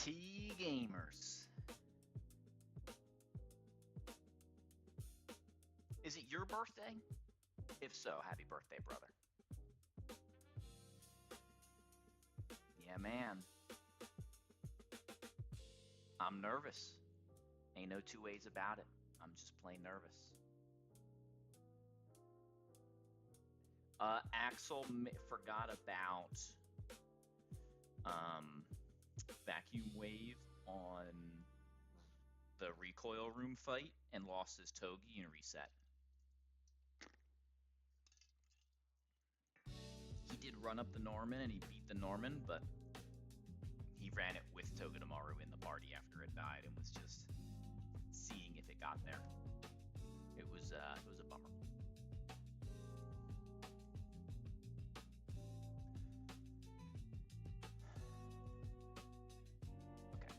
T gamers. Is it your birthday? If so, happy birthday, brother. Yeah, man. I'm nervous. Ain't no two ways about it. I'm just plain nervous. Axel forgot about vacuum wave on the recoil room fight and lost his togi and reset. He did run up the Norman and he beat the Norman, but he ran it with Togedemaru in the party after it died and was just seeing if it got there. It was a bummer. Okay.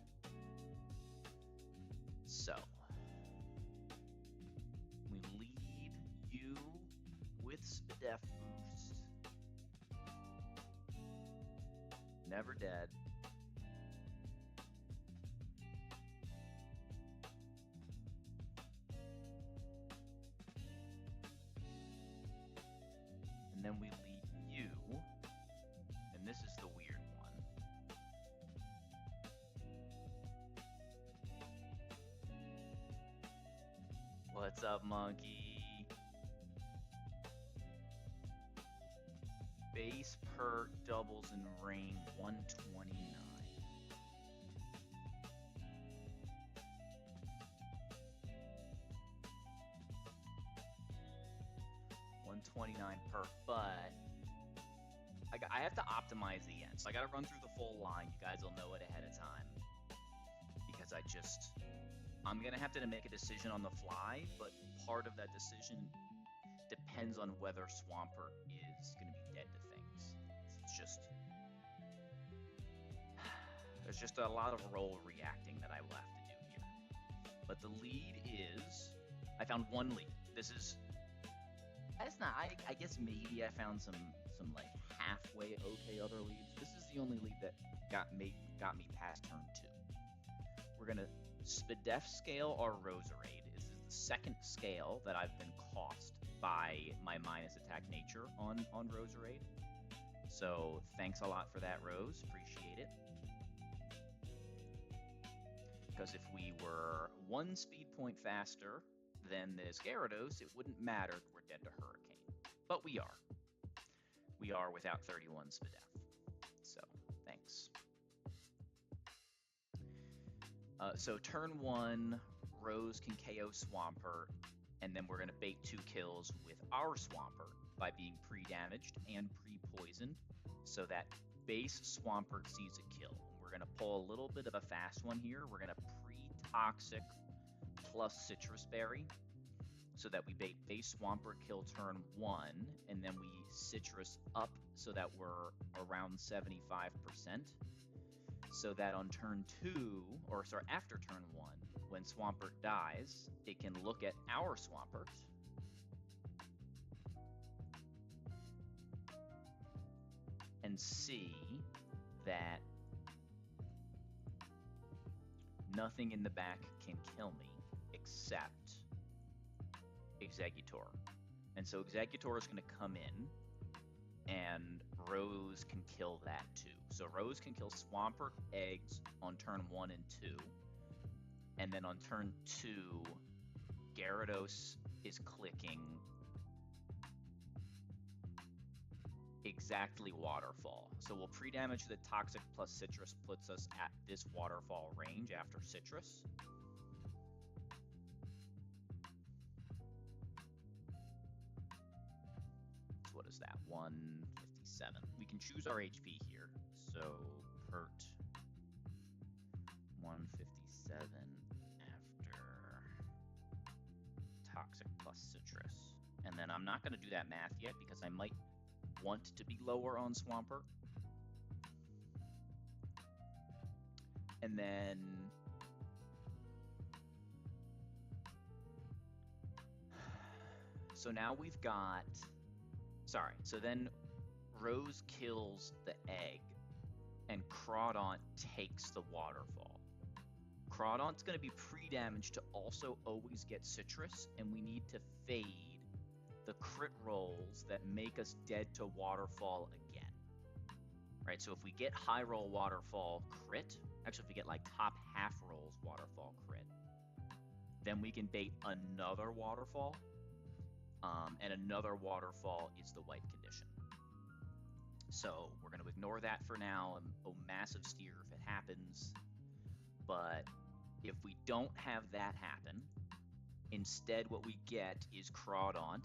So we lead you with Spadef boost. Never dead. And then we lead you, and this is the weird one. What's up, monkey? Base perk doubles in rain 129. $129 perk, but I have to optimize the end. So I got to run through the full line. You guys will know it ahead of time because I'm going to have to make a decision on the fly, but part of that decision depends on whether Swampert is going to be dead to things. It's just, there's just a lot of role reacting that I will have to do here. But the lead is, I found one lead. That's not, I guess maybe I found some like halfway okay other leads. This is the only lead that got me past turn 2. We're gonna Spadef scale our Roserade. This is the second scale that I've been cost by my minus attack nature on Roserade. So thanks a lot for that, Rose. Appreciate it. Because if we were 1 speed point faster than this Gyarados, it wouldn't matter. We're dead to Hurricane. But we are. We are without 31 Spadef. So, thanks. So turn 1, Rose can KO Swampert, and then we're going to bait 2 kills with our Swampert by being pre-damaged and pre-poisoned, so that base Swampert sees a kill. We're going to pull a little bit of a fast one here. We're going to pre-toxic plus Citrus Berry, so that we bait base Swampert kill turn 1, and then we Citrus up so that we're around 75%, so that on turn 2, or sorry, after turn 1, when Swampert dies, it can look at our Swampert and see that nothing in the back can kill me except Exeggutor. And so Exeggutor is going to come in, and Rose can kill that too. So Rose can kill Swampert eggs on turn 1 and 2. And then on turn 2, Gyarados is clicking exactly Waterfall. So we'll pre-damage the Toxic plus Citrus, puts us at this Waterfall range after Citrus. What is that? 157. We can choose our HP here. So Pert 157 after Toxic plus Citrus. And then I'm not going to do that math yet because I might want to be lower on Swampert. And then so now we've got, sorry, so then Rose kills the egg, and Crawdaunt takes the waterfall. Crawdaunt's going to be pre-damaged to also always get citrus, and we need to fade the crit rolls that make us dead to waterfall again. Right, so if we get high roll waterfall crit, actually if we get like top half rolls waterfall crit, then we can bait another waterfall, and another waterfall is the wipe condition. So we're going to ignore that for now. Oh, massive steer if it happens. But if we don't have that happen, instead what we get is Crawdaunt,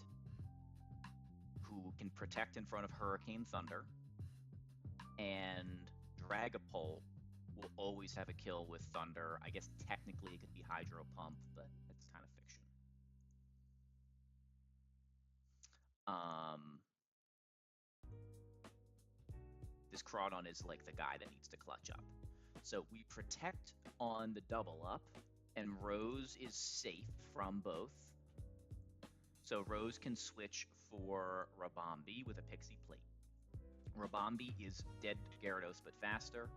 who can protect in front of Hurricane Thunder, and Dragapult will always have a kill with Thunder. I guess technically it could be Hydro Pump, but it's kind of fiction. This Crawdaunt is like the guy that needs to clutch up. So we protect on the double up, and Rose is safe from both. So Rose can switch for Rabambi with a Pixie Plate. Rabambi is dead Gyarados but faster.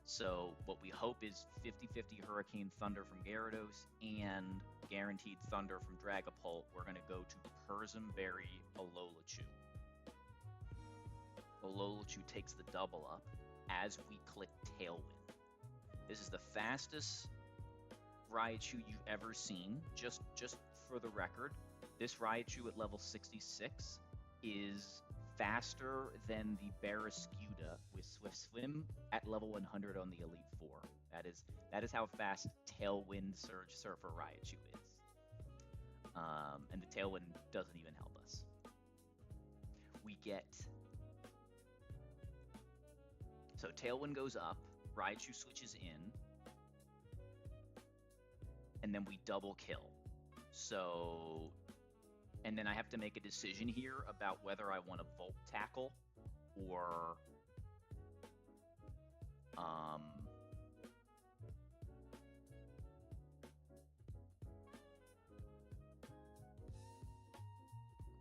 So what we hope is 50-50 Hurricane Thunder from Gyarados and guaranteed Thunder from Dragapult. We're going to go to Persim Berry Alola-Chew. Alola-Chew takes the double up as we click Tailwind. This is the fastest Raichu you've ever seen. Just for the record, this Raichu at level 66 is faster than the Barraskewda with Swift Swim at level 100 on the Elite Four. That is how fast Tailwind Surge Surfer Raichu is. And the Tailwind doesn't even help us. We get... So Tailwind goes up, Raichu switches in, and then we double kill. So, and then I have to make a decision here about whether I want to Volt Tackle or come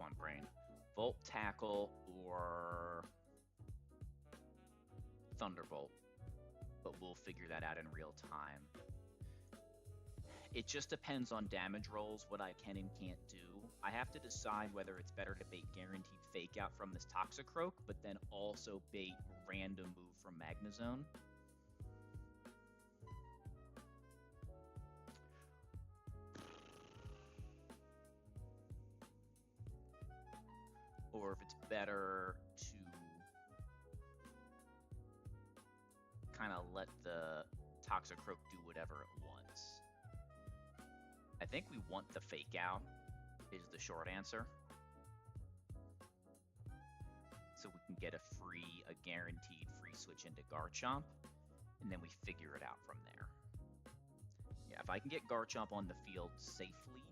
on, brain. Volt Tackle or Thunderbolt, but we'll figure that out in real time. It just depends on damage rolls, what I can and can't do. I have to decide whether it's better to bait guaranteed Fake Out from this Toxicroak, but then also bait random move from Magnezone. Or if it's better to kind of let the Toxicroak do whatever it wants. I think we want the Fake Out, is the short answer. So we can get a guaranteed free switch into Garchomp, and then we figure it out from there. Yeah, if I can get Garchomp on the field safely,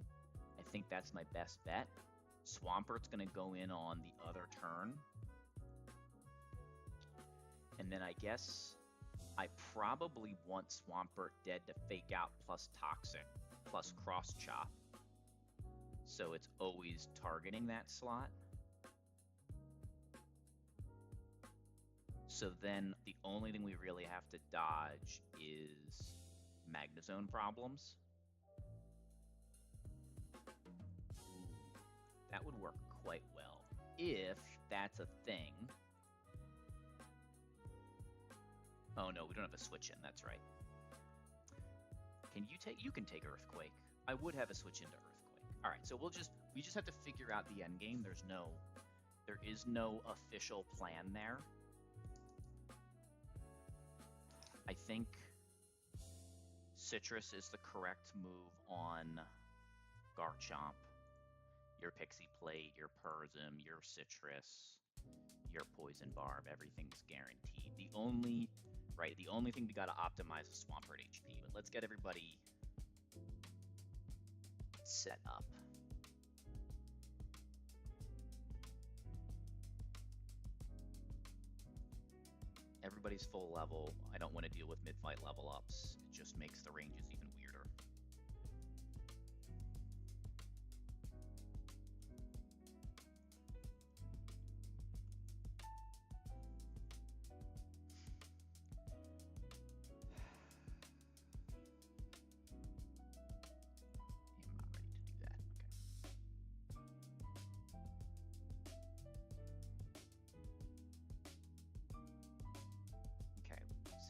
I think that's my best bet. Swampert's going to go in on the other turn. And then I guess I probably want Swampert dead to Fake Out plus Toxic plus Cross Chop. So it's always targeting that slot. So then the only thing we really have to dodge is Magnezone problems. That would work quite well, if that's a thing. Oh no, we don't have a switch in, that's right. You can take Earthquake. I would have a switch into Earthquake. Alright, so we just have to figure out the end game. There is no official plan there. I think Citrus is the correct move on Garchomp. Your Pixie Plate, your Persim, your Citrus, your Poison Barb, everything's guaranteed. The only thing we gotta optimize is Swampert HP, but let's get everybody set up. Everybody's full level. I don't want to deal with mid-fight level ups. It just makes the ranges even weirder.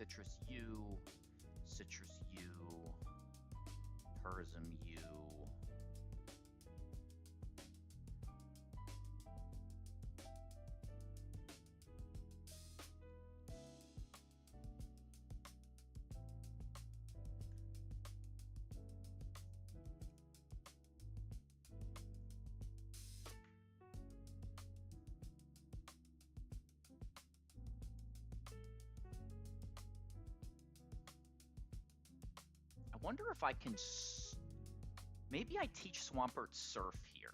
Citrus U, Persim U. I wonder if I can, maybe I teach Swampert Surf here.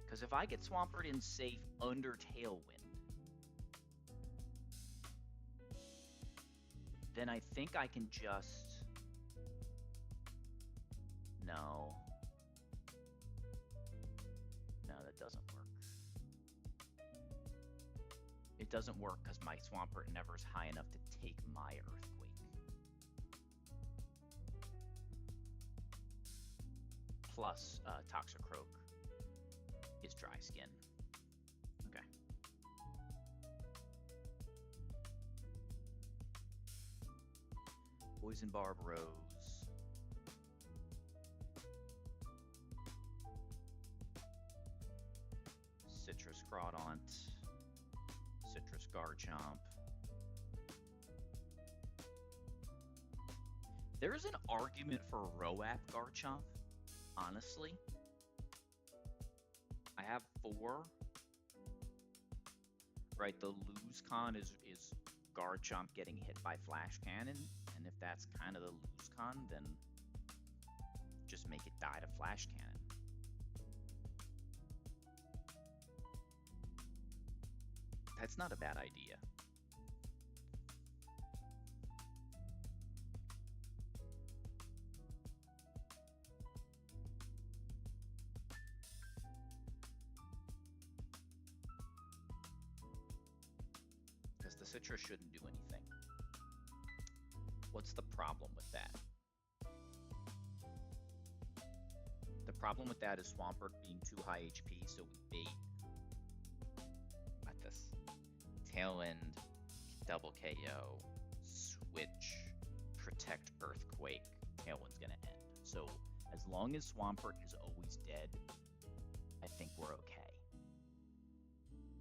Because if I get Swampert in safe under Tailwind, then I think I can just, no, that doesn't work. It doesn't work because my Swampert never is high enough to take my Earthquake. Plus, Toxicroak is dry skin. Okay. Poison Barb Rose. Citrus Crawdaunt. Citrus Garchomp. There's an argument for Roap Garchomp. Honestly, I have 4. Right, the lose con is Garchomp getting hit by Flash Cannon, and if that's kind of the lose con, then just make it die to Flash Cannon. That's not a bad idea. The Citrus shouldn't do anything. What's the problem with that? The problem with that is Swampert being too high HP, so we bait at this. Tailwind, double KO, switch, protect Earthquake, Tailwind's gonna end. So as long as Swampert is always dead, I think we're okay.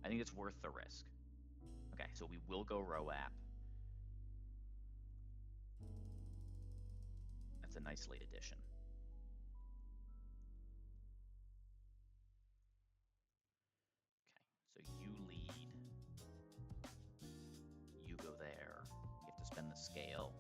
I think it's worth the risk. Okay, so we will go Roap. That's a nice late addition. Okay, so you lead. You go there. You have to spend the scale.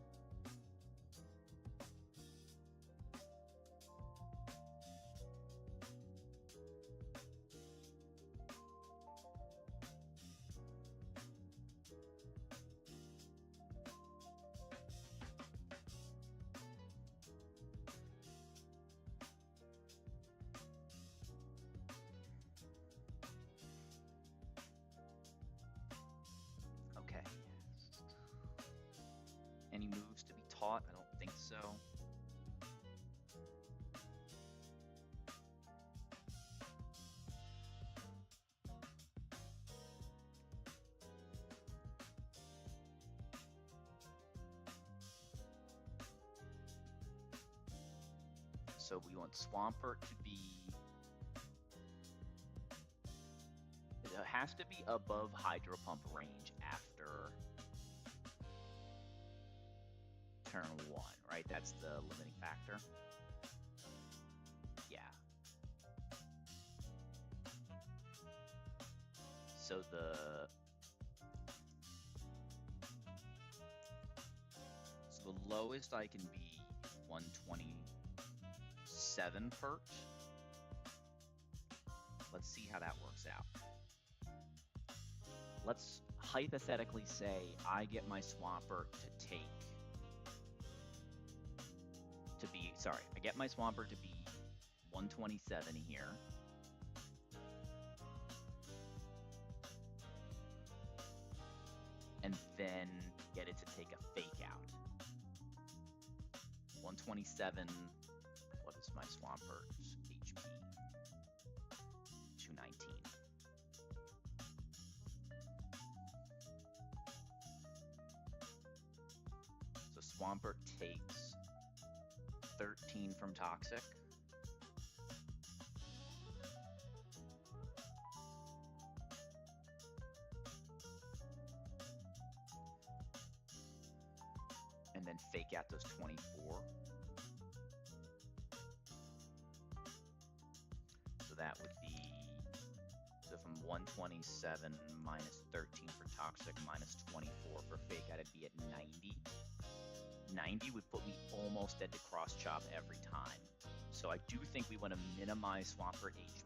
Any moves to be taught? I don't think so. So we want Swampert to be... It has to be above Hydro Pump range after turn 1, right? That's the limiting factor. Yeah. So the lowest I can be 127 Fert. Let's see how that works out. Let's hypothetically say I get my Swampert I get my Swampert to be 127 here. And then get it to take a fake out. 127, what is my Swampert's HP? 219. Swampert takes 13 from Toxic. And then Fake Out does 24. So that would be, so from 127 minus 13 for Toxic minus 24 for Fake Out, it'd be at 90. 90 would put me almost dead to cross chop every time. So I do think we want to minimize Swampert HP.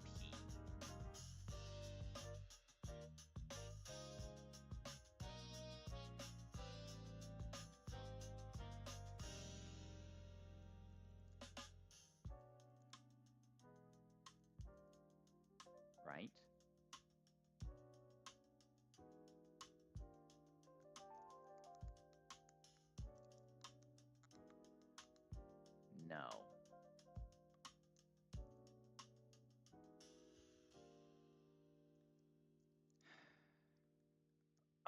Right? No.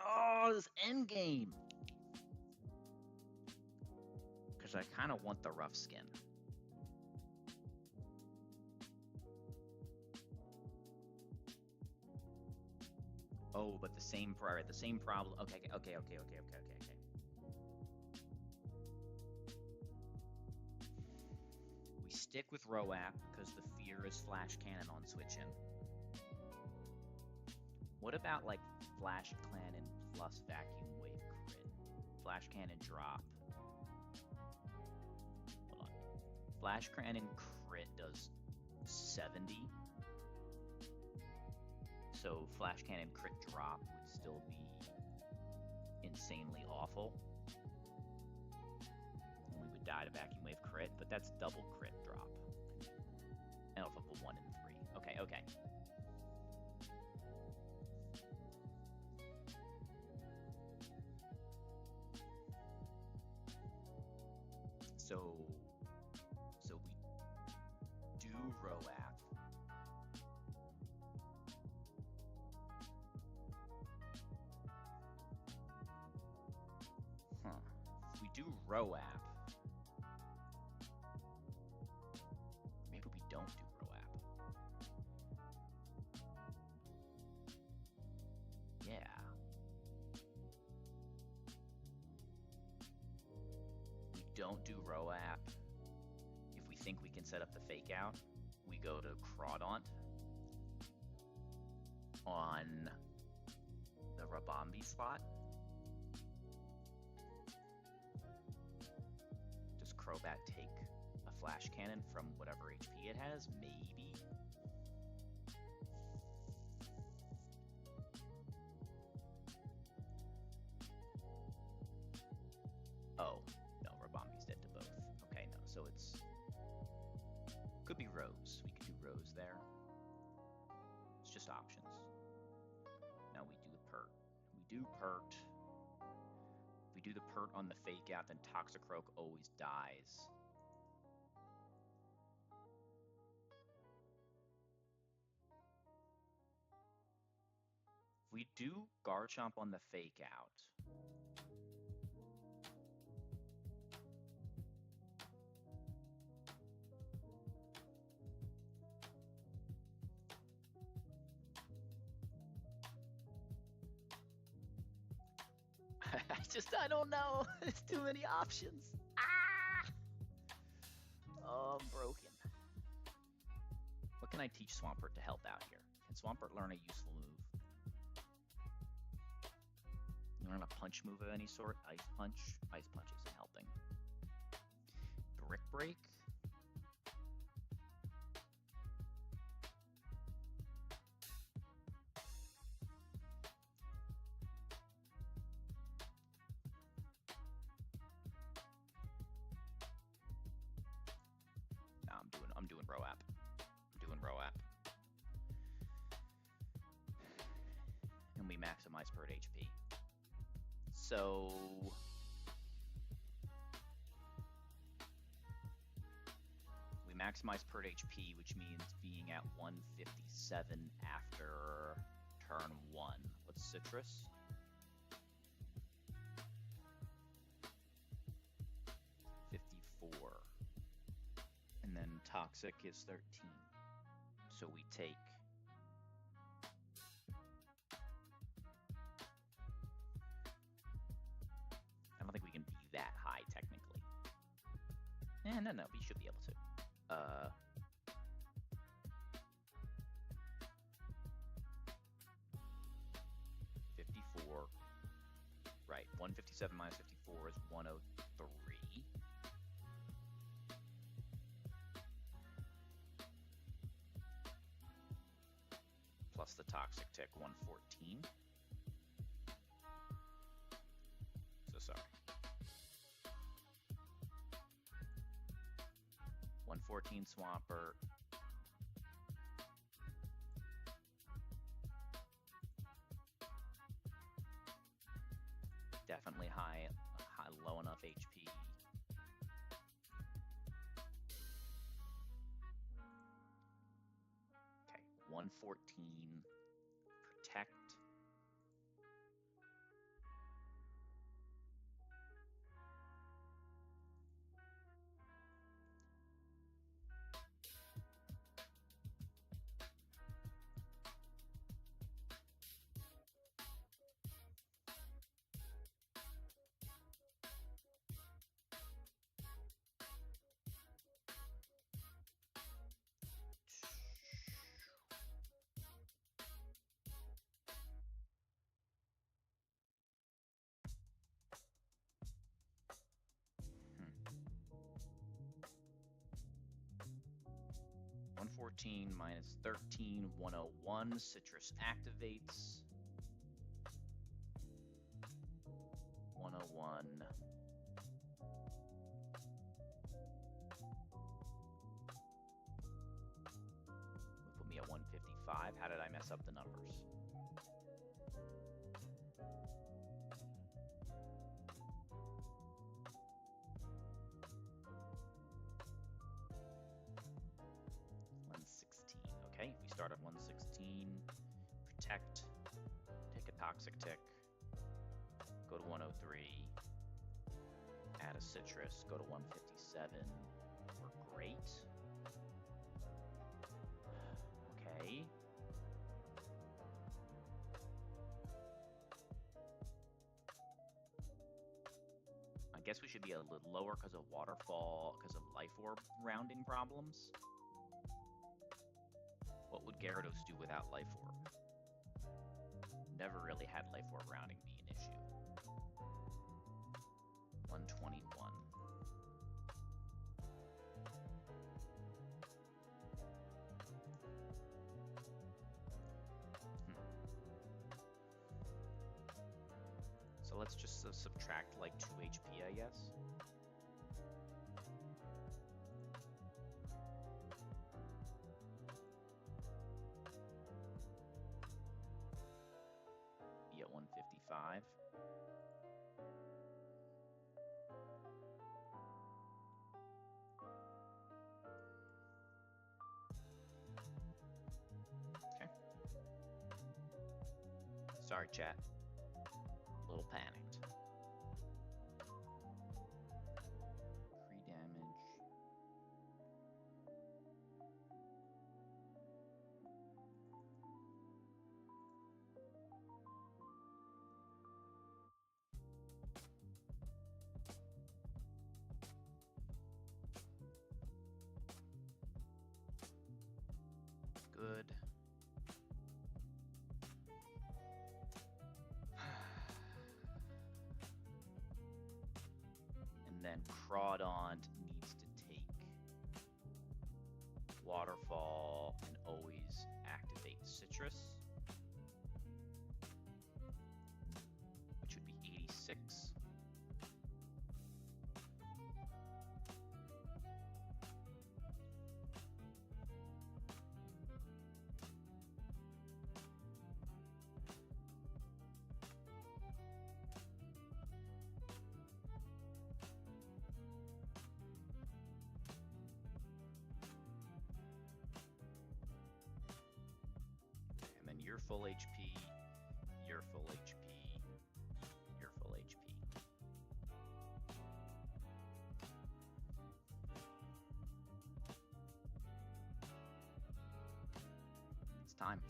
Oh, this endgame! Because I kind of want the rough skin. Oh, but the same problem. Okay. We stick with Roap because the fear is Flash Cannon on switch in. What about like Flash Cannon plus Vacuum Wave crit? Flash Cannon drop. Hold on. Flash Cannon crit does 70. So Flash Cannon crit drop would still be insanely awful. And we would die to Vacuum Wave crit, but that's double crit drop. And off of a 1 and 3. Okay. So we do Roap. We do Roap. Maybe we don't do Roap. Yeah. We don't do Roap. If we think we can set up the Fake Out, we go to Crawdaunt on the Rabombi slot. Crobat take a Flash Cannon from whatever HP it has? Maybe. Oh, no, Rabombi's dead to both. Okay, no, so it's... Could be Rose. We could do Rose there. It's just options. Now we do the Pert. We do Pert. We do the Pert on the Fake Out, then Toxicroak always dies. We do Garchomp on the Fake Out. I don't know. There's too many options. Ah! Oh, I'm broken. What can I teach Swampert to help out here? Can Swampert learn a useful move? Learn a punch move of any sort? Ice Punch? Ice Punch isn't helping. Brick Break? I'm doing Roap. And we maximize Pert HP. So we maximize Pert HP, which means being at 157 after turn 1. What's Citrus? Toxic is 13. So we take... I don't think we can be that high, technically. No, we should be able to. 54. Right, 157 minus 54 is 103. Plus the toxic tick, 114. So sorry. 114 Swampert. Definitely high, low enough HP. Okay, 114. Protect. Hmm. 114 minus 13, 101. Citrus activates. 101. Put me at 155. How did I mess up the numbers? Okay, we start at 116, protect, take a toxic tick, go to 103, add a citrus, go to 157, we're great. Okay. I guess we should be a little lower because of waterfall, because of life orb rounding problems. What would Gyarados do without Life Orb? Never really had Life Orb rounding be an issue. 121. So let's just subtract like 2 HP, I guess. Be at 155. Okay. Sorry, chat. A little panicked. Free damage. Good. And then Crawdaunt needs to take Waterfall and always activate Citrus, which would be 86. You're full HP, you're full HP, you're full HP. time.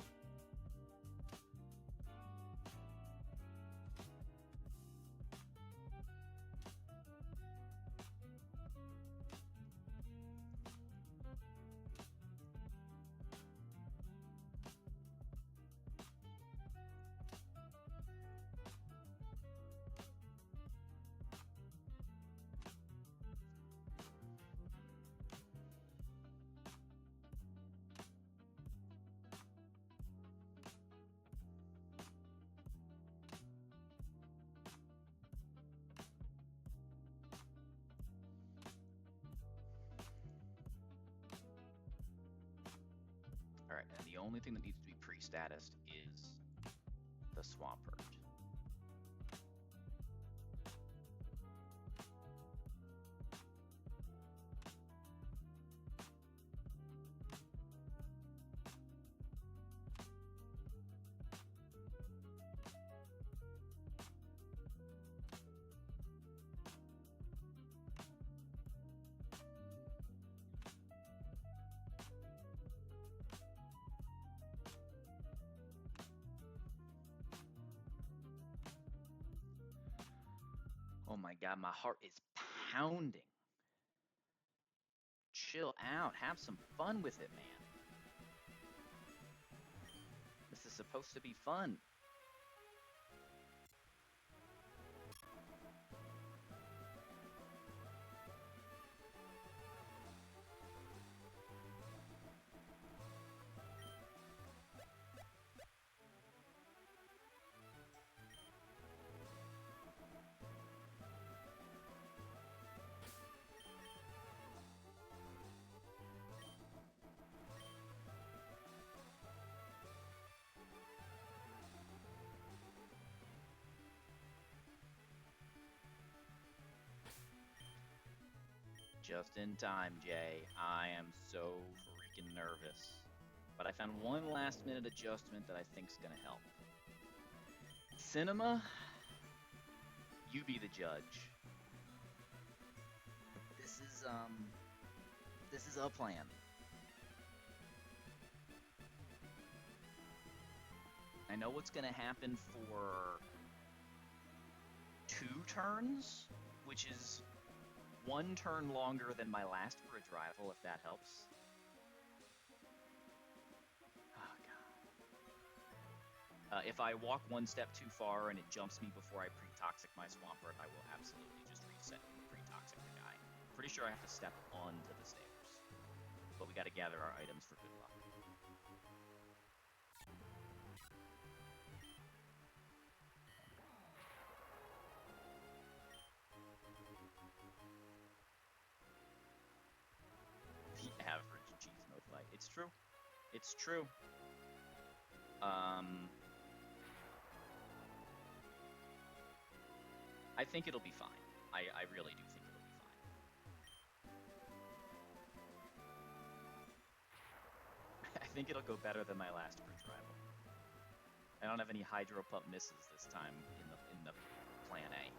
All right, and the only thing that needs to be pre-statused is the Swampert. Oh my god, my heart is pounding. Chill out. Have some fun with it, man. This is supposed to be fun. Just in time, Jay. I am so freaking nervous. But I found one last minute adjustment that I think's gonna help. Cinema, you be the judge. This is a plan. I know what's gonna happen for 2 turns, which is 1 turn longer than my last bridge rival, if that helps. Oh, God. If I walk 1 step too far and it jumps me before I pre-toxic my Swampert, I will absolutely just reset and pre-toxic the guy. Pretty sure I have to step onto the stairs. But we gotta gather our items for good luck. The average cheese mode fight. It's true. It's true. I think it'll be fine. I really do think it'll be fine. I think it'll go better than my last bridge rival. I don't have any Hydro Pump misses this time in the plan A.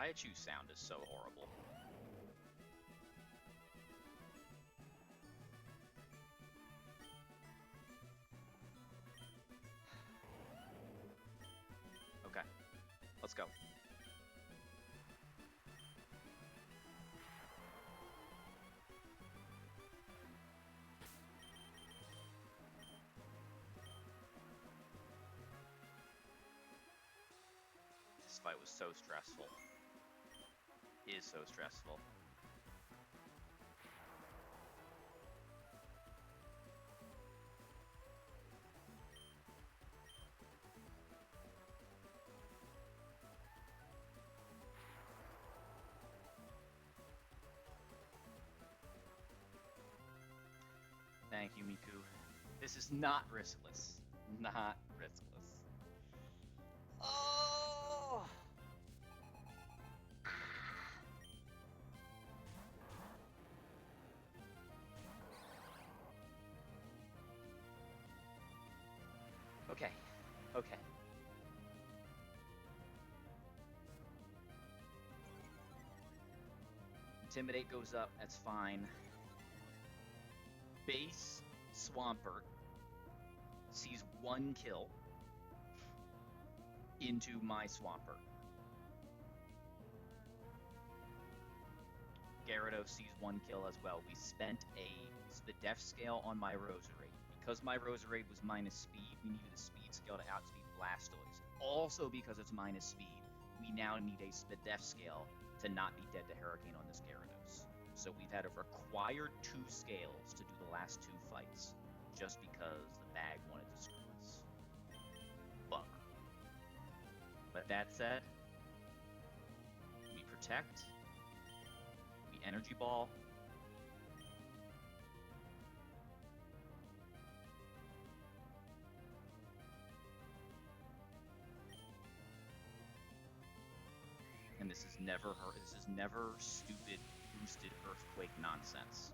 Raichu's sound is so horrible. Okay, let's go. This fight was so stressful. It is so stressful. Thank you, Miku. This is not riskless. Not riskless. Oh! Okay. Okay. Intimidate goes up. That's fine. Base Swampert sees 1 kill into my Swampert. Gyarados sees 1 kill as well. We spent the def scale on my Roserade. Because my Roserade was minus speed, we needed a speed scale to outspeed Blastoise. Also because it's minus speed, we now need a Spadef scale to not be dead to Hurricane on this Gyarados. So we've had a required 2 scales to do the last 2 fights, just because the bag wanted to screw us. Bummer. But that said, we protect, we Energy Ball, and this is never stupid boosted earthquake nonsense.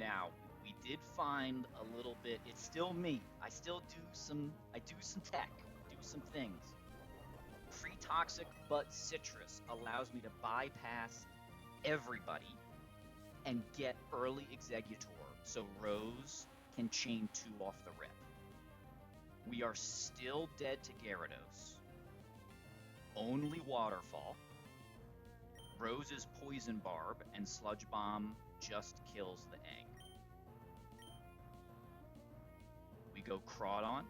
Now, we did find a little bit. It's still me. I still do some tech, do some things. Pre-toxic but citrus allows me to bypass everybody and get early Exeggutor, so Rose can chain 2 off the rip. We are still dead to Gyarados. Only Waterfall. Rose's Poison Barb and Sludge Bomb just kills the egg. We go Crawdon.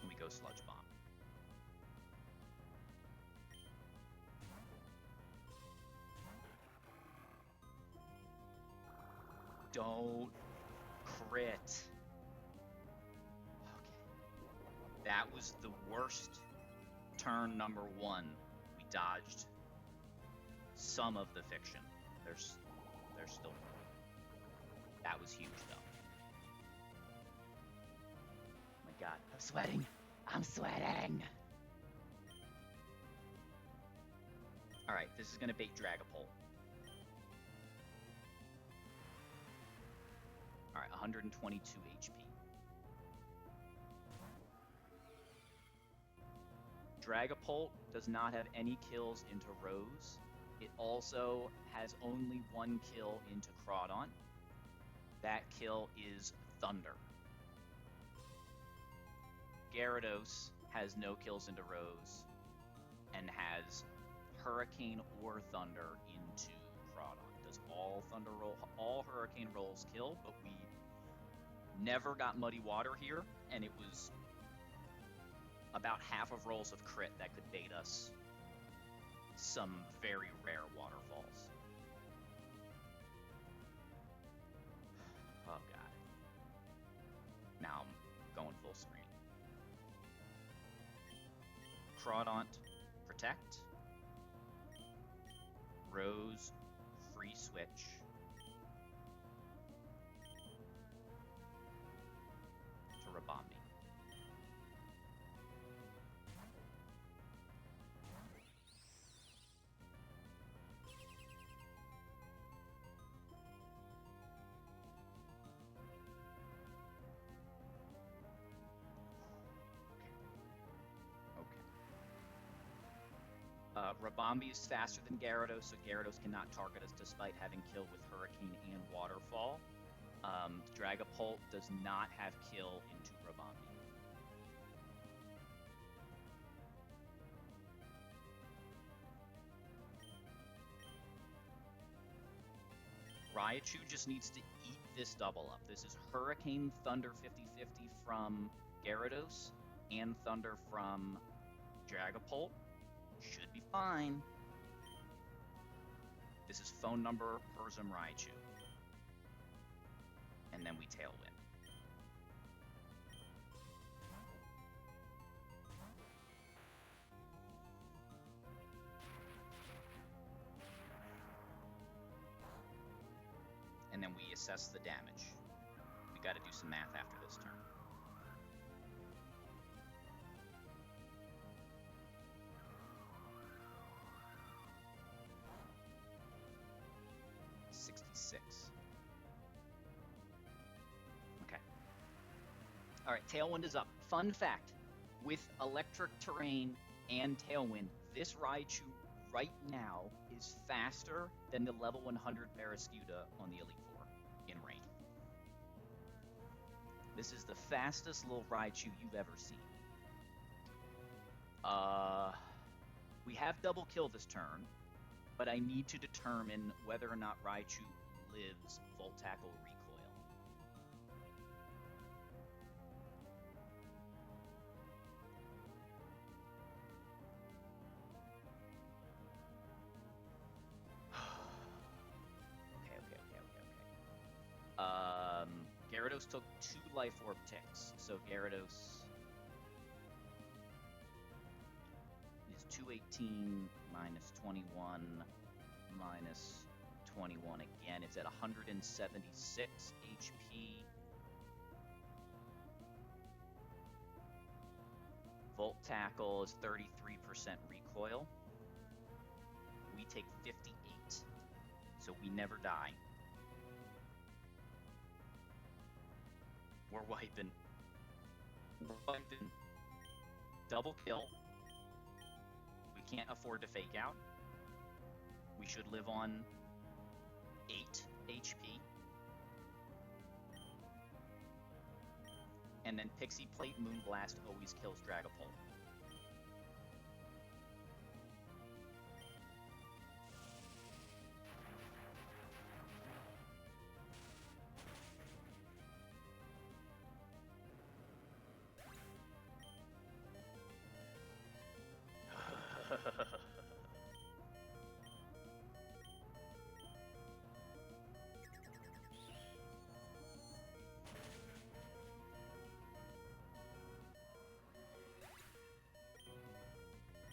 And we go Sludge Bomb. Don't crit. Okay. That was the worst turn number 1. We dodged some of the fiction. There's still more. That was huge, though. Oh my god, I'm sweating. I'm sweating. All right, this is gonna bait Dragapult. All right, 122 HP. Dragapult does not have any kills into Rose. It also has only 1 kill into Crawdon. That kill is Thunder. Gyarados has no kills into Rose and has Hurricane or Thunder into Crawdon. Does all Hurricane rolls kill, but we never got Muddy Water here, and it was about half of rolls of crit that could bait us some very rare waterfalls. Oh god. Now I'm going full screen. Crawdon, Protect. Rose, Free Switch. Rabambi is faster than Gyarados, so Gyarados cannot target us despite having kill with Hurricane and Waterfall. Dragapult does not have kill into Rabambi. Raichu just needs to eat this double up. This is Hurricane Thunder 50-50 from Gyarados and Thunder from Dragapult. Should be fine. This is phone number Persim Raichu. And then we Tailwind. And then we assess the damage. We got to do some math after this turn. Okay. All right, Tailwind is up. Fun fact, with electric terrain and Tailwind, this Raichu right now is faster than the level 100 Barraskewda on the Elite Four in rain. This is the fastest little Raichu you've ever seen. We have double kill this turn, but I need to determine whether or not Raichu lives Volt Tackle Recoil. Okay. Gyarados took 2 Life Orb ticks, so Gyarados is 218 minus 21 minus 21 again. It's at 176 HP. Volt Tackle is 33% recoil. We take 58, so we never die. We're wiping. Double kill. We can't afford to fake out. We should live on 8 HP. And then Pixie Plate Moonblast always kills Dragapult.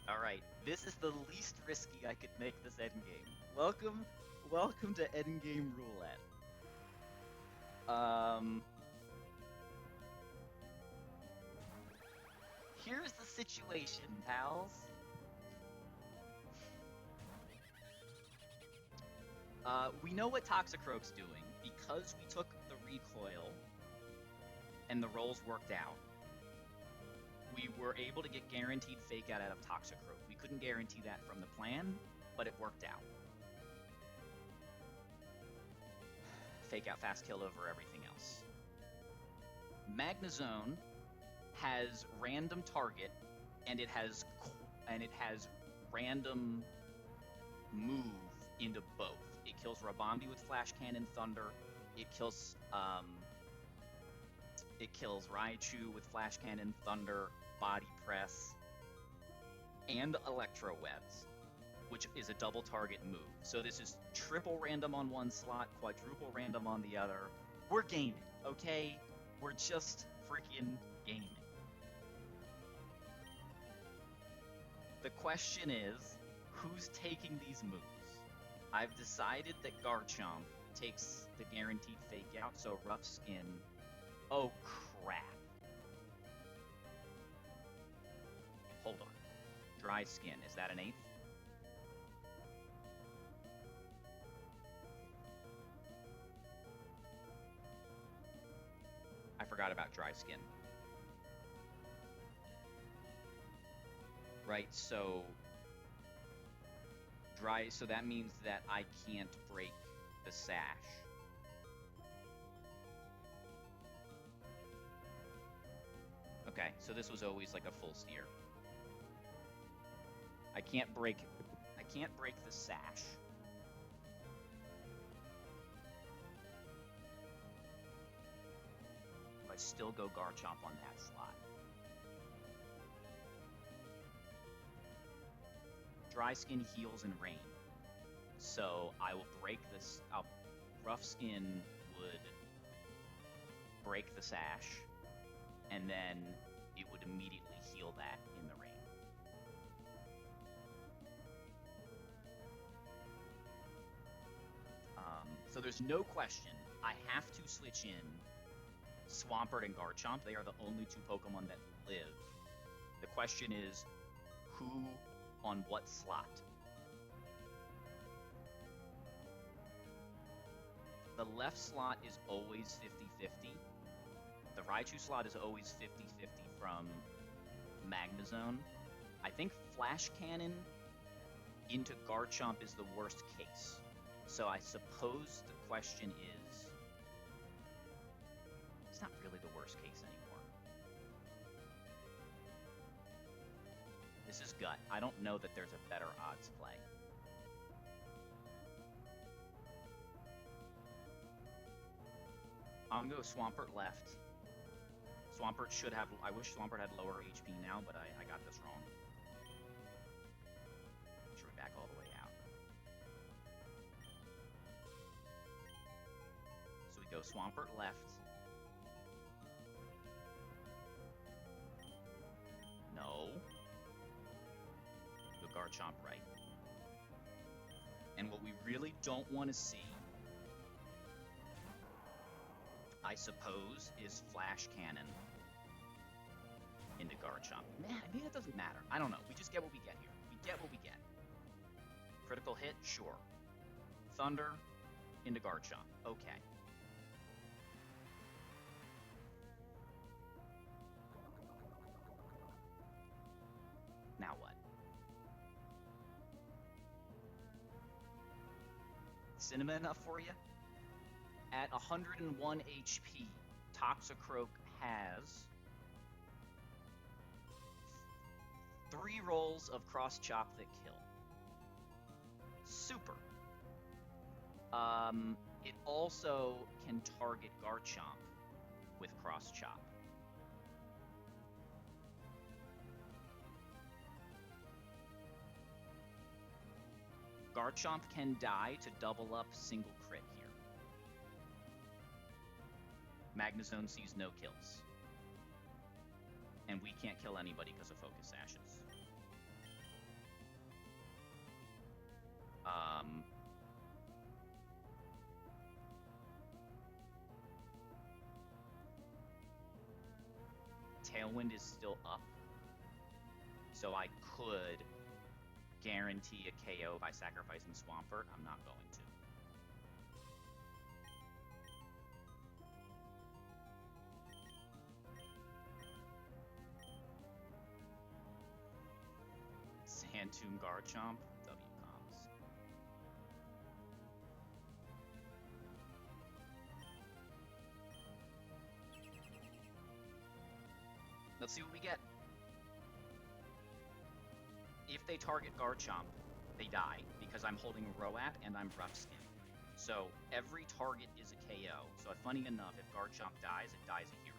Alright, this is the least risky I could make this endgame. Welcome to endgame roulette. Here's the situation, pals. We know what Toxicroak's doing because we took the recoil and the rolls worked out. We were able to get guaranteed fake out of Toxicroak. We couldn't guarantee that from the plan, but it worked out. Fake out fast kill over everything else. Magnezone has random target, and it has random move into both. It kills Rabambi with Flash Cannon Thunder. It kills Raichu with Flash Cannon Thunder, Body Press, and Electro Webs, which is a double target move. So this is triple random on one slot, quadruple random on the other. We're gaming, okay? We're just freaking gaming. The question is, who's taking these moves? I've decided that Garchomp takes the guaranteed fake out, so Rough Skin. Oh crap. Hold on. Dry Skin, is that an 8th? I forgot about Dry Skin. Right, so Dry, so that means that I can't break the sash. Okay, so this was always like a full steer. I can't break the sash. I still go Garchomp on that slot. Dry Skin heals in rain. So I will break this. Rough Skin would break the sash, and then it would immediately heal that in the rain. So there's no question. I have to switch in Swampert and Garchomp. They are the only two Pokemon that live. The question is, who on what slot? The left slot is always 50-50. The Raichu slot is always 50-50 from Magnezone. I think Flash Cannon into Garchomp is the worst case. So I suppose the question is... It's not really the worst case anymore. This is gut. I don't know that there's a better odds play. I'm going to go Swampert left. Swampert should have... I wish Swampert had lower HP now, but I got this wrong. Should we back all the way out? So we go Swampert left. No. Go Garchomp right. And what we really don't want to see, I suppose, is Flash Cannon into Garchomp. Man, maybe that doesn't matter. I don't know. We just get what we get here. We get what we get. Critical hit? Sure. Thunder into Garchomp. Okay. Now what? Cinema enough for you? At 101 HP, Toxicroak has 3 rolls of Cross Chop that kill. Super. It also can target Garchomp with Cross Chop. Garchomp can die to double up single crit here. Magnezone sees no kills. And we can't kill anybody because of Focus Sashes. Tailwind is still up. So I could guarantee a KO by sacrificing Swampert. I'm not going to. Sandtomb Garchomp, W-Coms. Let's see what we get. If they target Garchomp, they die, because I'm holding Roap and I'm Rough Skin. So every target is a KO. So funny enough, if Garchomp dies, it dies a hero.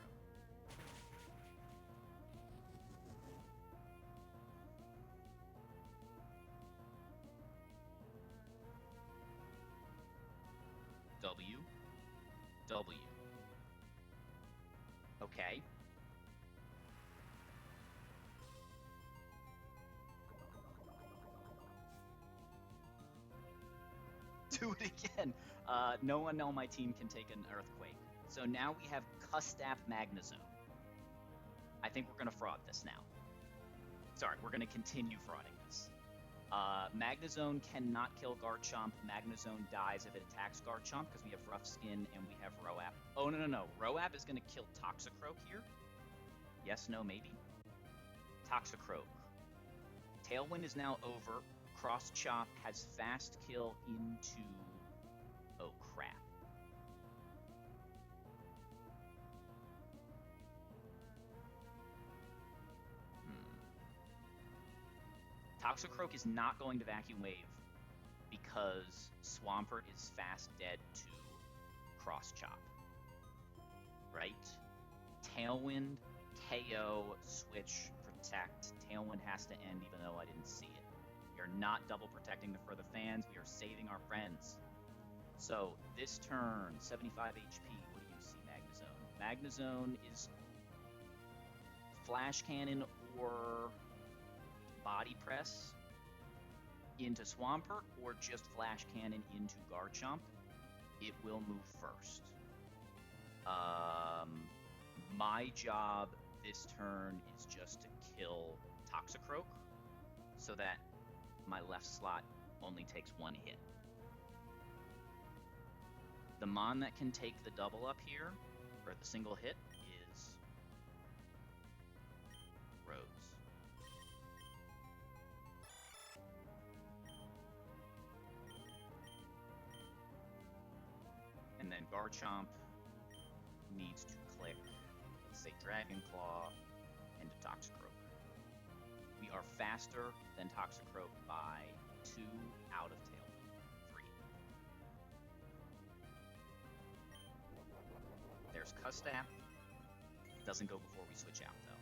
W. Okay. Do it again. No one on my team can take an Earthquake. So now we have Custap Magnezone. I think we're going to fraud this now. Sorry, we're going to continue frauding this. Magnezone cannot kill Garchomp. Magnezone dies if it attacks Garchomp because we have Rough Skin and we have Roap. Oh, no. Roap is going to kill Toxicroak here. Yes, no, maybe. Toxicroak. Tailwind is now over. Cross Chop has fast kill into... Oh, crap. Toxicroak is not going to Vacuum Wave because Swampert is fast dead to Cross Chop. Right? Tailwind, KO, switch, protect. Tailwind has to end even though I didn't see it. We are not double protecting for the fans. We are saving our friends. So this turn, 75 HP. What do you see, Magnezone? Magnezone is Flash Cannon or Body Press into Swampert, or just Flash Cannon into Garchomp. It will move first. My job this turn is just to kill Toxicroak so that my left slot only takes one hit. The mon that can take the double up here, or the single hit, is Rose. And then Garchomp needs to click, let's say, Dragon Claw into Toxicroak. We are faster than Toxicroak by 2 out of Tailwind, 3. There's Custap. Doesn't go before we switch out, though.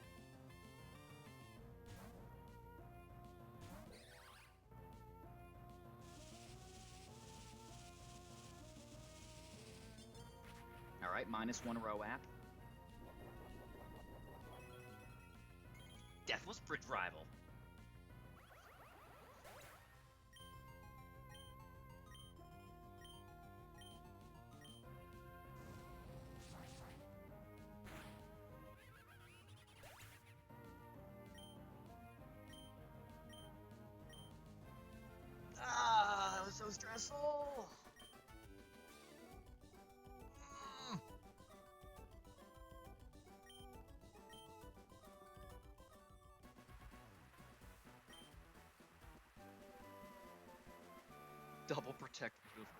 Alright, -1 Roap. Deathless Bridge Rival. Ah, that was so stressful. Double protect with one.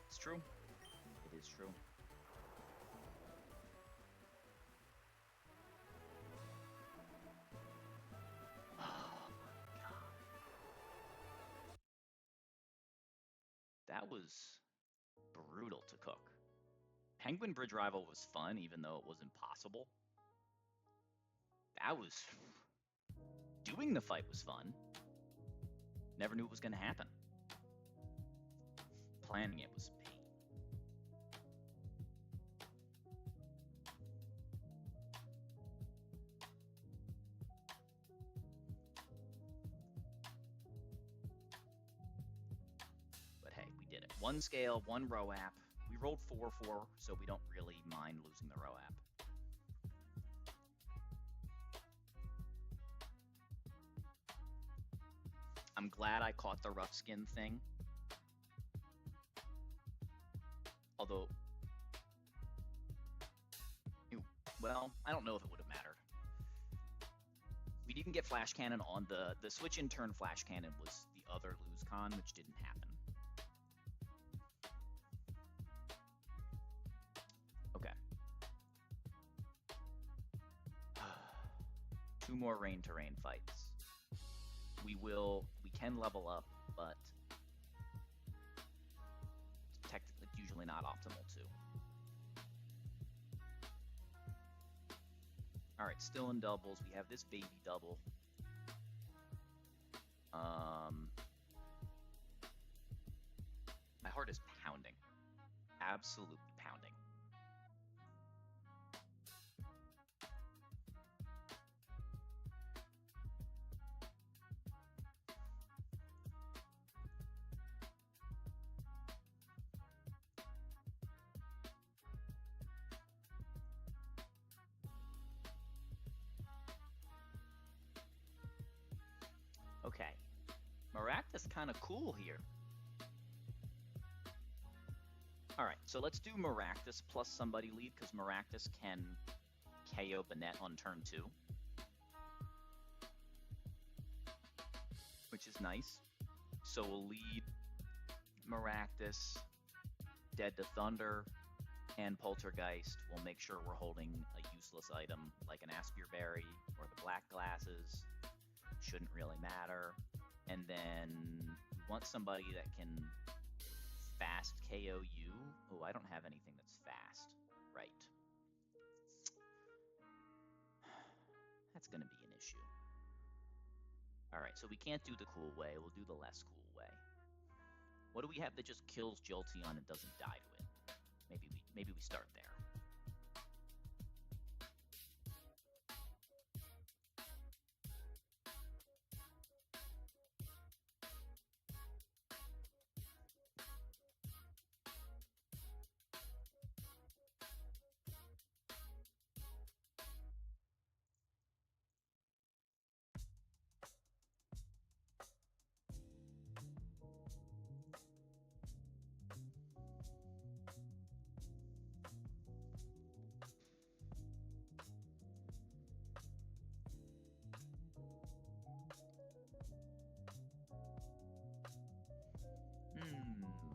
It's true. It is true. Oh my god. That was brutal to cook. Penguin Bridge Rival was fun, even though it was impossible. That was... Doing the fight was fun. Never knew it was going to happen. Planning it was a pain. But hey, we did it. 1 scale, 1 Roap. We rolled 4-4, so we don't really mind losing the Roap. I'm glad I caught the rough skin thing. Although, well, I don't know if it would have mattered. We didn't get Flash Cannon on the switch in turn. Flash Cannon was the other lose con, which didn't happen. Okay. 2 more rain to rain fights. We can level up, but technically usually not optimal too. Alright, still in doubles. We have this baby double. My heart is pounding. Absolutely pounding. Okay, Maractus kind of cool here. Alright, so let's do Maractus plus somebody lead, because Maractus can KO Banette on turn 2. which is nice. So we'll lead Maractus, Dead to Thunder, and Poltergeist. We'll make sure we're holding a useless item like an Aspire Berry or the Black Glasses. Shouldn't really matter. And then we want somebody that can fast KO you. Oh, I don't have anything that's fast. Right. That's going to be an issue. Alright, so we can't do the cool way. We'll do the less cool way. What do we have that just kills Jolteon and doesn't die to it? Maybe we start there.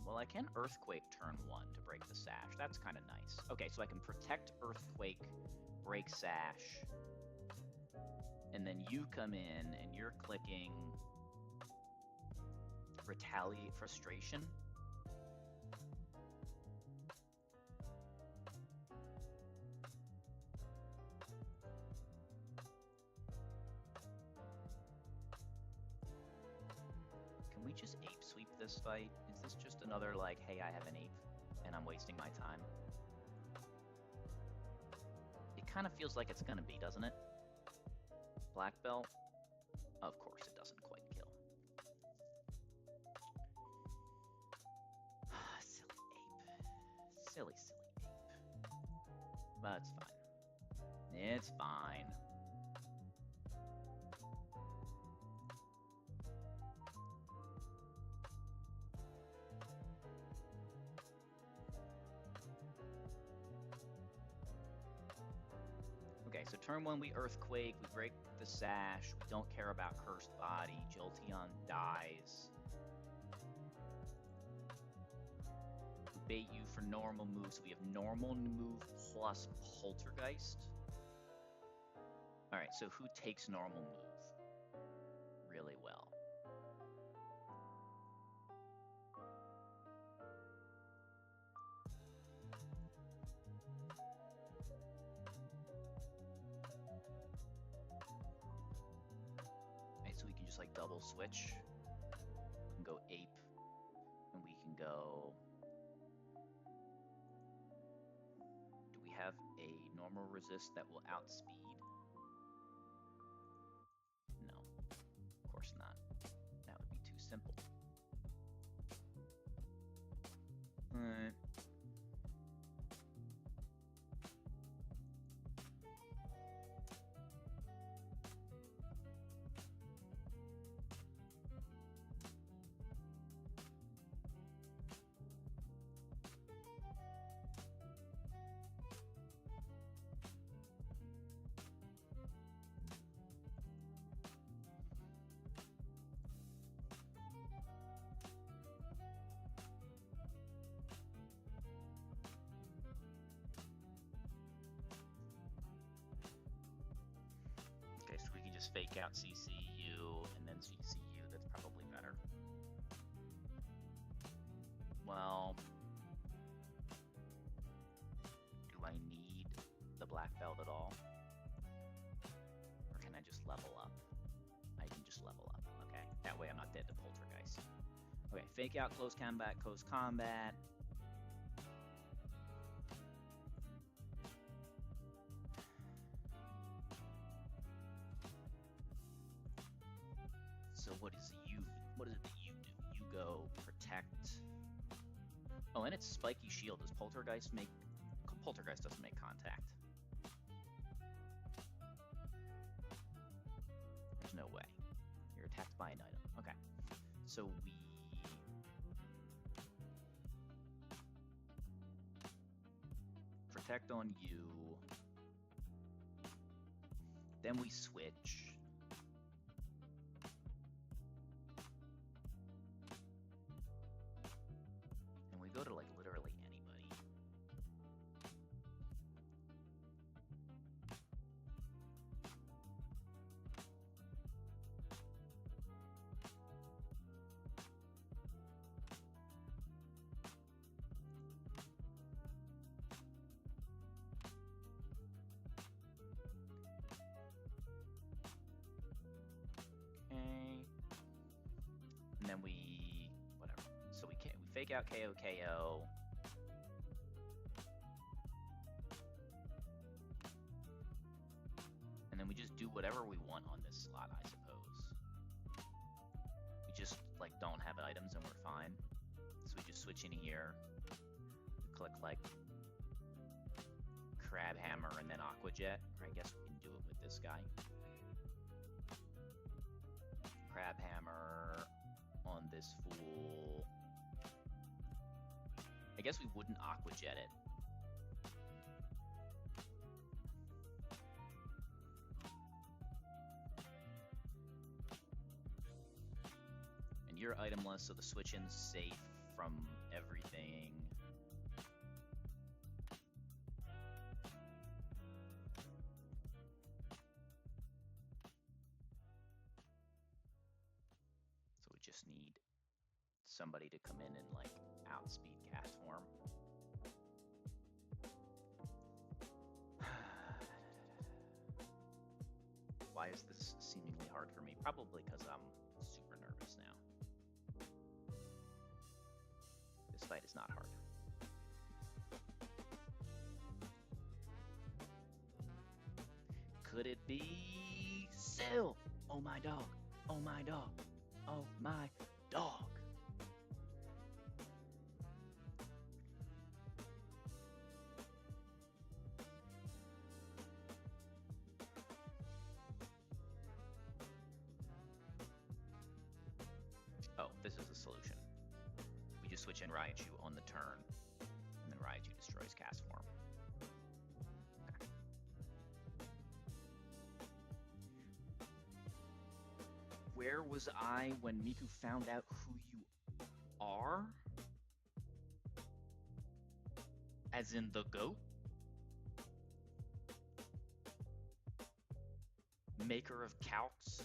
Well, I can Earthquake turn 1 to break the Sash. That's kind of nice. Okay, so I can protect Earthquake, break Sash, and then you come in and you're clicking Retaliate Frustration. Can we just ape sweep this fight? Is this just another, like, hey, I have an ape, and I'm wasting my time? It kind of feels like it's gonna be, doesn't it? Black Belt? Of course, it doesn't quite kill. Silly ape. Silly ape. But it's fine. It's fine. Okay, so turn 1 we Earthquake, we break the Sash, we don't care about Cursed Body, Jolteon dies. We bait you for normal moves, so we have normal move plus Poltergeist. Alright, so who takes normal move really well? So we can just like double switch. We can go ape, and we can go. Do we have a normal resist that will outspeed? No, of course not. That would be too simple. Alright. Okay, so we can just fake out CCU and then CCU. That's probably better. Well, do I need the black belt at all? Or can I just level up? I can just level up. Okay, that way I'm not dead to Poltergeist. Okay, fake out close combat, close combat. So what is it that you do? You go protect. Oh, and it's spiky shield. Does Poltergeist make? Poltergeist doesn't make contact. There's no way. You're attacked by an item. Okay. So we protect on you. Then we switch. then we whatever. So we fake out KO KO. And then we just do whatever we want on this slot, I suppose. We just like don't have items and we're fine. So we just switch in here, click like Crab Hammer and then Aqua Jet. Or I guess we can do it with this guy. Crab Hammer on this fool. I guess we wouldn't Aqua Jet it. And you're itemless, so the switch-in's safe from everything. So we just need somebody to come in and like outspeed cast form. Why is this seemingly hard for me? Probably because I'm super nervous now. This fight is not hard. Could it be Syl? Oh my dog. Oh my dog. Oh my dog. Oh, this is a solution. We just switch in Raichu on the turn, and then Raichu destroys cast form. Okay. Where was I when Miku found out who you are? As in the goat? Maker of calcs?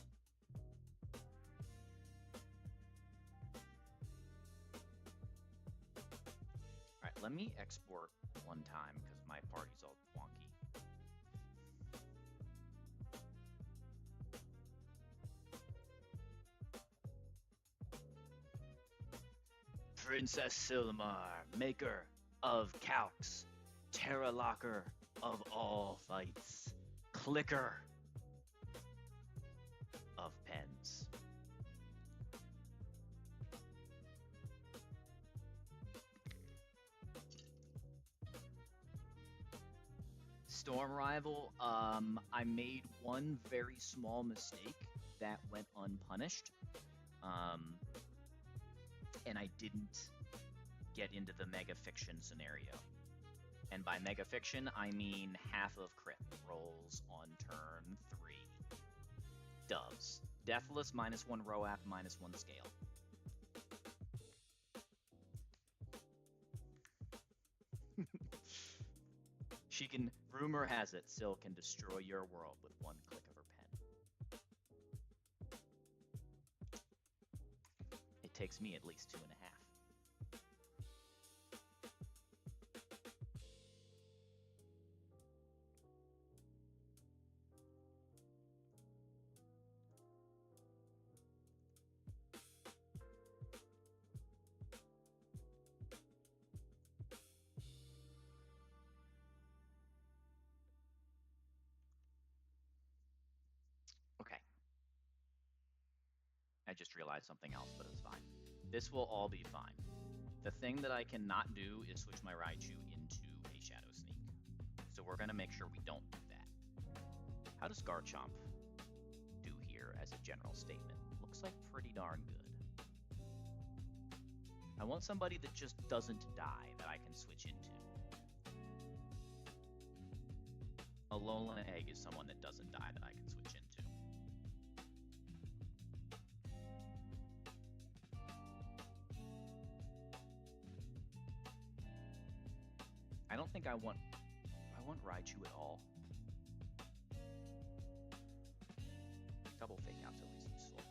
Alright, let me export one time because my party's all wonky. Princess Silmar, maker of calcs, Terra Locker of all fights, clicker of pens. Storm Rival, I made one very small mistake that went unpunished. And I didn't get into the Mega Fiction scenario. And by Mega Fiction, I mean half of crit rolls on turn 3. Doves. Deathless, -1 Roap, -1 scale. She can, rumor has it, Syl can destroy your world with one click of her pen. It takes me at least 2.5. Okay. I just realized something else, but it's fine. This will all be fine. The thing that I cannot do is switch my Raichu into a Shadow Sneak. So we're going to make sure we don't do that. How does Garchomp do here as a general statement? Looks like pretty darn good. I want somebody that just doesn't die that I can switch into. Alolan Egg is someone that doesn't die that I can switch into. I don't think I want Raichu at all. Double fake out's always useful.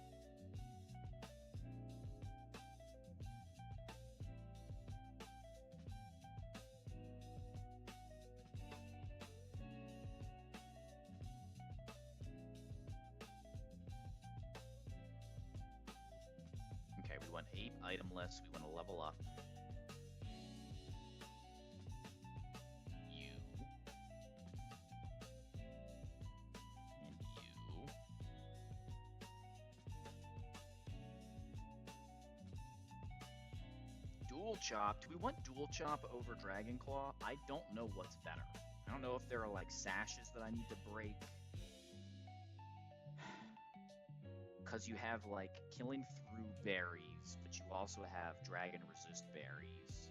Okay, we Ape itemless. We want to level up. You. And you. Dual Chop. Do we want Dual Chop over Dragon Claw? I don't know what's better. I don't know if there are like sashes that I need to break. Because you have like killing through berries, but you also have dragon resist berries.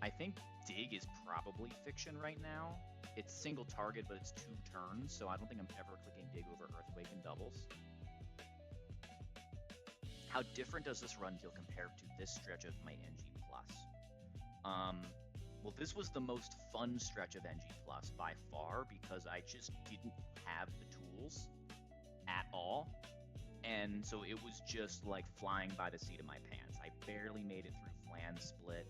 I think Dig is probably fiction right now. It's single target, but it's 2 turns, so I don't think I'm ever clicking Dig over Earthquake and doubles. How different does this run feel compared to this stretch of my NG+? Well, this was the most fun stretch of NG Plus by far because I just didn't have the tools at all. And so it was just like flying by the seat of my pants. I barely made it through Flan Split.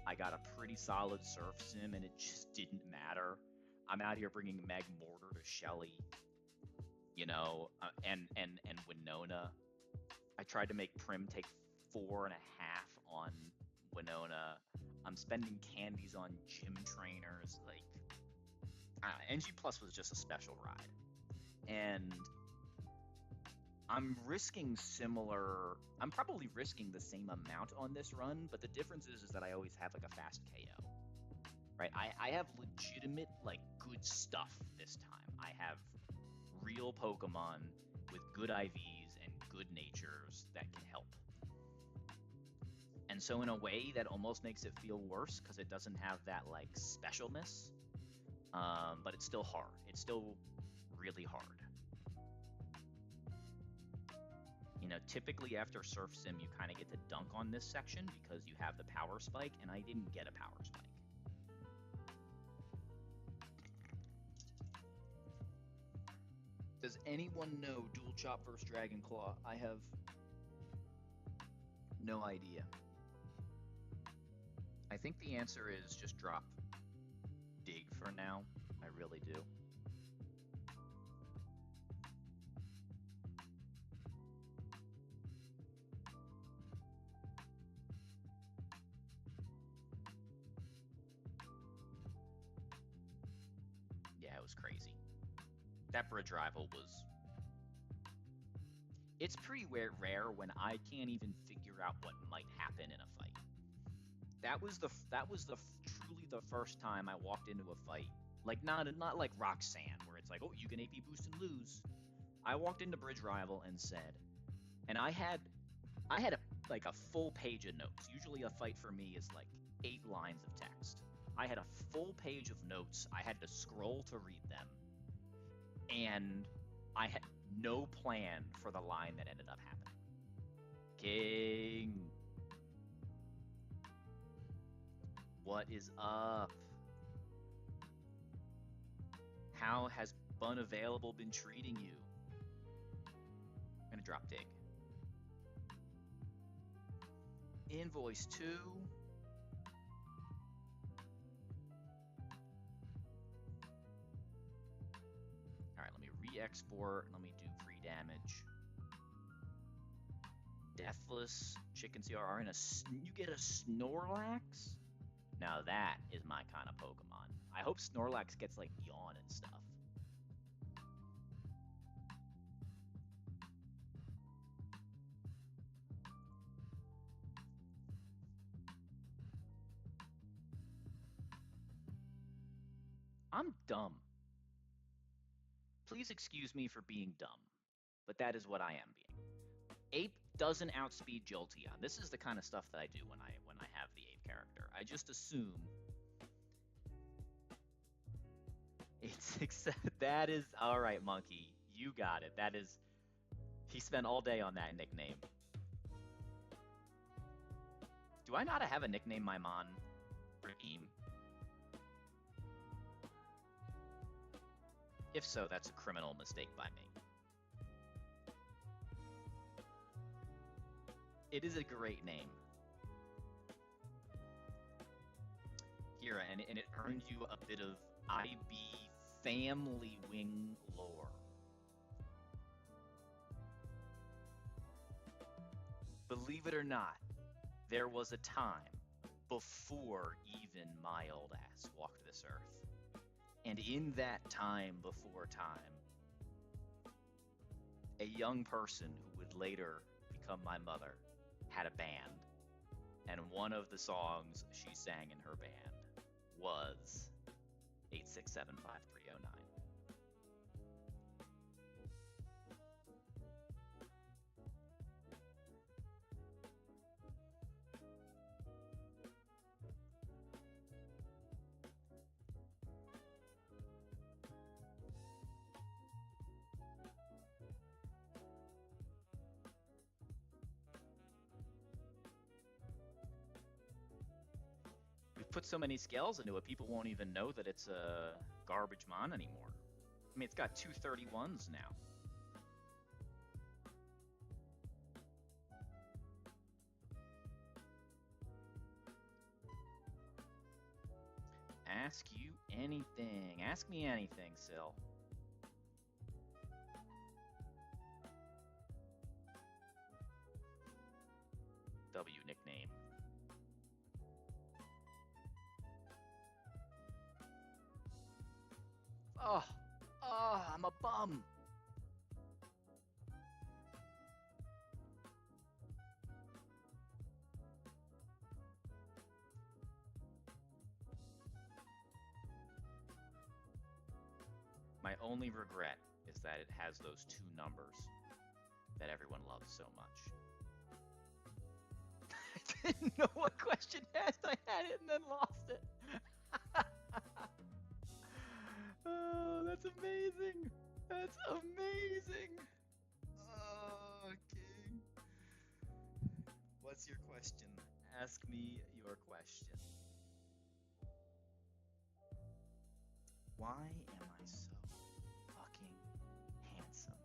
I got a pretty solid Surf Sim and it just didn't matter. I'm out here bringing Meg Mortar to Shelly, you know, and Winona. I tried to make Prim take 4.5 on Winona. I'm spending candies on gym trainers. Like, NG Plus was just a special ride. And I'm risking similar... I'm probably risking the same amount on this run, but the difference is that I always have, like, a fast KO. Right? I have legitimate, like, good stuff this time. I have real Pokemon with good IVs and good natures that can help. And so in a way, that almost makes it feel worse because it doesn't have that, like, specialness. But it's still hard. It's still really hard. You know, typically after Surf Sim, you kind of get to dunk on this section because you have the power spike, and I didn't get a power spike. Does anyone know Dual Chop versus Dragon Claw? I have no idea. I think the answer is just drop Dig for now. I really do. Yeah, it was crazy. That bridge rival was... It's pretty rare when I can't even figure out what might happen in a fight. That was truly the first time I walked into a fight. Like, not like Roxanne, where it's like, oh, you can AP boost and lose. I walked into Bridge Rival and said, and I had a full page of notes. Usually a fight for me is like 8 lines of text. I had a full page of notes. I had to scroll to read them. And I had no plan for the line that ended up happening. King. What is up? How has Bun Available been treating you? I'm gonna drop Dig. Invoice 2. Alright, let me re-export. Let me do pre-damage. Deathless Chicken CRR and you get a Snorlax? Now that is my kind of Pokemon. I hope Snorlax gets like Yawn and stuff. I'm dumb. Please excuse me for being dumb, but that is what I am being. Ape doesn't outspeed Jolteon. This is the kind of stuff that I do when I have the Ape character. I just assume it's that is all right, Monkey. You got it. That is he spent all day on that nickname. Do I not have a nickname, Maimon? Raheem. If so, that's a criminal mistake by me. It is a great name. Here, and it earned you a bit of IB family wing lore. Believe it or not, there was a time before even my old ass walked this earth. And in that time before time, a young person who would later become my mother had a band. And one of the songs she sang in her band was 8675309. We've put so many scales into it, people won't even know that it's a garbage mon anymore. I mean, it's got 231s now. Ask you anything. Ask me anything, Sil. W nickname. Oh, I'm a bum. My only regret is that it has those two numbers that everyone loves so much. I didn't know what question asked. I had it and then lost it. Oh, that's amazing. That's amazing. Oh, King. What's your question? Ask me your question. Why am I so fucking handsome?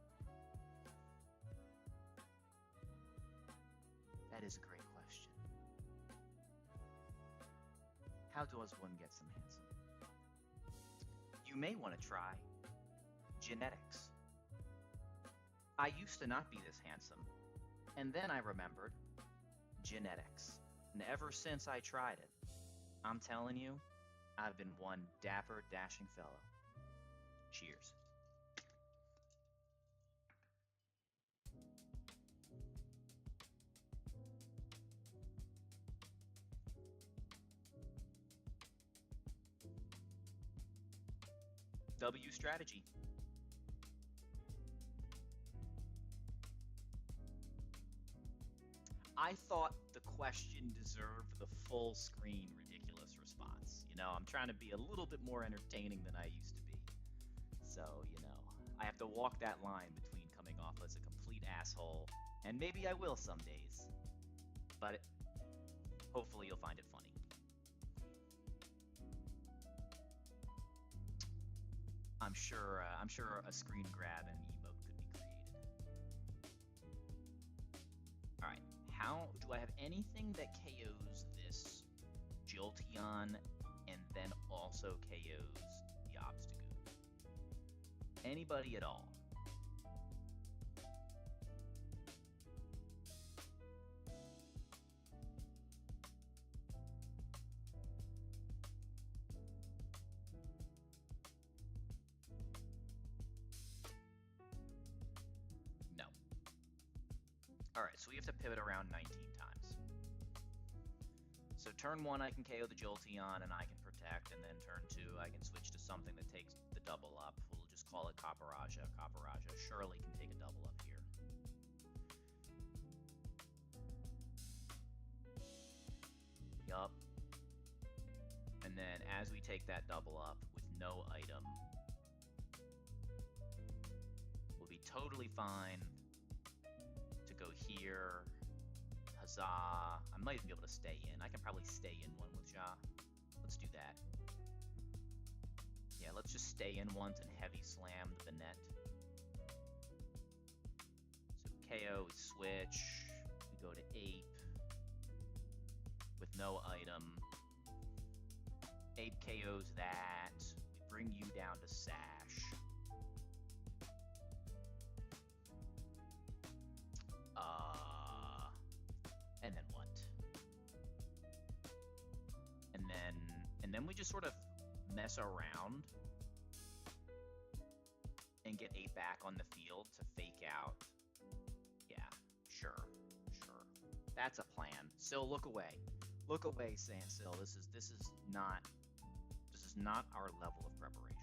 That is a great question. How does one get some handsome? You may want to try genetics. I used to not be this handsome, and then I remembered genetics. And ever since I tried it, I'm telling you, I've been one dapper, dashing fellow. Cheers. W strategy. I thought the question deserved the full screen ridiculous response. You know, I'm trying to be a little bit more entertaining than I used to be. So, you know, I have to walk that line between coming off as a complete asshole, and maybe I will some days. But hopefully you'll find it funny. I'm sure a screen grab and emote could be created. All right, how do I have anything that KOs this Jolteon and then also KOs the Obstagoon? Anybody at all? Alright, so we have to pivot around 19 times. So turn 1 I can KO the Jolteon and I can protect, and then turn 2 I can switch to something that takes the double up. We'll just call it Caparaja. Caparaja surely can take a double up here. Yup. And then as we take that double up with no item, we'll be totally fine to go here. Huzzah. I might even be able to stay in. I can probably stay in one with Ja. Let's do that. Yeah, let's just stay in once and heavy slam the Banette. So KO, we switch. We go to Ape with no item. Ape KOs that. We bring you down to Sash. And then we just sort of mess around and get 8 back on the field to fake out. Yeah, sure. That's a plan. Sil, look away. Look away, Sil. This is not our level of preparation.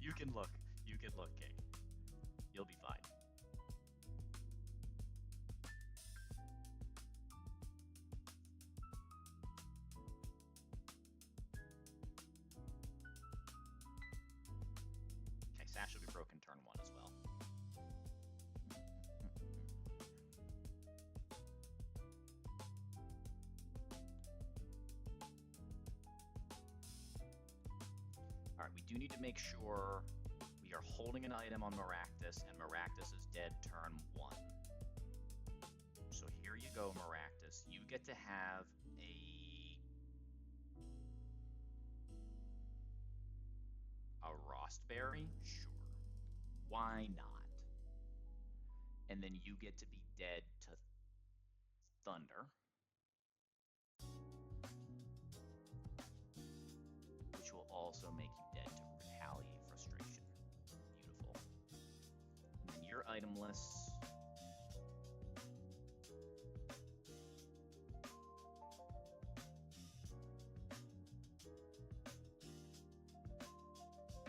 You can look, King. You'll be fine. Okay, Sash will be broken turn 1 as well. Alright, we do need to make sure we are holding an item on Maractus, and Maractus is dead turn 1. So here you go, Maractus. You get to have a Rostberry? Sure. Why not? And then you get to be dead to Thunder. Which will also make you dead to Retaliate Frustration. Beautiful. And then you're itemless.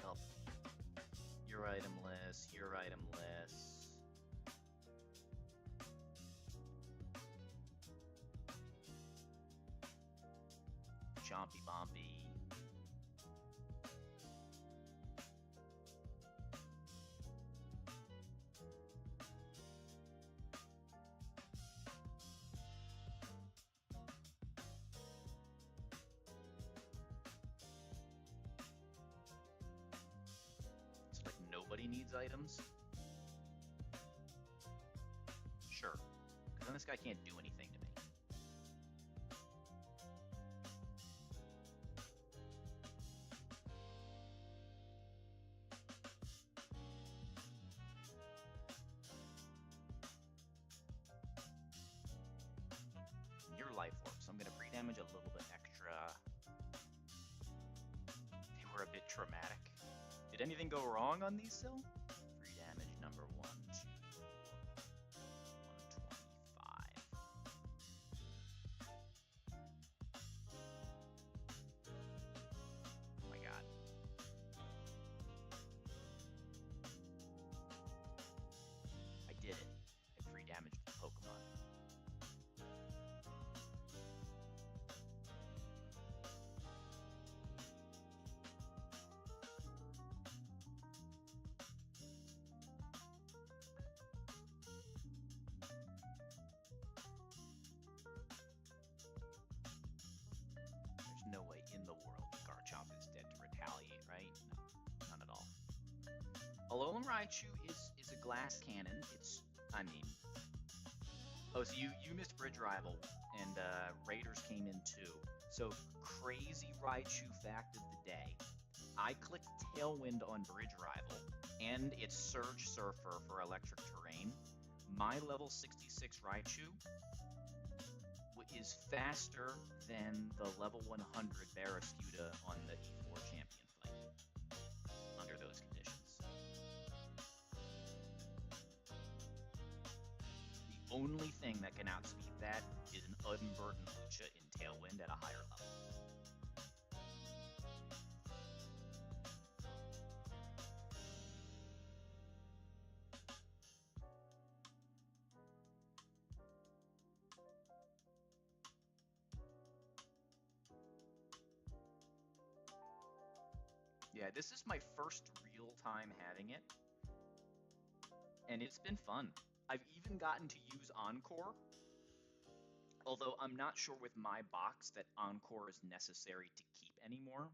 Oh. You're itemless. You're itemless. Chompy Bompy. It's like nobody needs items. Sure. Because then this guy can't do anything to me. Your life works. I'm gonna pre-damage a little bit extra. They were a bit traumatic. Did anything go wrong on these still? Free damage number 1, 2, 125. Oh my god. I did it. I free damaged the Pokemon. There's no way in the world Garchomp is dead to Retaliate, right? No, none at all. Alolan Raichu is a glass cannon. Oh, so you missed Bridge Rival, and Raiders came in too. So, crazy Raichu fact of the day. I clicked Tailwind on Bridge Rival, and it's Surge Surfer for electric terrain. My level 66 Raichu is faster than the level 100 Barraskewda on the E4 champion fight under those conditions. The only thing that can outspeed that is an unburdened Lucha in Tailwind at a higher level. Yeah, this is my first real time having it, and it's been fun. I've even gotten to use Encore, although I'm not sure with my box that Encore is necessary to keep anymore.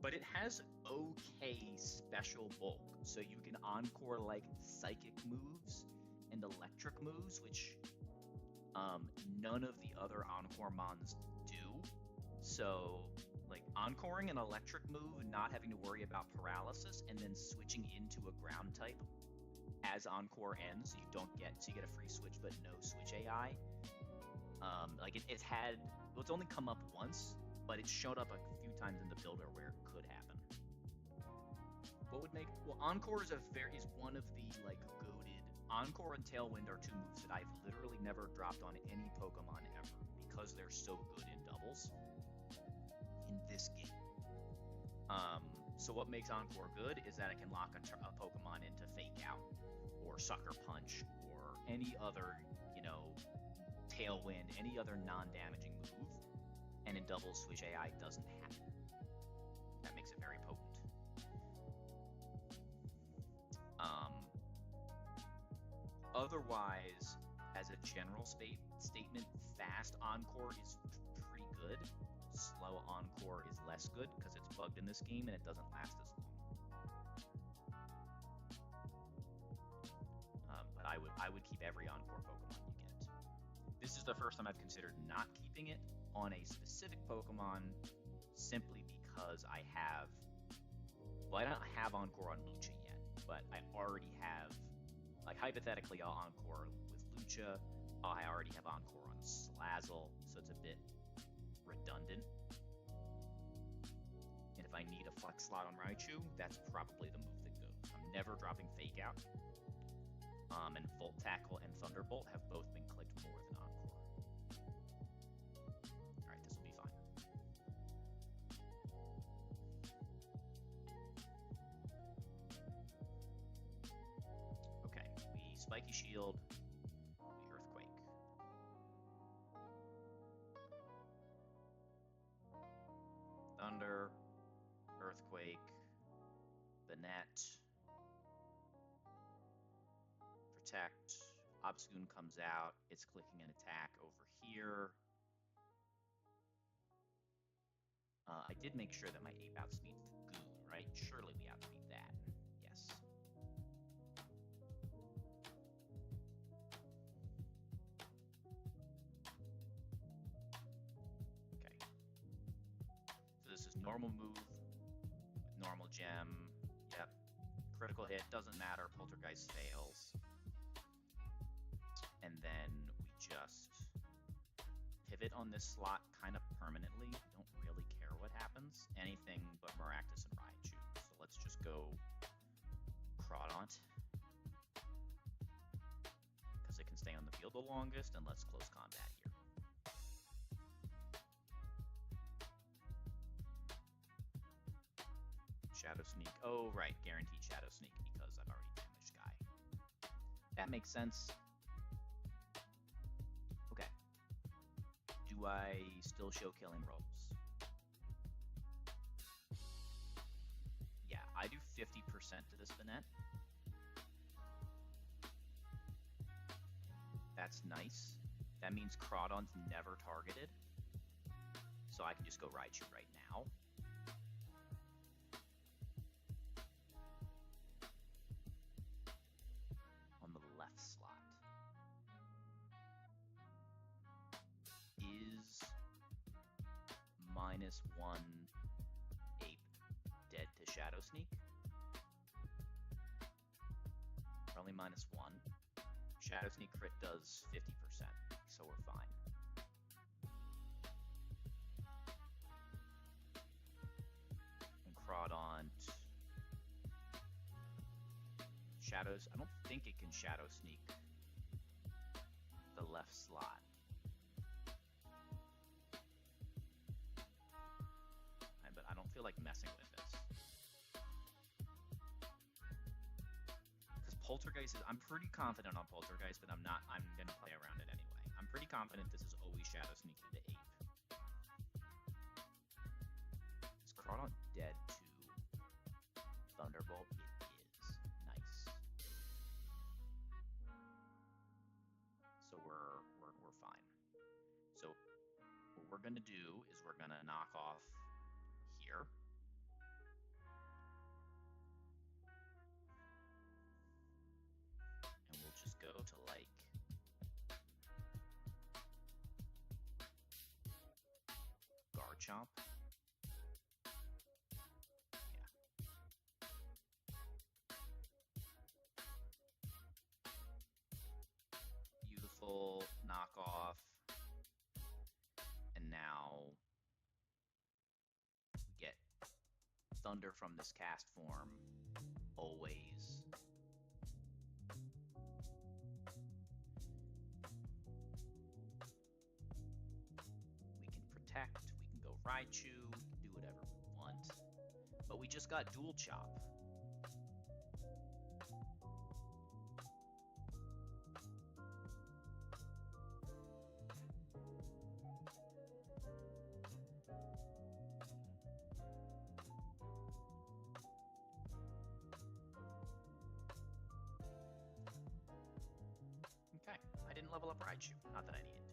But it has okay special bulk, so you can Encore like Psychic moves and Electric moves, which none of the other Encore mons do. So, like, Encoring an electric move, not having to worry about paralysis, and then switching into a ground type as Encore ends, so you get a free switch but no switch AI. It's only come up once, but it showed up a few times in the builder where it could happen. Encore is one of the goated. Encore and Tailwind are two moves that I've literally never dropped on any Pokemon ever because they're so good in doubles in this game. So what makes Encore good is that it can lock a Pokemon into Fake Out or Sucker Punch or any other, Tailwind, any other non-damaging move, and in doubles Switch AI doesn't happen. That makes it very potent. Otherwise, as a general statement, fast Encore is pretty good. Slow Encore is less good because it's bugged in this game and it doesn't last as long. But I would keep every Encore Pokemon you get. This is the first time I've considered not keeping it on a specific Pokemon simply because I don't have Encore on Lucha yet, but I already have, hypothetically, I'll Encore with Lucha. I already have Encore on Slazzle, so it's a bit redundant. And if I need a flex slot on Raichu, that's probably the move that goes. I'm never dropping Fake Out. And Volt Tackle and Thunderbolt have both been clicked more than Encore. Alright, this will be fine. Okay, we Spiky Shield, we Earthquake. Thunder, Earthquake, the net, Protect, Obscune comes out, it's clicking an attack over here. I did make sure that my ape outspeed Goon, right? Surely we outspeed that. Yes. Okay. So this is normal move with normal gem. Yep. Critical hit, doesn't matter, Poltergeist fails. And then we just pivot on this slot kind of permanently. Don't really care what happens. Anything but Maractus and Raichu. So let's just go Crawdaunt, because it can stay on the field the longest, and let's close combat here. Shadow Sneak. Oh, right. Guaranteed Shadow Sneak because I've already damaged Guy. That makes sense. Okay. Do I still show killing rolls? Yeah, I do 50% to this Banette. That's nice. That means Crawdon's never targeted. So I can just go Raichu right now. On the left slot. Is -1 ape dead to Shadow Sneak? Probably -1. Shadow Sneak crit does 50%, so we're fine. And Crawdaunt. Shadows, I don't think it can Shadow Sneak the left slot. But I don't feel like messing with this. Because Poltergeist is, I'm pretty confident on Poltergeist, but I'm gonna play around it anyway. I'm pretty confident this is always Shadow Sneak to ape. Is Crawdaunt dead to Thunderbolt? It is. Nice. So we're fine. So what we're gonna do is we're gonna knock off here. And we'll just go to like Garchomp. thunder from this cast form. Always. We can protect, we can go Raichu, we can do whatever we want. But we just got dual chop. Okay, I didn't level up Raichu. Not that I needed to.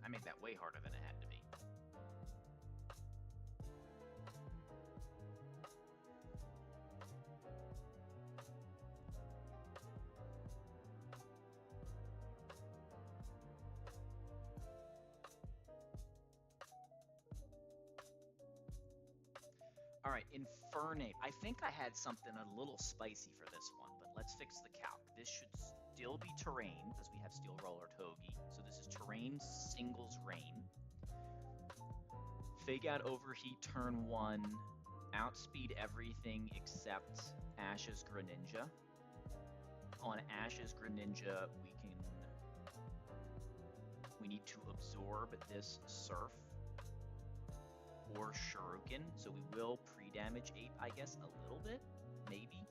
I made that way harder than it had to be. All right, Infernape. I think I had something a little spicy for this one, but let's fix the calc. This should still be terrain, because we have Steel Roller Togi. So this is terrain singles rain. Fake Out Overheat turn 1. Outspeed everything except Ash's Greninja. On Ash's Greninja, we need to absorb this Surf or Shuriken, so we will pre-damage Ape, I guess, a little bit, maybe.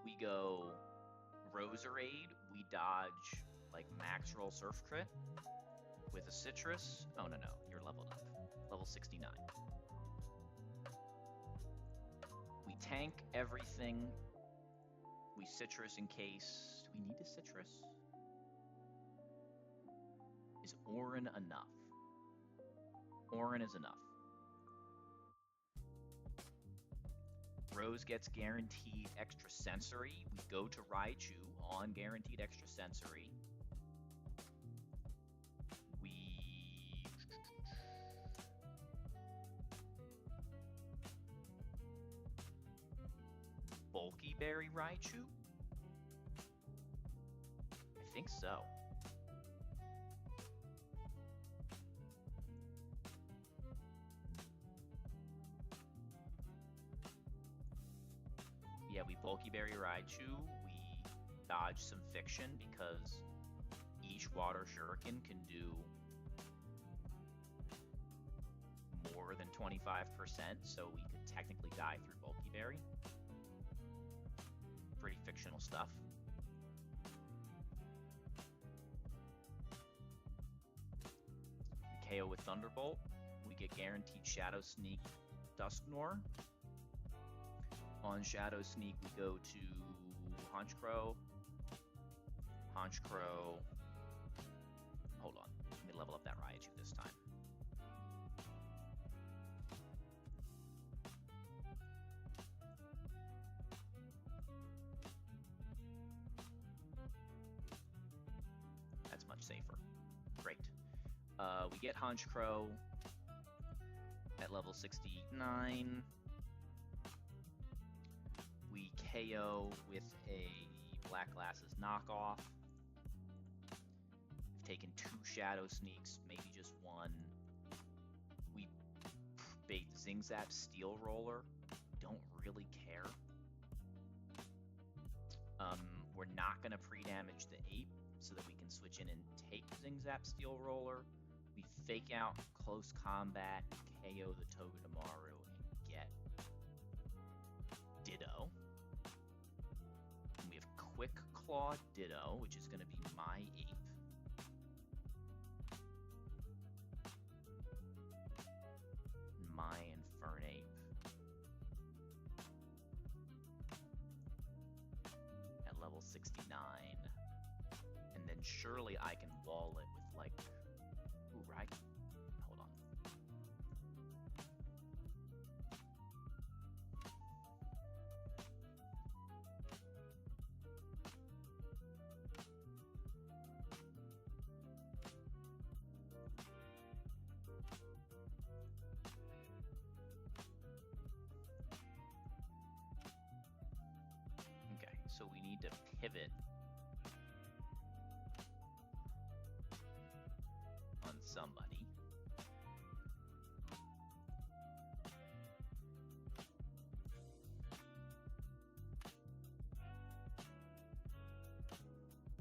We go Roserade, we dodge like max roll Surf Crit with a Citrus. Oh no, you're leveled up. Level 69. We tank everything. We Citrus in case. Do we need a Citrus? Is Orin enough? Orin is enough. Rose gets guaranteed extra sensory. We go to Raichu on guaranteed extra sensory. Bulky Berry Raichu? I think so. Yeah, we Bulky Berry Raichu. We dodge some Fiction because each Water Shuriken can do more than 25%, so we could technically die through Bulky Berry. Pretty fictional stuff. We KO with Thunderbolt. We get guaranteed Shadow Sneak Dusknoir. On Shadow Sneak, we go to Honchkrow. Honchkrow. Hold on. Let me level up that Raichu this time. That's much safer. Great. We get Honchkrow at level 69. We KO with a Black Glasses knockoff. We've taken 2 Shadow Sneaks, maybe just 1. We bait Zingzap Steel Roller. Don't really care. We're not going to pre-damage the Ape so that we can switch in and take Zingzap Steel Roller. We Fake Out Close Combat, KO the Togedemaru, and get Ditto. And we have Quick Claw Ditto, which is going to be my Ape. My Infernape. At level 69. And then surely I can wall it with like... Ooh, right? Hold on. so we need to pivot on somebody.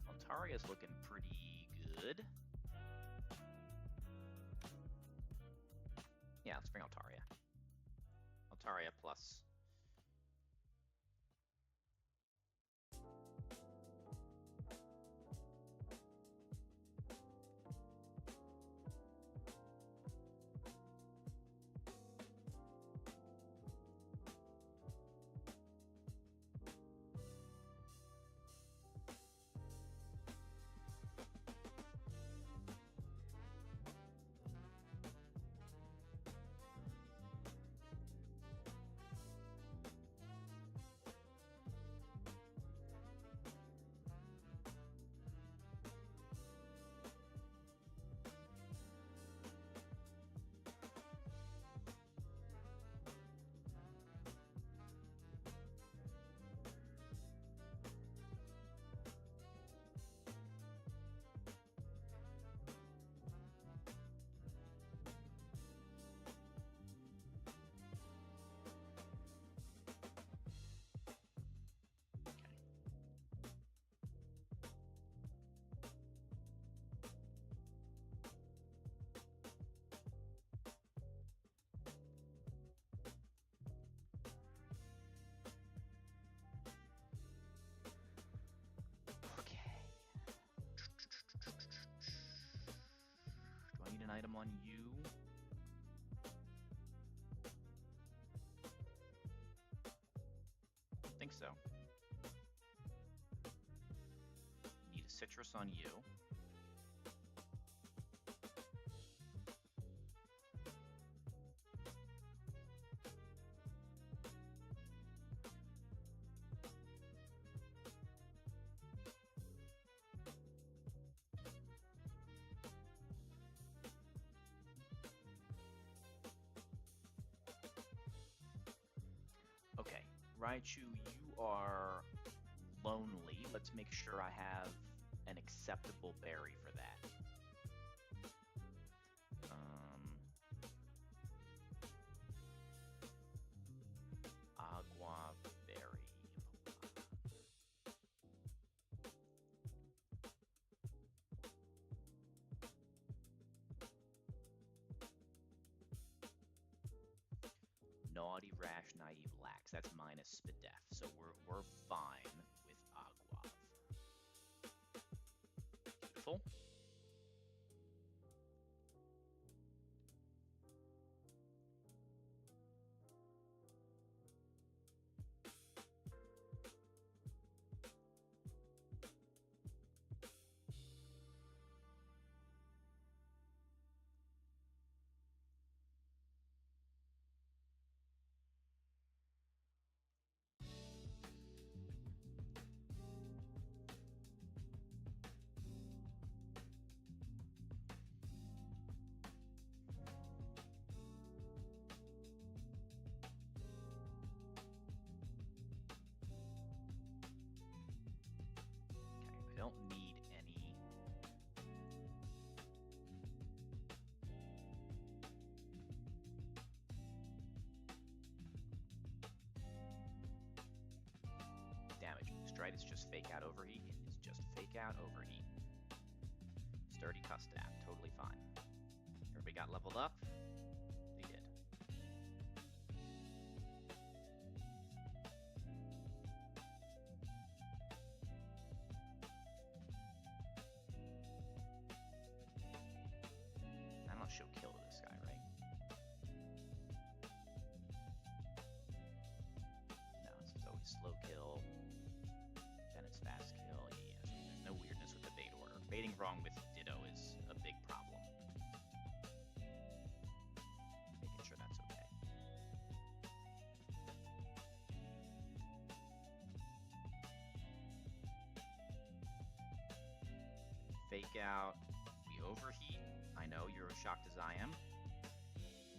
Altaria's looking pretty good. Yeah, let's bring Altaria. Altaria plus. An item on you. I think so. Need a citrus on you. Okay, Raichu, you are lonely. Let's make sure I have an acceptable berry for that. Agua berry. Naughty, rash, naive, lax. That's minus Spadef, so we're fine with Agua. Beautiful. I don't need any. Damage. Stride is just fake out overheat. It is just fake out overheat. Sturdy Custap. Totally fine. Everybody got leveled up? They did. I don't know if she'll kill this guy, right? No, this is always slow kill. Then it's fast kill. Yeah, there's no weirdness with the bait order. Baiting wrong with Ditto is a big problem. Making sure that's okay. Fake out. We overheat. I know, you're as shocked as I am.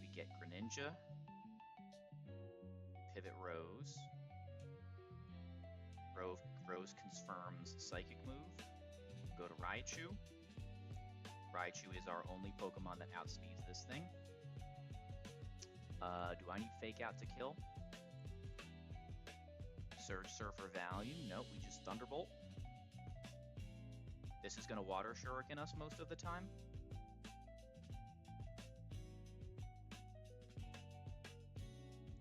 We get Greninja. Pivot Rose. Rose confirms Psychic move. Go to Raichu. Raichu is our only Pokemon that outspeeds this thing. Do I need Fake Out to kill? Surge Surfer value? Nope, we just Thunderbolt. This is going to Water Shuriken us most of the time.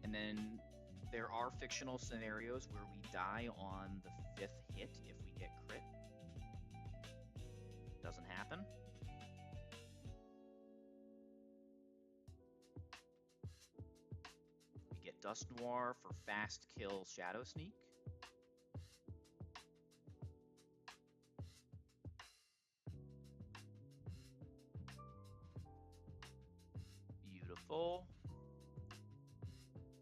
And then there are fictional scenarios where we die on the 5th hit if we get crit. Doesn't happen. We get Dust Noir for fast kill Shadow Sneak. Beautiful.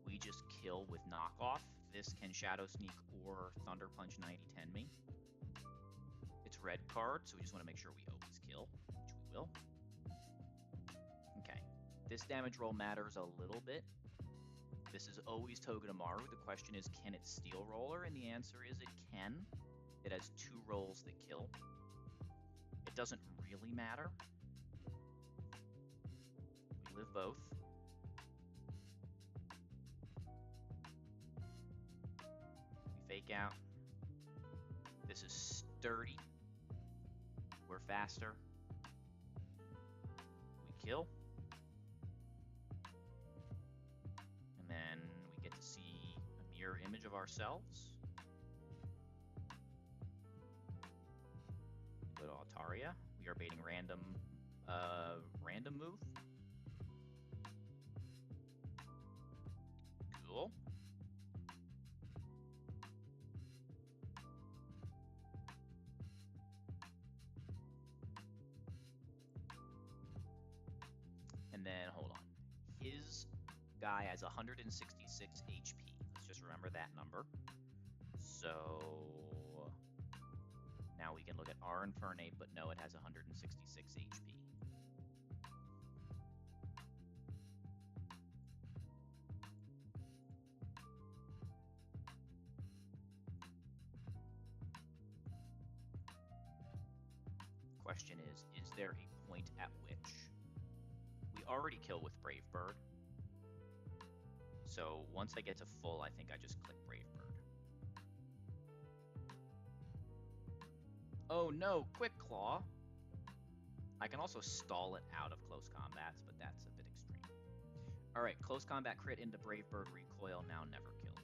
We just kill with knockoff. This can Shadow Sneak or Thunder Punch 90-10 me. It's red card, so we just want to make sure we always kill, which we will. Okay, this damage roll matters a little bit. This is always Togedemaru. The question is, can it Steel Roller? And the answer is it can. It has 2 rolls that kill. It doesn't really matter. We live both. We Fake Out. This is sturdy. We're faster. We kill. And then we get to see a mirror image of ourselves. Go to Altaria. We are baiting random move. Cool. And then, hold on. His guy has 166 HP. Let's just remember that number. So now we can look at our Infernape, but no, it has 166 HP. Question is there a point at which we already kill with Brave Bird? So once I get to full, I think I just click Brave Bird. Oh no, Quick Claw! I can also stall it out of close combats, but that's a bit extreme. Alright, close combat crit into Brave Bird recoil, now never kills.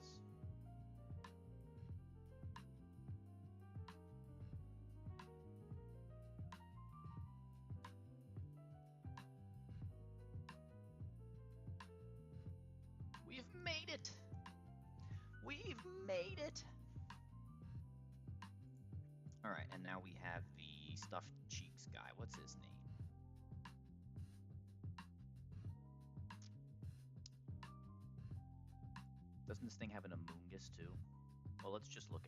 We've made it! We've made it! Alright, and now we have the Stuffed Cheeks guy. What's his name? Doesn't this thing have an Amoonguss too? Well, let's just pull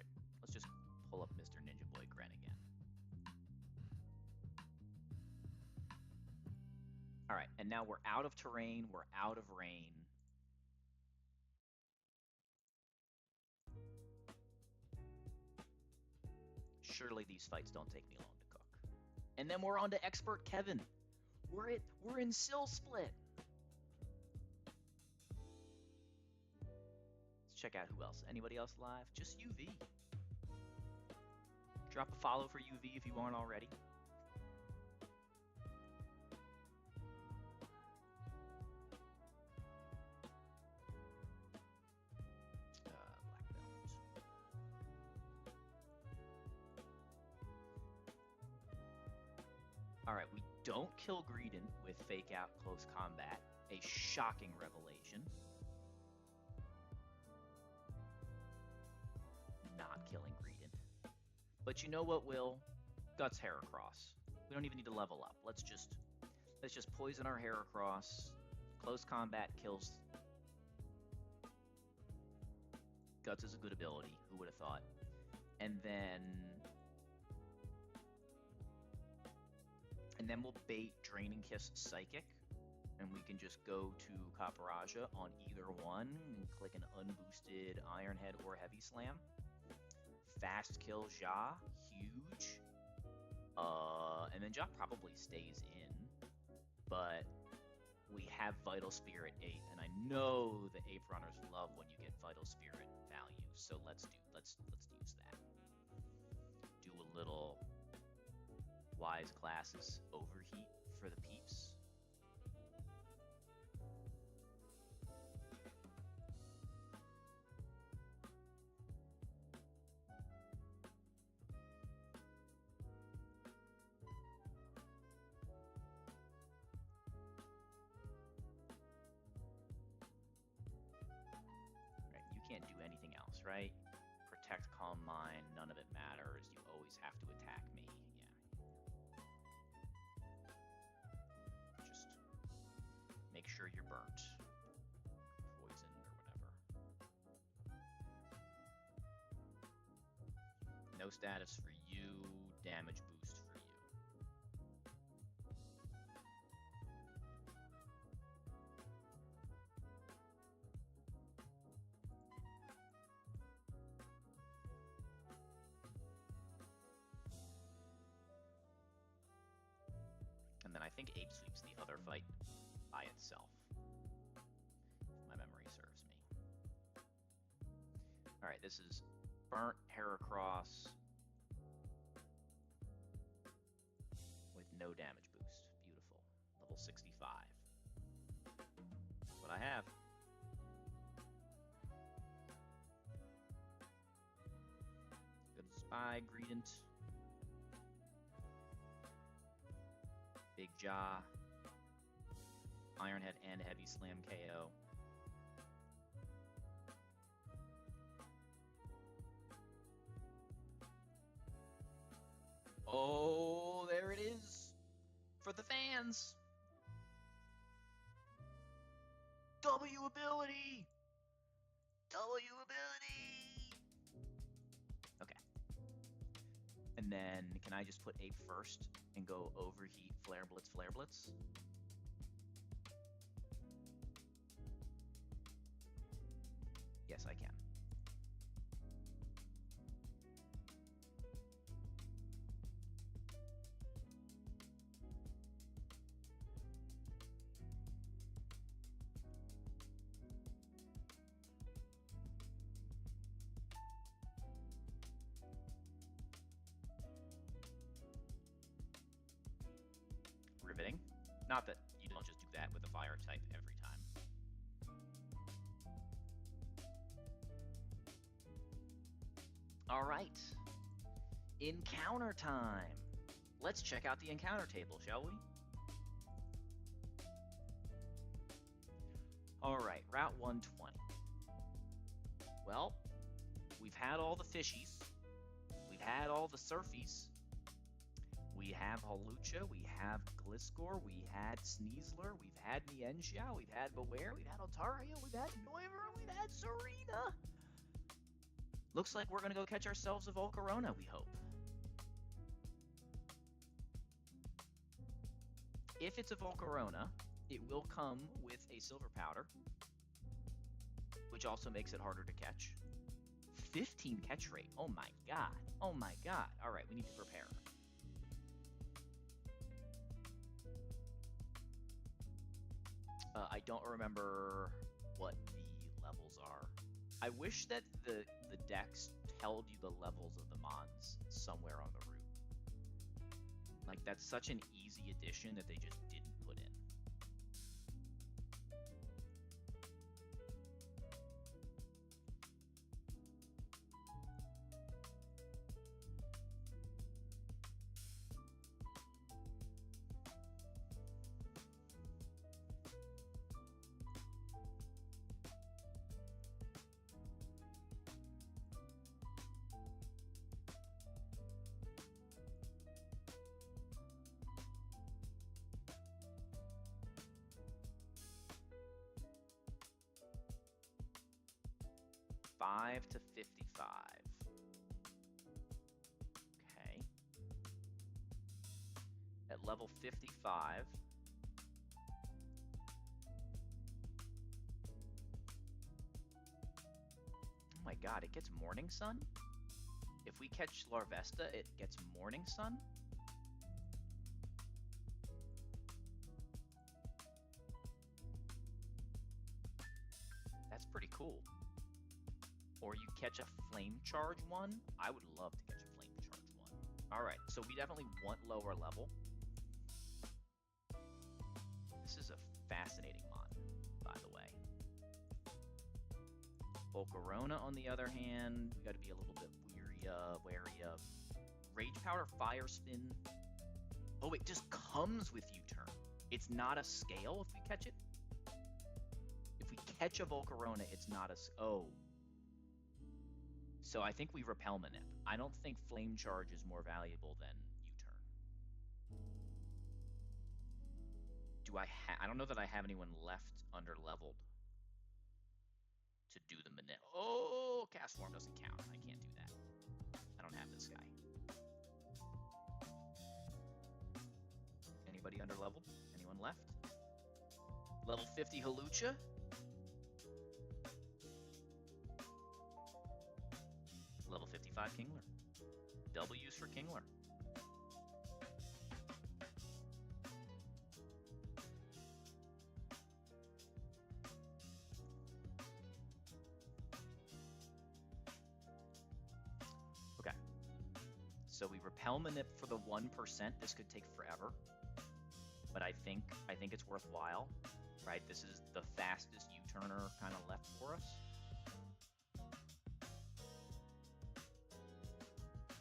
up Mr. Ninja Boy Gren again. Alright, and now we're out of terrain, we're out of rain. Surely these fights don't take me long to cook. And then we're on to Expert Kevin. We're in Sill Split. Let's check out who else. Anybody else live? Just UV. Drop a follow for UV if you aren't already. Alright, we don't kill Greedent with Fake Out Close Combat. A shocking revelation. Not killing Greedent. But you know what, Will? Guts Heracross. We don't even need to level up. Let's just poison our Heracross. Close Combat kills. Guts is a good ability. Who would have thought? And then we'll bait Draining Kiss Psychic, and we can just go to Caparaja on either one and click an unboosted Iron Head or Heavy Slam. fast kill Ja, huge. And then Ja probably stays in, but we have Vital Spirit 8, and I know the Ape Runners love when you get Vital Spirit value, so let's use that. Do a little Wise Glasses overheat for the peeps. Can't do anything else, right? Protect, Calm Mind, none of it matters. You always have to attack me. Yeah. Just make sure you're burnt. Poisoned or whatever. No status for you, damage boost for you. And then I think Ape sweeps the other fight by itself, if my memory serves me. Alright, this is Burnt Heracross with no damage boost. Beautiful. Level 65. That's what I have. Good Spy, Greedent. Big Jaw, Ironhead, and Heavy Slam KO. Oh, there it is for the fans. W ability. W ability. Okay. And then can I just put Ape first and go overheat Flare Blitz, Flare Blitz? Yes, I can. Riveting. Not that you don't just do that with a fire type every time. All right. Encounter time. Let's check out the encounter table, shall we? All right, Route 120. Well, we've had all the fishies. We've had all the surfies. We have Hawlucha, we have Gliscor, we had Sneasler, we've had Mienshao, we've had Beware, we've had Altaria, we've had Noivern, we've had Serena. Looks like we're going to go catch ourselves a Volcarona, we hope. If it's a Volcarona, it will come with a Silver Powder, which also makes it harder to catch. 15 catch rate, oh my god, oh my god. All right, we need to prepare. I don't remember what the levels are. I wish that the decks told you the levels of the mons somewhere on the route. Like, that's such an easy addition that they just didn't put in. $5 to $55. Okay. At level 55. Oh my god, it gets Morning Sun? If we catch Larvesta, it gets Morning Sun. That's pretty cool. Or you catch a Flame Charge one. I would love to catch a Flame Charge one. All right, so we definitely want lower level. This is a fascinating mon, by the way. Volcarona, on the other hand, we got to be a little bit wary of. Rage Powder, Fire Spin. Oh, it just comes with U-turn. It's not a scale if we catch it. If we catch a Volcarona, it's not a... Oh. So I think we Repel Manip. I don't think Flame Charge is more valuable than U-turn. I don't know that I have anyone left under-leveled to do the Manip. Oh, Cast Form doesn't count. I can't do that. I don't have this guy. Anybody under-leveled? Anyone left? Level 50 Hawlucha? Level 55 Kingler. W's for Kingler. Okay. So we Repel Manip for the 1%. This could take forever. But I think it's worthwhile, right? This is the fastest U-turner kind of left for us.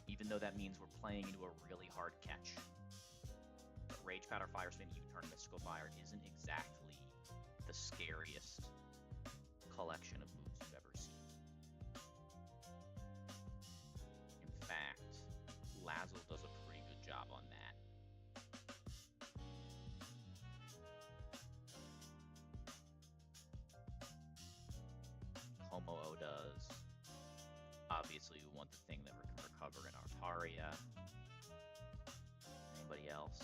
Even though that means we're playing into a really hard catch. But Rage Powder, Fire Spin, U-turn, Mystical Fire isn't exactly the scariest collection of moves you've ever seen. In fact, Lazzle does a pretty good job on that. Homo-O does. Obviously, we want the thing that we can recover in Artaria. Anybody else?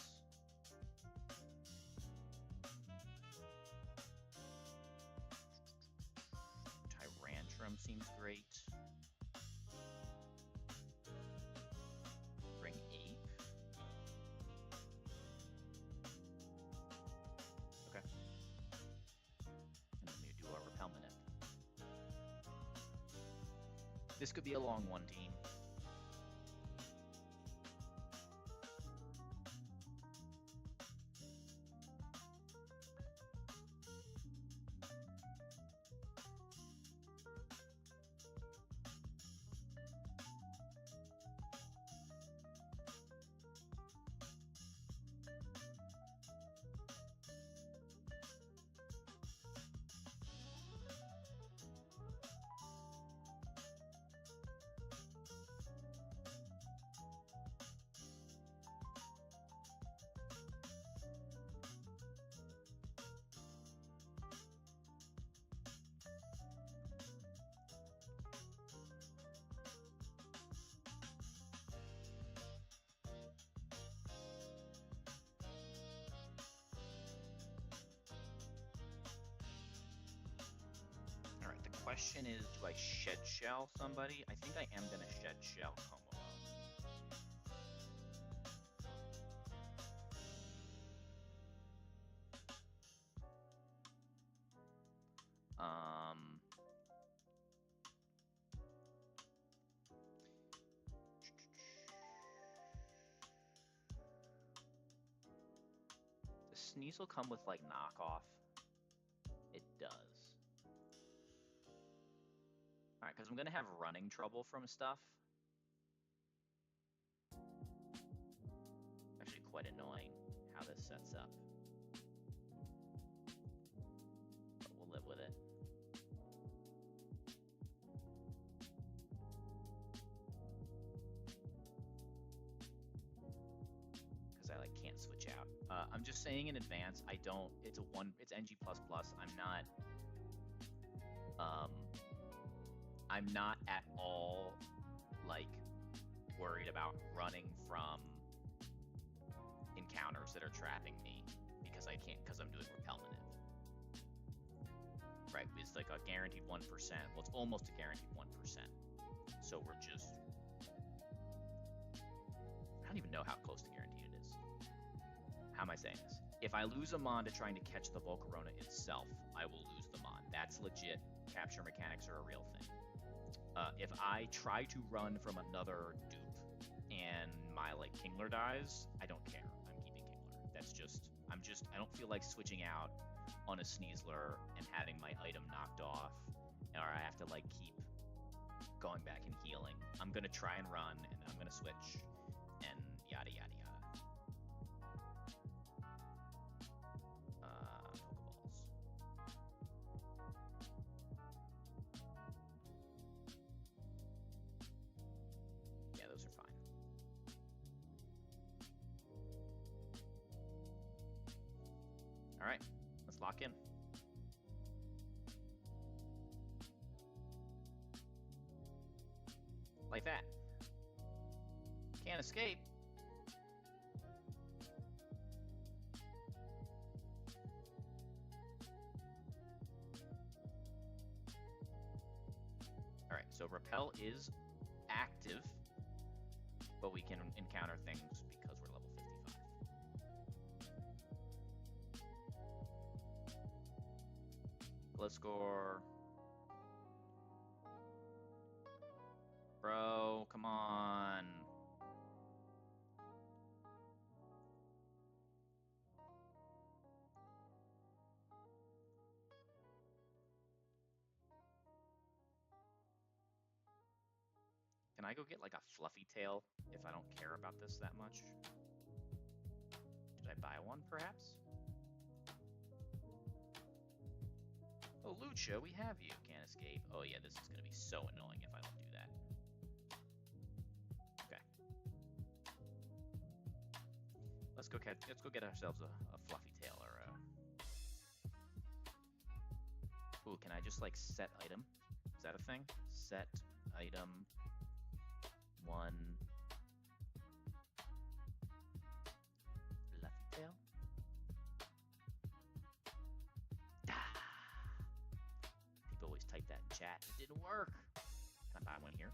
Tyrantrum seems great. Bring Ape. Okay. And then we do our Repel Manip. This could be a long one, team. Question is, do I Shed Shell somebody? I think I am going to Shed Shell Como. Does Sneasel come with, like, knockoff? It does. Alright, because I'm going to have running trouble from stuff. Actually quite annoying how this sets up. But we'll live with it. Because I can't switch out. I'm just saying in advance, it's NG++. I'm not at all, worried about running from encounters that are trapping me because I'm doing Repel Manip. Right, it's like a guaranteed 1%. Well, it's almost a guaranteed 1%. So we're just don't even know how close to guaranteed it is. How am I saying this? If I lose a Mon to trying to catch the Volcarona itself, I will lose the Mon. That's legit. Capture mechanics are a real thing. If I try to run from another dupe and my Kingler dies, I don't care. I'm keeping Kingler. That's just I don't feel like switching out on a Sneasler and having my item knocked off, or I have to keep going back and healing. I'm gonna try and run, and then I'm gonna switch, and yada yada yada. Pokeballs. Yeah, those are fine. All right, let's lock in. Like that. Can't escape. All right, so Repel is active, but we can encounter things because we're level 55. Gliscor. Bro, come on. Can I go get a fluffy tail if I don't care about this that much? Should I buy one, perhaps? Oh, Lucha, we have you. Can't escape. Oh yeah, this is gonna be so annoying if I don't do that. Okay. Let's go get ourselves a fluffy tail or a... Ooh, can I just set item? Is that a thing? Set item 1 fluffy tail? People always type that in chat. It didn't work. Can I buy one here?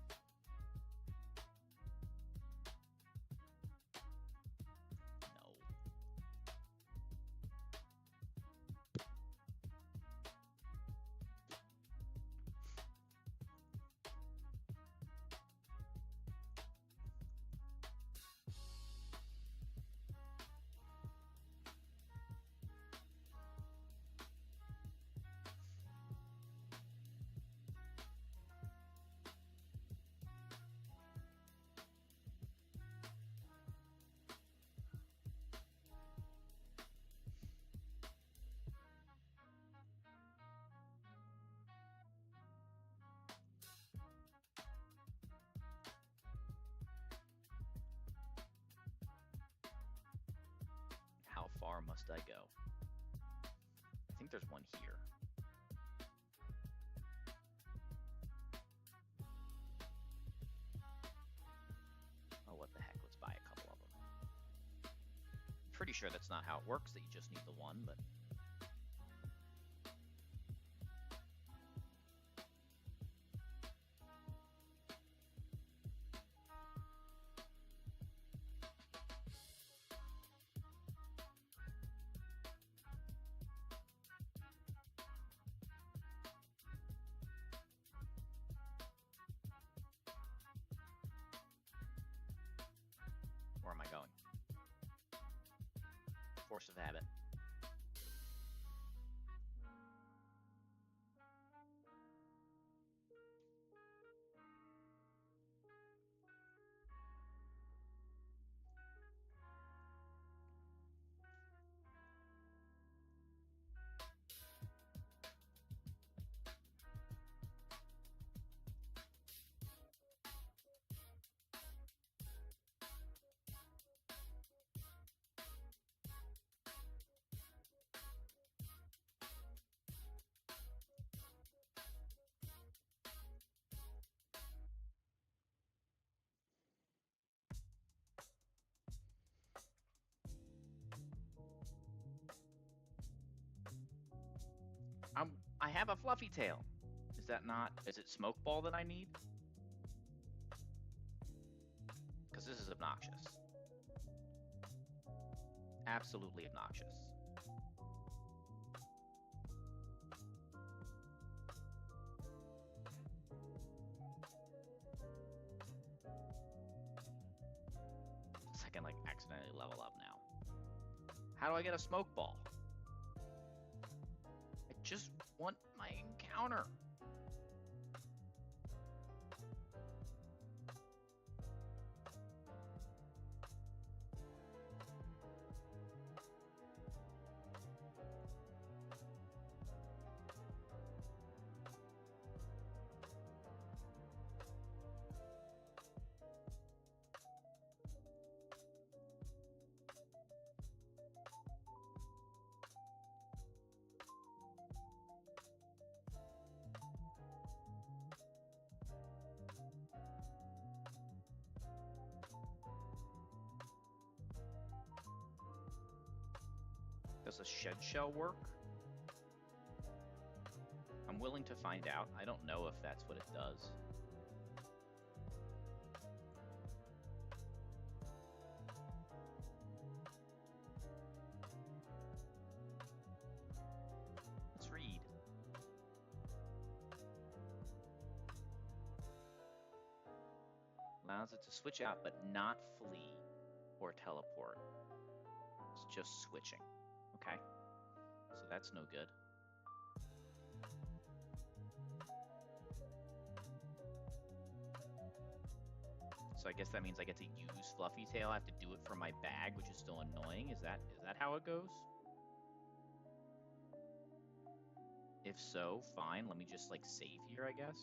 How far must I go? I think there's one here. Oh, what the heck? Let's buy a couple of them. Pretty sure that's not how it works, that you just need the one, but... Where am I going? Force of habit. I have a fluffy tail. Is that not... Is it smoke ball that I need? Because this is obnoxious. Absolutely obnoxious. So I can like accidentally level up now. How do I get a smoke ball? I just want my encounter. Does a shed shell work? I'm willing to find out. I don't know if that's what it does. Let's read. Allows it to switch out but not flee or teleport. It's just switching. Okay. So that's no good. So I guess that means I get to use Fluffy Tail. I have to do it from my bag, which is still annoying. Is that how it goes? If so, fine. Let me just like save here, I guess.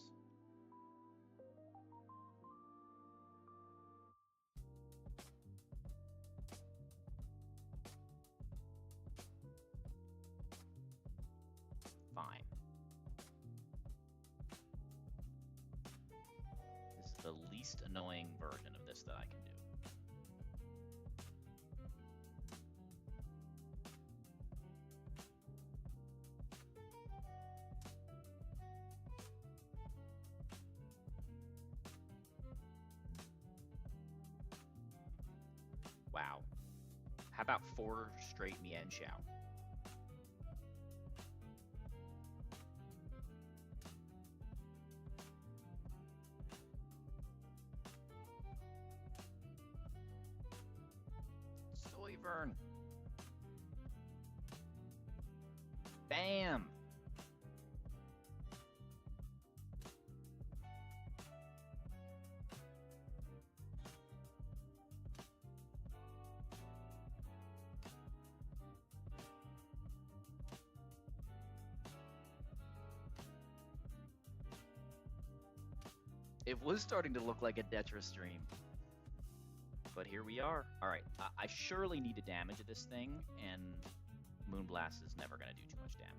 Fine. This is the least annoying version of this that I can do. Wow. How about 4 straight Mian Xiao? Soyvern. Bam. It was starting to look like a Detra stream. But here we are. All right, I surely need to damage this thing, and Moonblast is never going to do too much damage.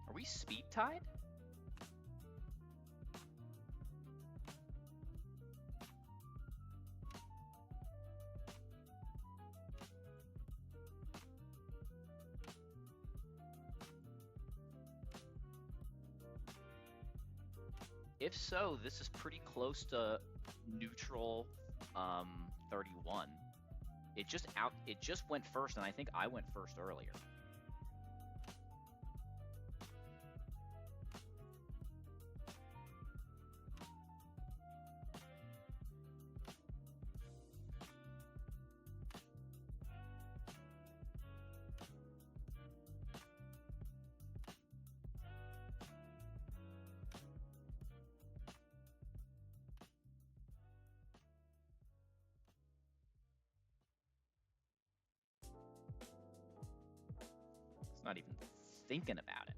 Are we speed tied? If so, this is pretty close to neutral 31. It just went first, and I think I went first earlier. Not even thinking about it.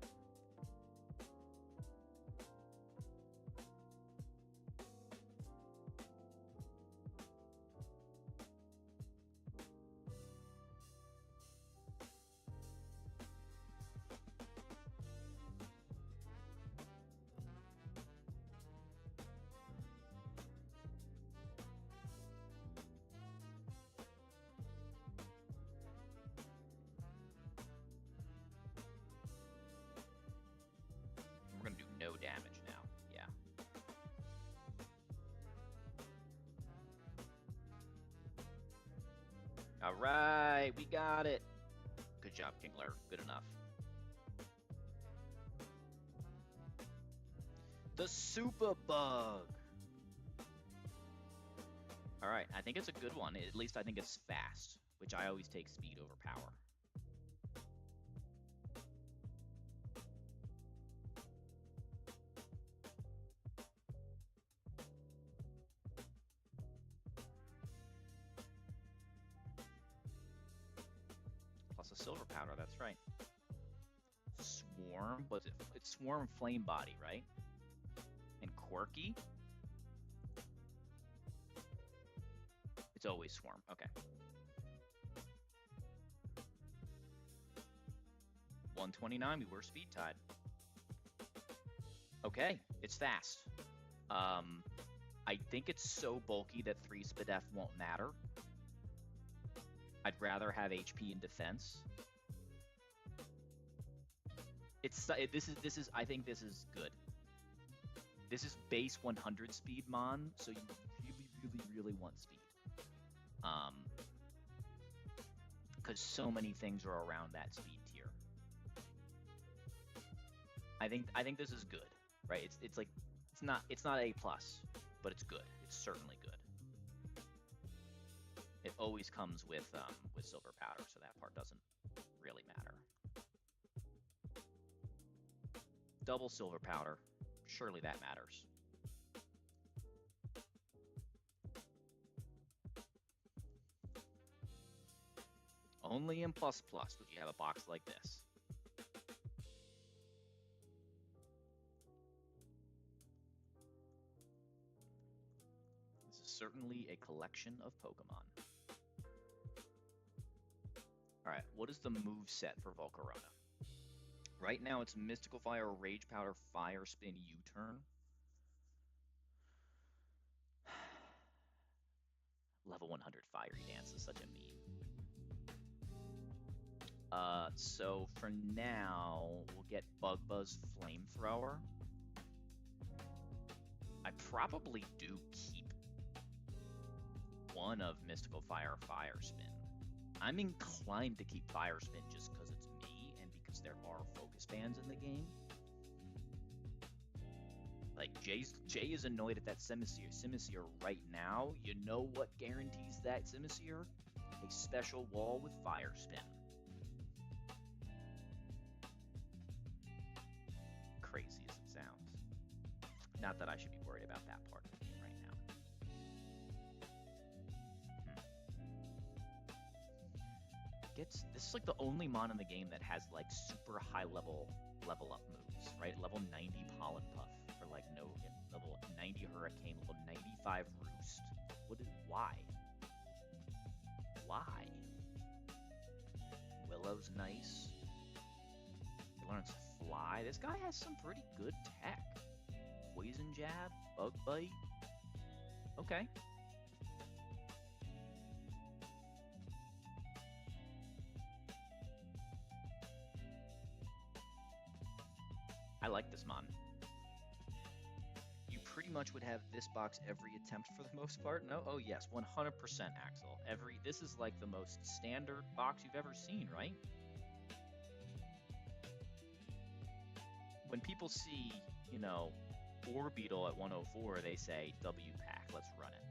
We're gonna do no damage now. Yeah. All right, we got it. Good job, Kingler. Good enough. The super bug. All right, I think it's a good one. At least I think it's fast, which I always take speed over power. Plus a silver powder, that's right. Swarm, was it? It's Swarm Flame Body, right? And Quirky? It's always Swarm, okay. 129, we were speed tied. Okay, it's fast. I think it's so bulky that 3 SPDF won't matter. I'd rather have HP and defense. This is I think this is good. This is base 100 speed mon, so you really want speed. Because so many things are around that speed tier. I think this is good, right? It's like it's not A+, but it's good. It's certainly good. It always comes with silver powder, so that part doesn't really matter. Double silver powder, surely that matters. Only in plus would you have a box like this. This is certainly a collection of Pokemon. Alright, what is the move set for Volcarona? Right now it's Mystical Fire, Rage Powder, Fire Spin, U-Turn. Level 100 Fiery Dance is such a meme. So for now, we'll get Bug Buzz Flamethrower. I probably do keep one of Mystical Fire, Fire Spin. I'm inclined to keep Fire Spin just because it's me and because there are focus bands in the game. Like, Jay is annoyed at that Simisear right now. You know what guarantees that Simisear? A special wall with Fire Spin. Crazy as it sounds. Not that I should be worried about that part of the game right now. This is like the only mon in the game that has like super high level up moves, right? Level 90 Pollen Puff, or like no level 90 Hurricane, level 95 Roost. Why? Why? Willow's nice. He learns Fly. This guy has some pretty good tech. Poison Jab, Bug Bite. Okay. I like this mon. You pretty much would have this box every attempt for the most part. No? Oh yes, 100% Axel. This is like the most standard box you've ever seen, right? When people see, you know, Orbeetle at 104, they say, W pack, let's run it.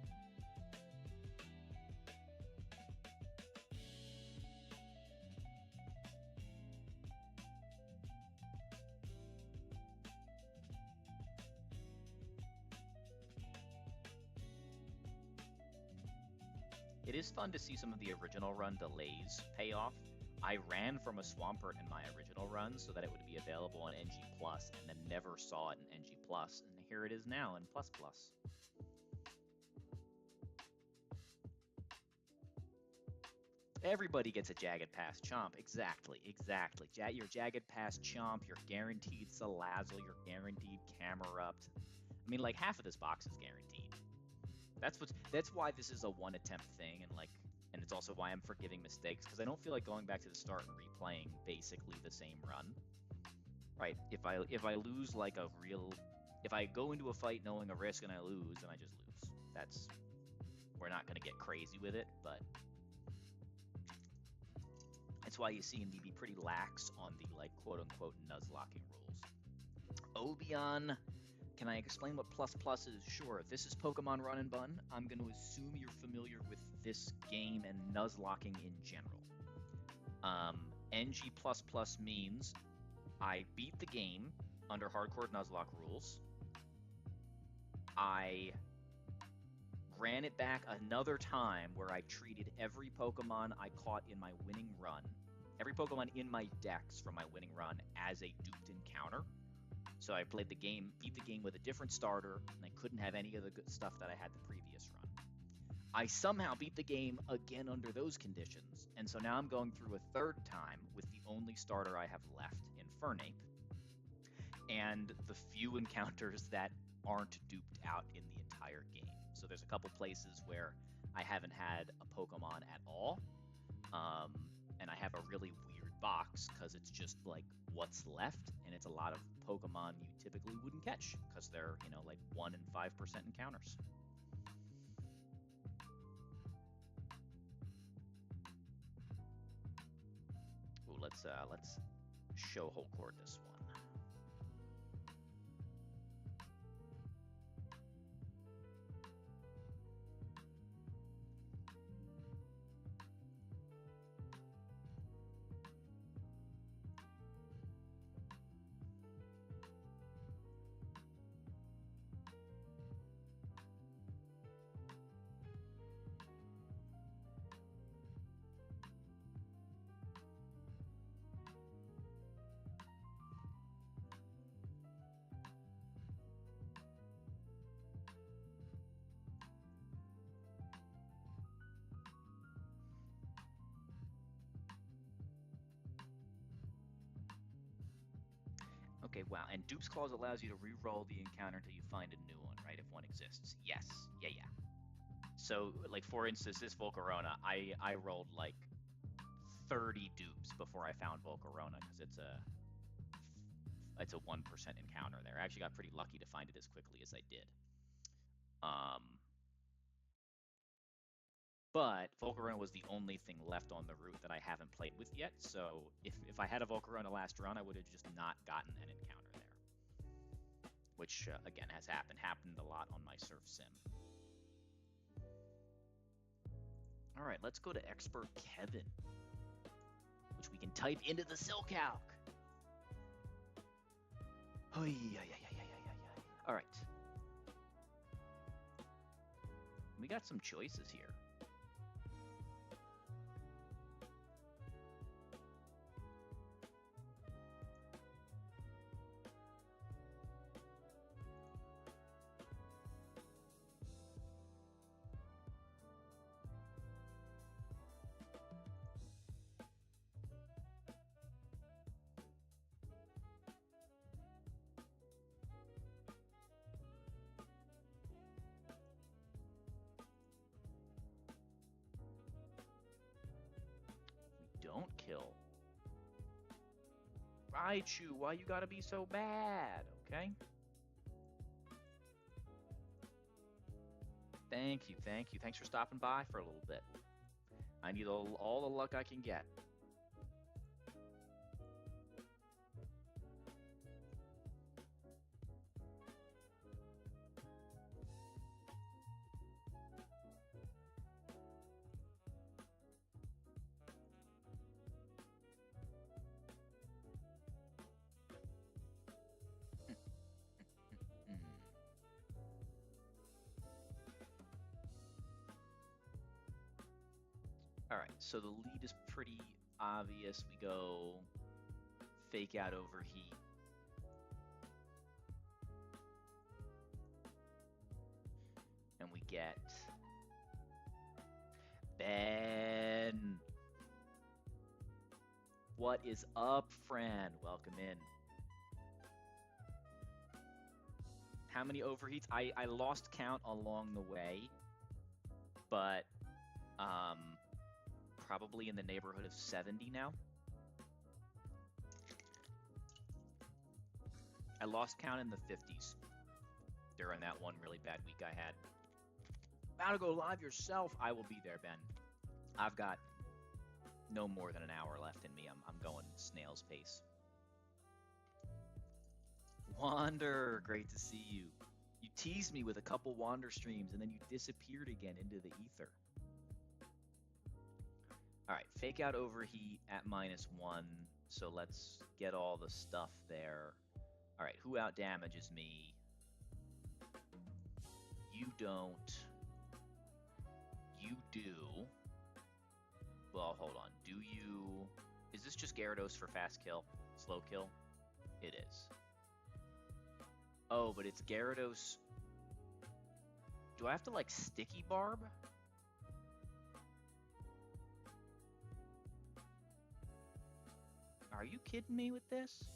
It is fun to see some of the original run delays pay off. I ran from a Swampert in my original run so that it would be available on NG Plus, and then never saw it in NG Plus, and here it is now in Plus Plus. Everybody gets a Jagged Pass Chomp. Exactly. Your Jagged Pass Chomp, you're guaranteed Salazzle, you're guaranteed Camerupt. I mean, like, half of this box is guaranteed. That's why this is a one attempt thing, and it's also why I'm forgiving mistakes, because I don't feel like going back to the start and replaying basically the same run. Right. If I lose like a real, if I go into a fight knowing a risk and I lose, then I just lose. We're not gonna get crazy with it, but that's why you see me be pretty lax on the, like, quote-unquote Nuzlocking rules. Obion, can I explain what plus plus is? Sure. This is Pokemon Run and Bun. I'm going to assume you're familiar with this game and Nuzlocking in general. NG++ means I beat the game under hardcore Nuzlocke rules. I ran it back another time where I treated every Pokemon I caught in my winning run, every Pokemon in my decks from my winning run, as a duped encounter. So I played the game, beat the game with a different starter, and I couldn't have any of the good stuff that I had the previous run. I somehow beat the game again under those conditions, and so now I'm going through a third time with the only starter I have left in Fernape, and the few encounters that aren't duped out in the entire game. So there's a couple places where I haven't had a Pokemon at all, and I have a really weird box because it's just like what's left, and it's a lot of Pokemon you typically wouldn't catch because they're, like 1 in 5% encounters. Ooh, let's show whole court this one. Okay, wow. And Dupe's Clause allows you to re-roll the encounter until you find a new one, right? If one exists. Yes. Yeah. So, like, for instance, this Volcarona, I rolled like 30 dupes before I found Volcarona because it's a 1% encounter there. I actually got pretty lucky to find it as quickly as I did. But Volcarona was the only thing left on the route that I haven't played with yet, so if I had a Volcarona last run, I would have just not gotten an encounter there. Which, again, has happened a lot on my Surf Sim. Alright, let's go to Expert Kevin, which we can type into the Silcalc. Alright. We got some choices here. Don't kill. Raichu, why you gotta be so bad, okay? Thank you. Thanks for stopping by for a little bit. I need all the luck I can get. All right, so the lead is pretty obvious. We go fake out overheat. And we get Ben. What is up, friend? Welcome in. How many overheats? I lost count along the way, but probably in the neighborhood of 70 now. I lost count in the 50s during that one really bad week I had. About to go live yourself. I will be there, Ben. I've got no more than an hour left in me. I'm going snail's pace. Wander, great to see you. You teased me with a couple Wander streams, and then you disappeared again into the ether. All right, fake out overheat at -1. So let's get all the stuff there. All right, who out damages me? You don't. You do. Well, hold on. Do you... Is this just Gyarados for fast kill? Slow kill? It is. Oh, but it's Gyarados... Do I have to, like, Sticky Barb? Are you kidding me with this?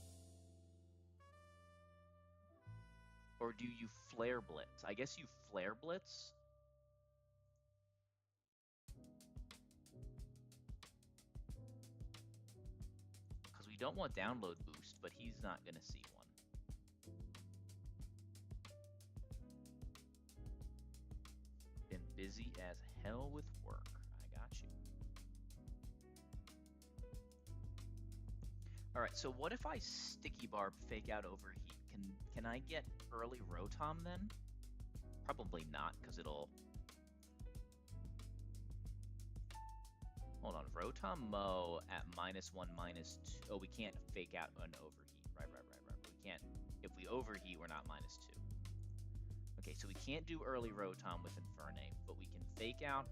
Or do you Flare Blitz? I guess you Flare Blitz? Because we don't want download boost, but he's not going to see one. Been busy as hell with work. I got you. Alright, so what if I Sticky Barb fake out overheat? Can I get early Rotom then? Probably not, because it'll... Hold on, Rotom Mo at -1, -2... Oh, we can't fake out an overheat. Right. We can't... If we overheat, we're not -2. Okay, so we can't do early Rotom with Infernape, but we can fake out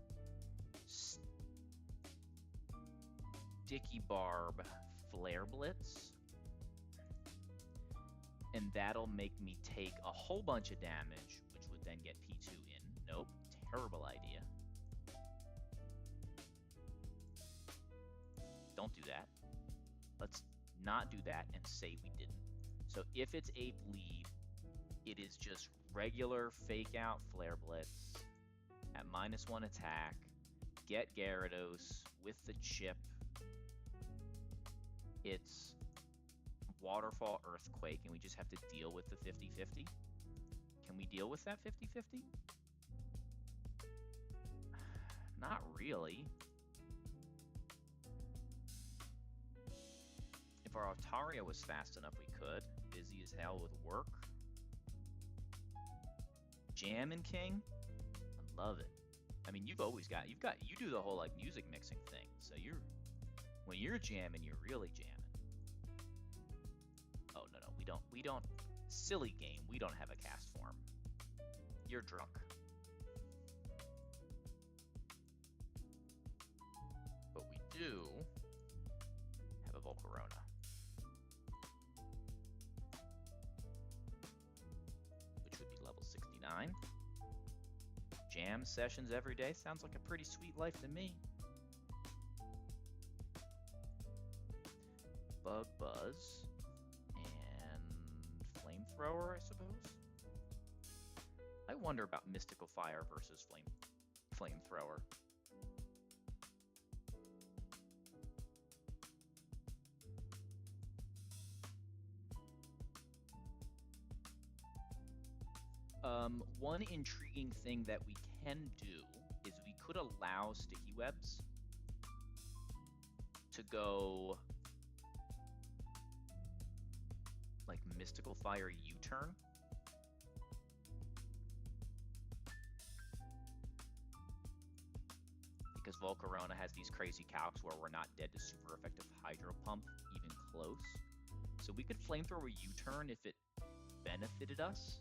Sticky Barb Flare Blitz. And that'll make me take a whole bunch of damage, which would then get P2 in. Nope, terrible idea. Don't do that. Let's not do that and say we didn't. So if it's Ape Lead, it is just regular fake out Flare Blitz at -1 attack, get Gyarados with the chip. It's Waterfall Earthquake, and we just have to deal with the 50-50. Can we deal with that 50-50? Not really. If our Altaria was fast enough, we could. Busy as hell with work. Jammin' King? I love it. I mean, you do the whole like music mixing thing. So when you're jamming, you're really jamming. Oh, no, we don't, silly game, we don't have a cast form. You're drunk. But we do have a Volcarona. Which would be level 69. Jam sessions every day, sounds like a pretty sweet life to me. Bug Buzz. Flamethrower, I suppose. I wonder about Mystical Fire versus Flamethrower. One intriguing thing that we can do is we could allow Sticky Webs to go like Mystical Fire U-turn. Because Volcarona has these crazy calcs where we're not dead to super effective Hydro Pump, even close. So we could Flamethrower U-turn if it benefited us.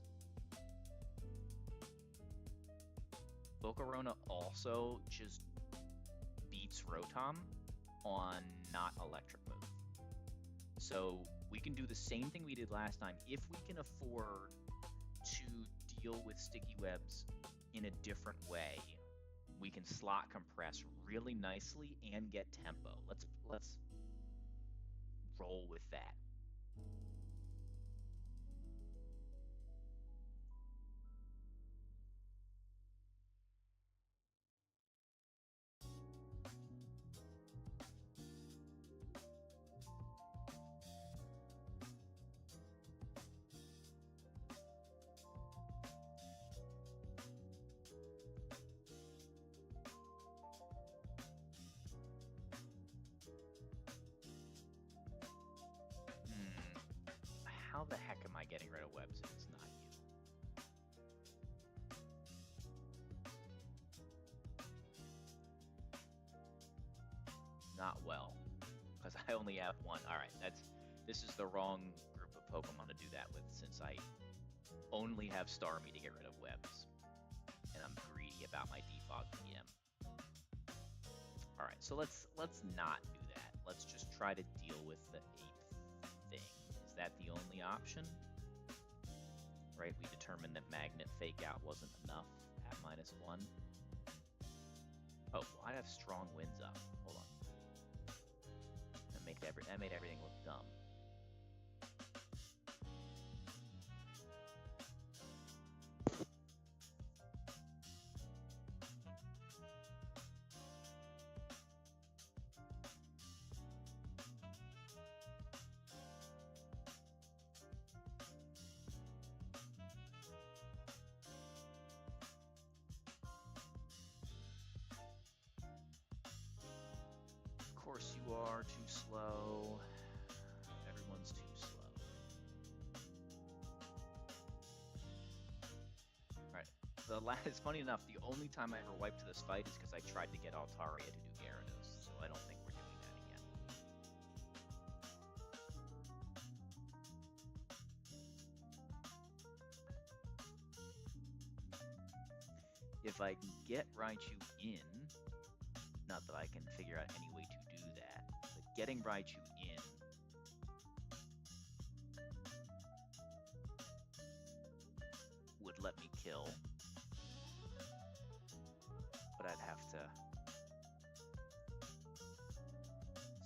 Volcarona also just beats Rotom. on not electric move. So we can do the same thing we did last time if we can afford to deal with sticky webs in a different way. We can slot compress really nicely and get tempo. Let's roll with that. How the heck am I getting rid of webs if it's not you? Not well, because I only have one. All right, this is the wrong group of Pokemon to do that with, since I only have Starmie to get rid of webs, and I'm greedy about my defog PM. All right, so let's not do that. Let's just try to deal with the 8th thing. Is that the only option? Right, we determined that Magnet Fake Out wasn't enough at -1. Oh, well, I have Strong Winds up. Hold on. That made everything look dumb. Of course you are too slow. Everyone's too slow. Alright. It's funny enough, the only time I ever wiped to this fight is because I tried to get Altaria to do Gyarados, so I don't think we're doing that again. If I can get Raichu in, not that I can figure out any way to do that, but getting Raichu in would let me kill, but I'd have to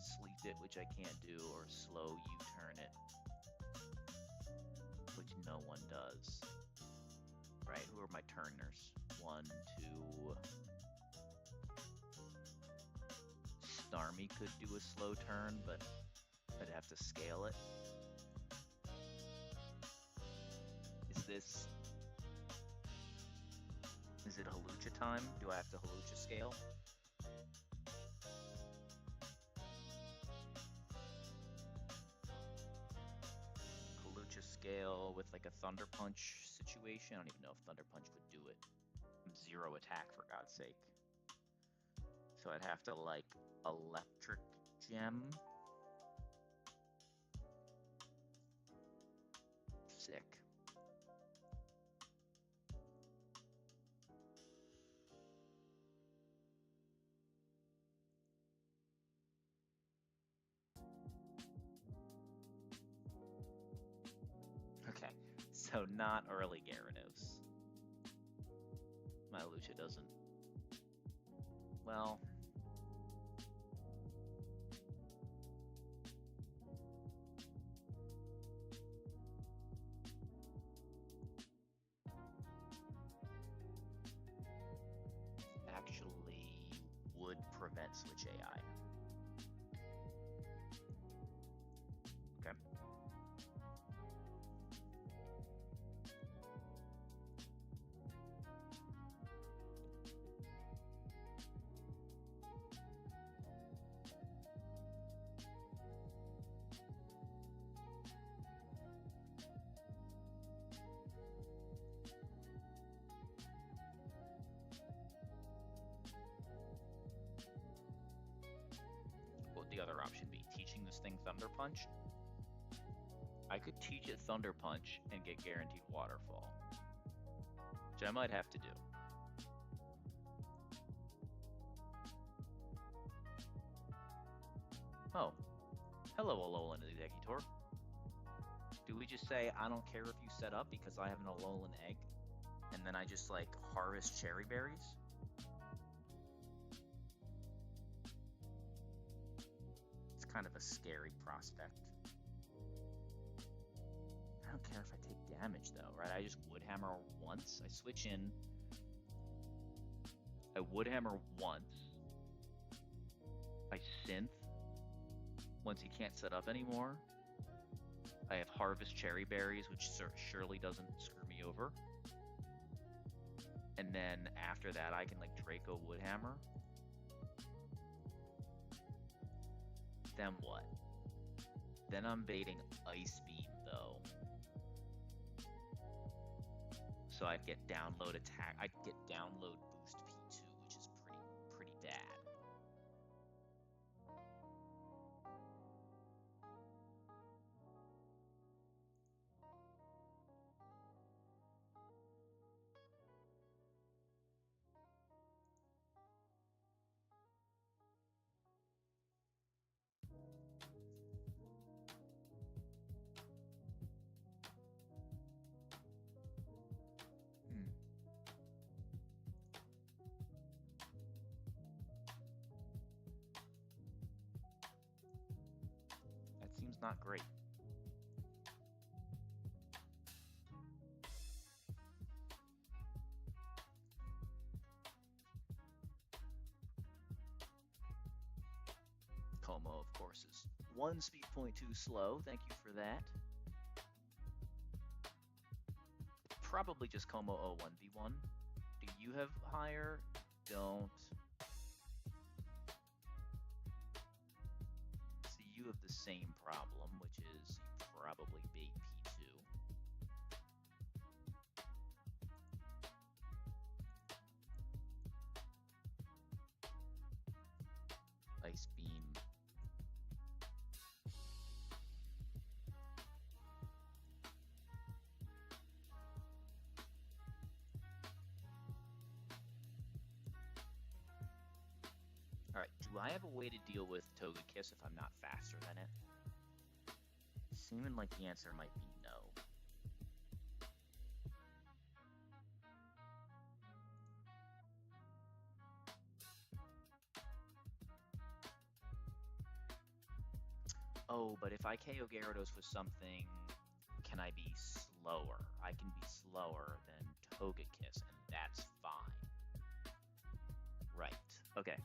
sleep it, which I can't do, or slow U-turn it, which no one does. Right? Who are my turners? 1, 2... Starmie could do a slow turn, but I'd have to scale it. Is it Halucha time? Do I have to Halucha scale? Halucha scale with like a Thunder Punch situation? I don't even know if Thunder Punch would do it. I'm 0 attack, for God's sake. So I'd have to, like, Electric Gem. Sick. Okay, so not early Gyarados. My Lucia doesn't. Well... actually would prevent Switch AI. Okay. What would the other option be? Teaching this thing Thunder Punch? I could teach it Thunder Punch and get guaranteed Waterfall, which I might have to do. . Oh, hello, Alolan Executor. Do we just say, I don't care if you set up because I have an Alolan egg? And then I just, like, harvest cherry berries? It's kind of a scary prospect. I don't care if I take damage, though, right? I just Woodhammer once. I switch in. I Woodhammer once. I Synth. Once he can't set up anymore. I have Harvest Cherry Berries, which surely doesn't screw me over. And then after that, I can, like, Draco Woodhammer. Then what? Then I'm baiting Ice Beam, though. So I'd get download attack. I'd get download boost P2, which is pretty bad. That seems not great. Como, of course, is 1 speed point too slow. Thank you for that. Probably just Como 1v1. Do you have higher? Don't. See, you have the same problem, which is probably bait P2. Ice Beam. Alright, do I have a way to deal with Togekiss if I'm not faster than it? Seeming like the answer might be no. Oh, but if I KO Gyarados with something, can I be slower? I can be slower than Togekiss, and that's fine. Right, okay.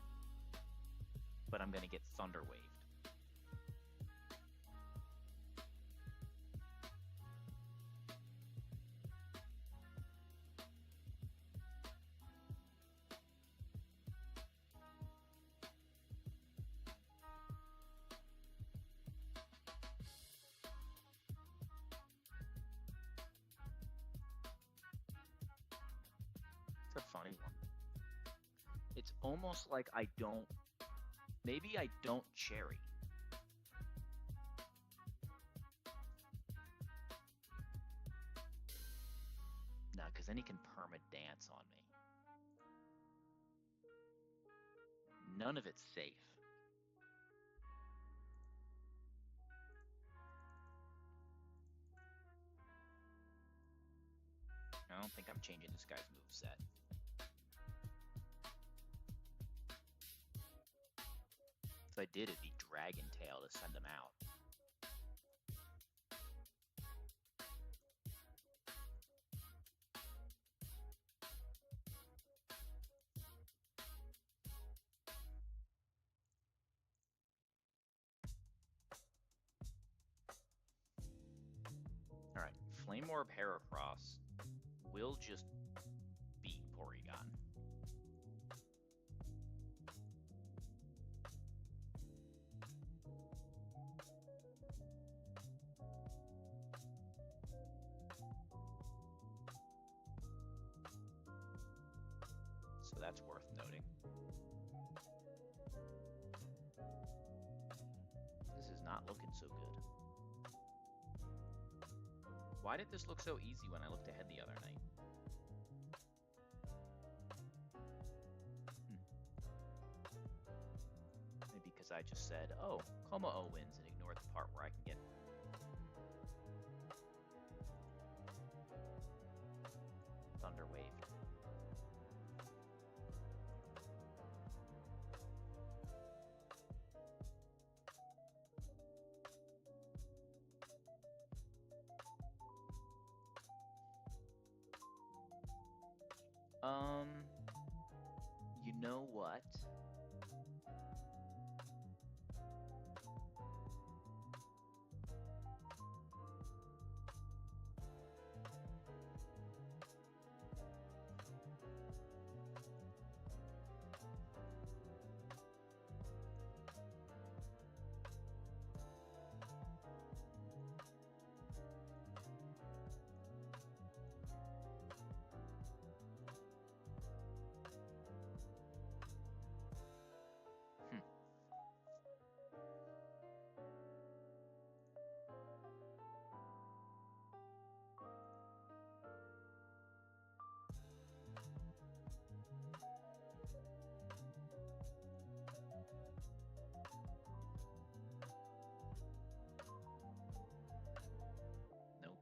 But I'm gonna get Thunder Waved. It's a funny one. It's almost like I don't. Maybe I don't Cherry. No, because then he can perma-dance on me. None of it's safe. I don't think I'm changing this guy's moveset. If I did, it'd be Dragon Tail to send him out. Alright, Flame Orb Heracross will just beat Porygon. So that's worth noting. This is not looking so good. Why did this look so easy when I looked ahead the other night? Maybe because I I just said, oh, Como-O wins, and ignore the part where I can get Thunder Waved. You know what? Nope.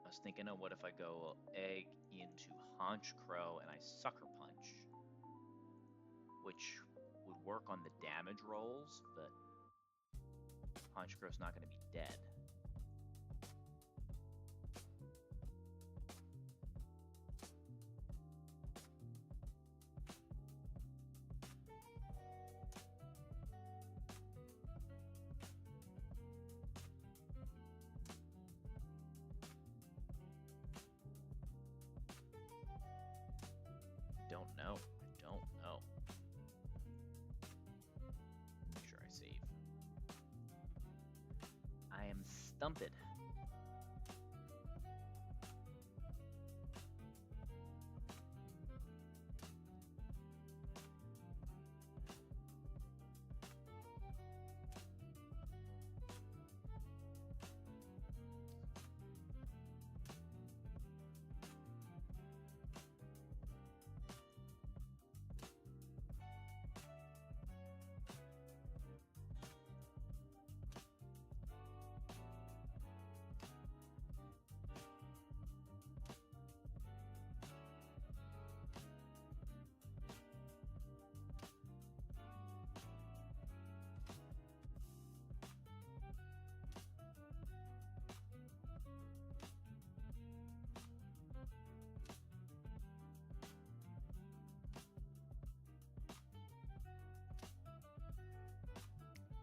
I was thinking, oh, what if I go egg into Haunch Crow and I Sucker Punch? Which would work on the damage rolls, but Haunch Crow's not going to be dead. Don't know. I don't know. Make sure I save. I am stumped.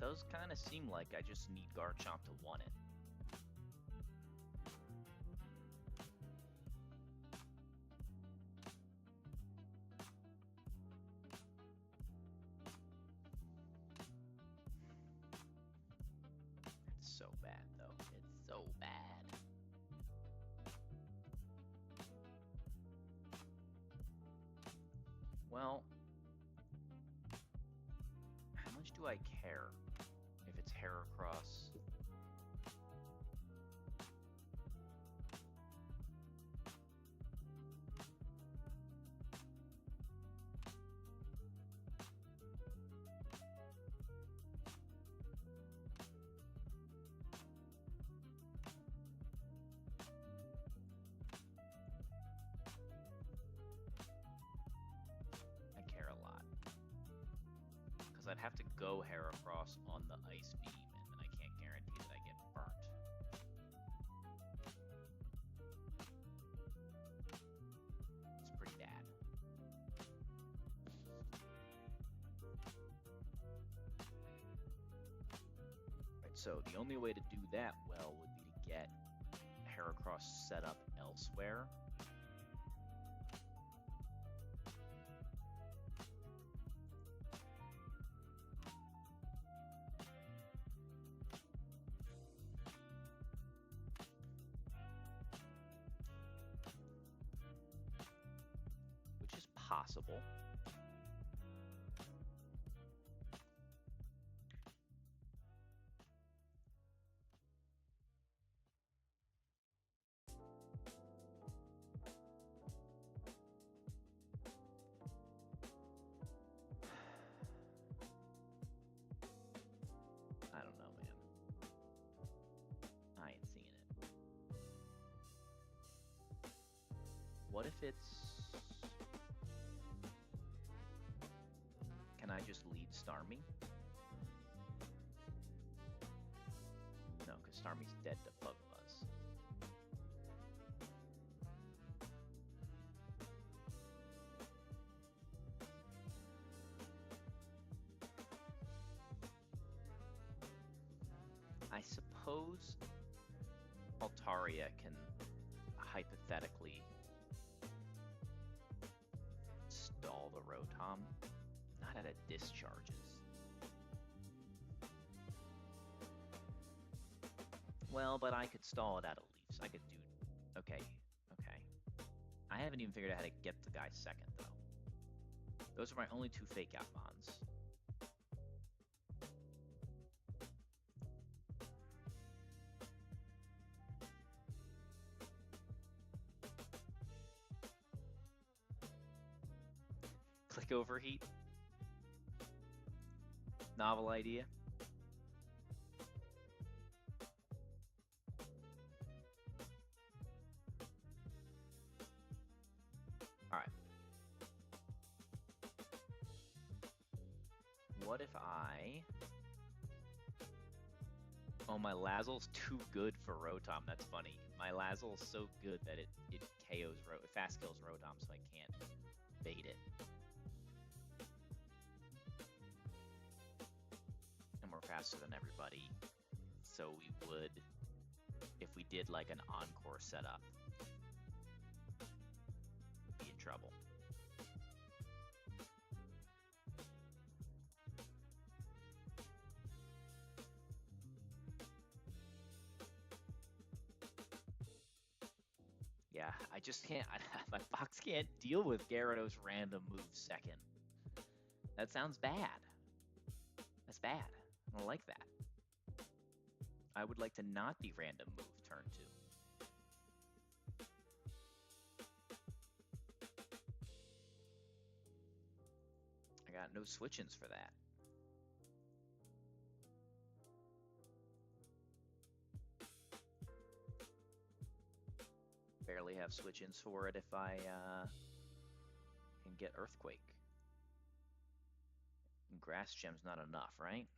Does kind of seem like I just need Garchomp to one it. It's so bad, though. It's so bad. Well, how much do I care if it's Heracross? I care a lot. Because I'd have to go Heracross on the Ice Beam, and then I can't guarantee that I get burnt. It's pretty bad. Right, so the only way to do that well would be to get Heracross set up elsewhere. Which is possible. What if it's... Can I just lead Starmie? No, because Starmie's dead to Bug Buzz. I suppose Altaria can hypothetically stall the Rotom. Not out of discharges. Well, but I could stall it out of Leafs. I could do... Okay, okay. I haven't even figured out how to get the guy second, though. Those are my only two fake out bonds. Click overheat. Novel idea. Alright. What if I... Oh, my Lazzle's too good for Rotom. That's funny. My Lazzle's so good that it KOs fast kills Rotom, so I can't bait it. And we're faster than everybody, so we would, if we did like an encore setup, be in trouble. Yeah, I just can't, my box can't deal with Gyarados random move second. That sounds bad. That's bad. I don't like that. I would like to not be random move turn 2. I got no switch-ins for that. Barely have switch-ins for it if I can get Earthquake. And Grass Gem's not enough, right?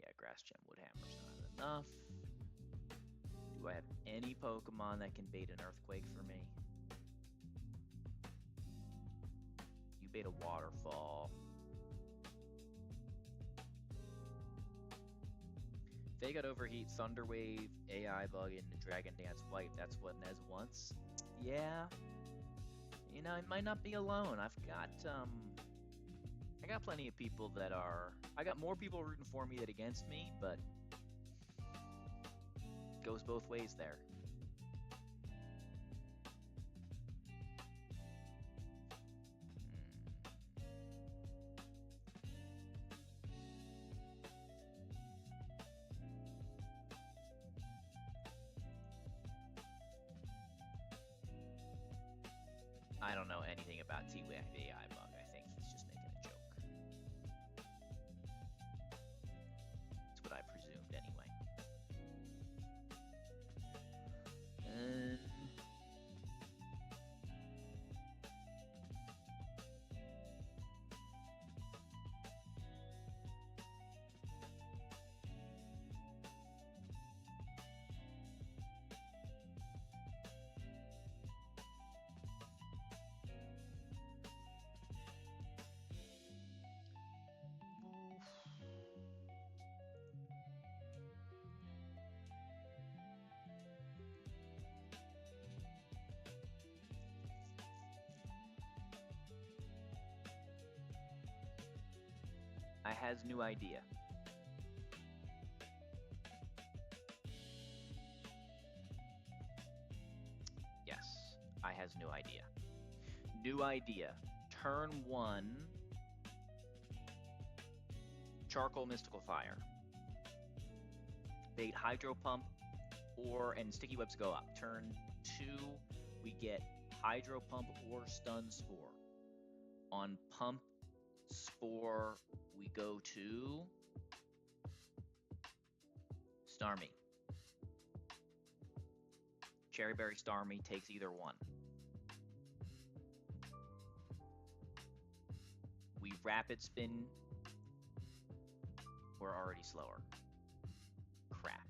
Yeah, Grass Gem Wood Hammer's not enough. Do I have any Pokemon that can bait an Earthquake for me? You bait a Waterfall. Fake Out Overheat, Thunder Wave, AI Bug, and Dragon Dance White. That's what Nez wants. Yeah. You know, I might not be alone. I got plenty of people that are... I got more people rooting for me than against me, but... it goes both ways there. I don't know anything about T-Wave AI Bug. I think he's just making a joke. That's what I presumed anyway. And... I has new idea. Yes, I has new idea. New idea. Turn 1, Charcoal Mystical Fire. Bait Hydro Pump and Sticky Webs go up. Turn 2, we get Hydro Pump or Stun Spore. On Pump Spore, we go to Starmie. Cherry Berry Starmie takes either one. We rapid spin. We're already slower. Crap.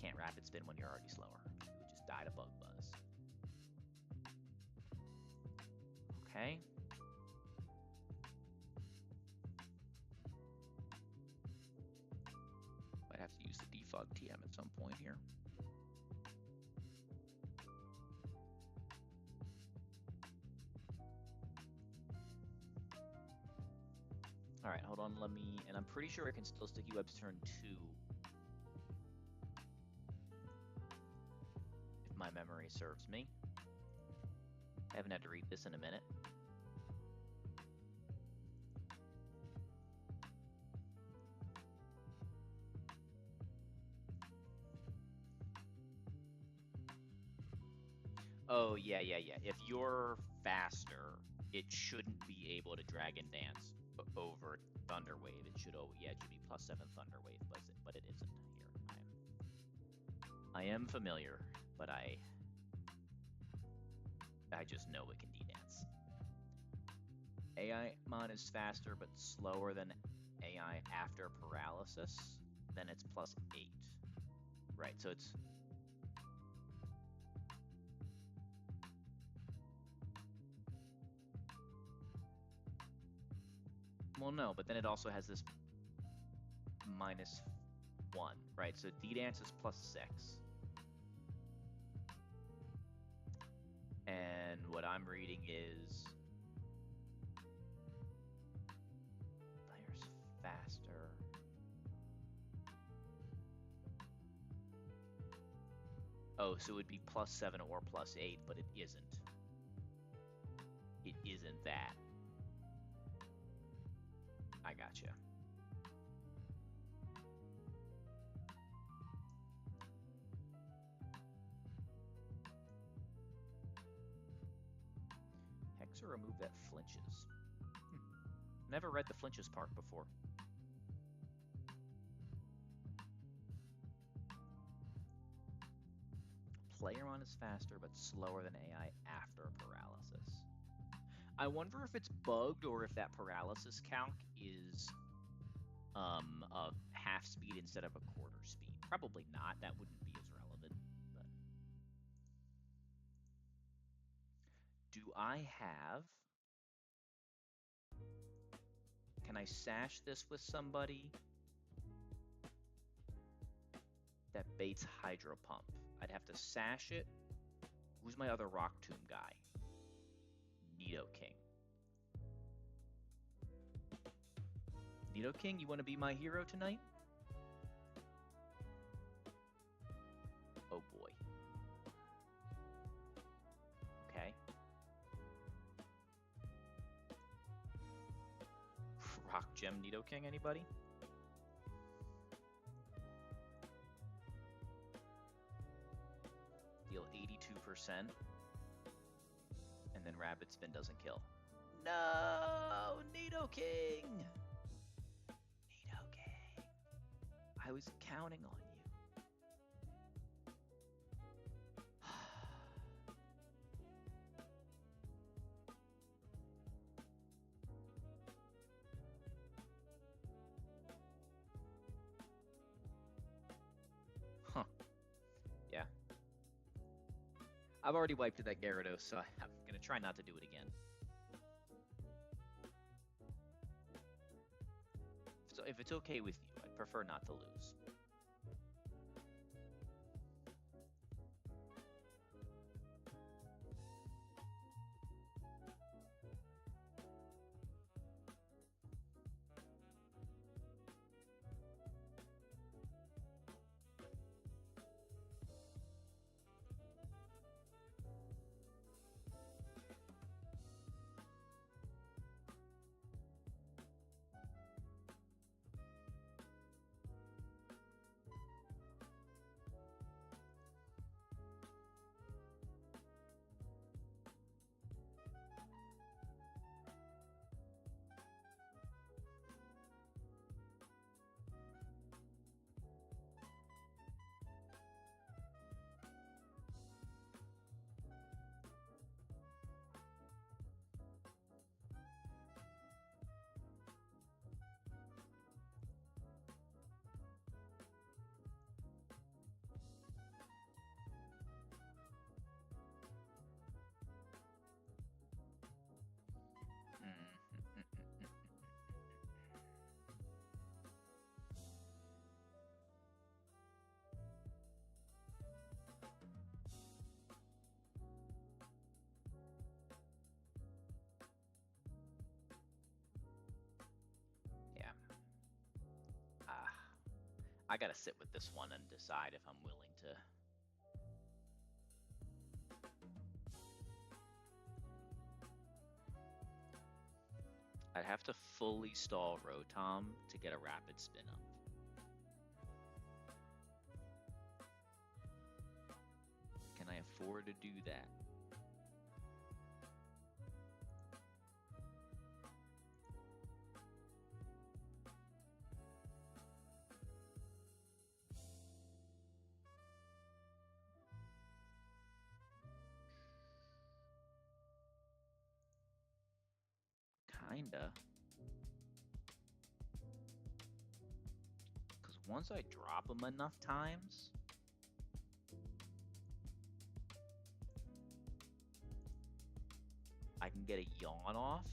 Can't rapid spin when you're already slower. We just died of bug buzz. Okay. Might have to use the defog TM at some point here. All right, hold on, and I'm pretty sure I can still sticky webs turn 2. If my memory serves me. I haven't had to read this in a minute. Oh, yeah. If you're faster, it shouldn't be able to Dragon Dance over Thunder Wave. It should, it should be +7 Thunder Wave, but it isn't here. I am familiar, but I just know it can D-Dance. AI Mon is faster, but slower than AI after paralysis. Then it's +8. Right, so it's... Well, no, but then it also has this -1, right? So D-Dance is +6. And what I'm reading is players faster. Oh, so it would be +7 or +8, but it isn't. It isn't that. I gotcha. Hex or remove that flinches. Never read the flinches part before. Playermon is faster but slower than AI after paralysis. I wonder if it's bugged or if that paralysis calc is a half speed instead of a quarter speed. Probably not. That wouldn't be as relevant. But do I have... Can I sash this with somebody that baits Hydro Pump? I'd have to sash it. Who's my other Rock Tomb guy? Nidoking. Nidoking, you want to be my hero tonight? Oh boy. Okay. Rock Gem Nidoking, anybody? Deal 82%. And then Rapid Spin doesn't kill. No! Nidoking! Nidoking. I was counting on you. Huh. Yeah. I've already wiped that Gyarados, so I'm going to try not to do it again. So if it's okay with you, I'd prefer not to lose. I gotta sit with this one and decide if I'm willing to. I'd have to fully stall Rotom to get a rapid spin up. Can I afford to do that? Kinda. Because once I drop them enough times, I can get a yawn off.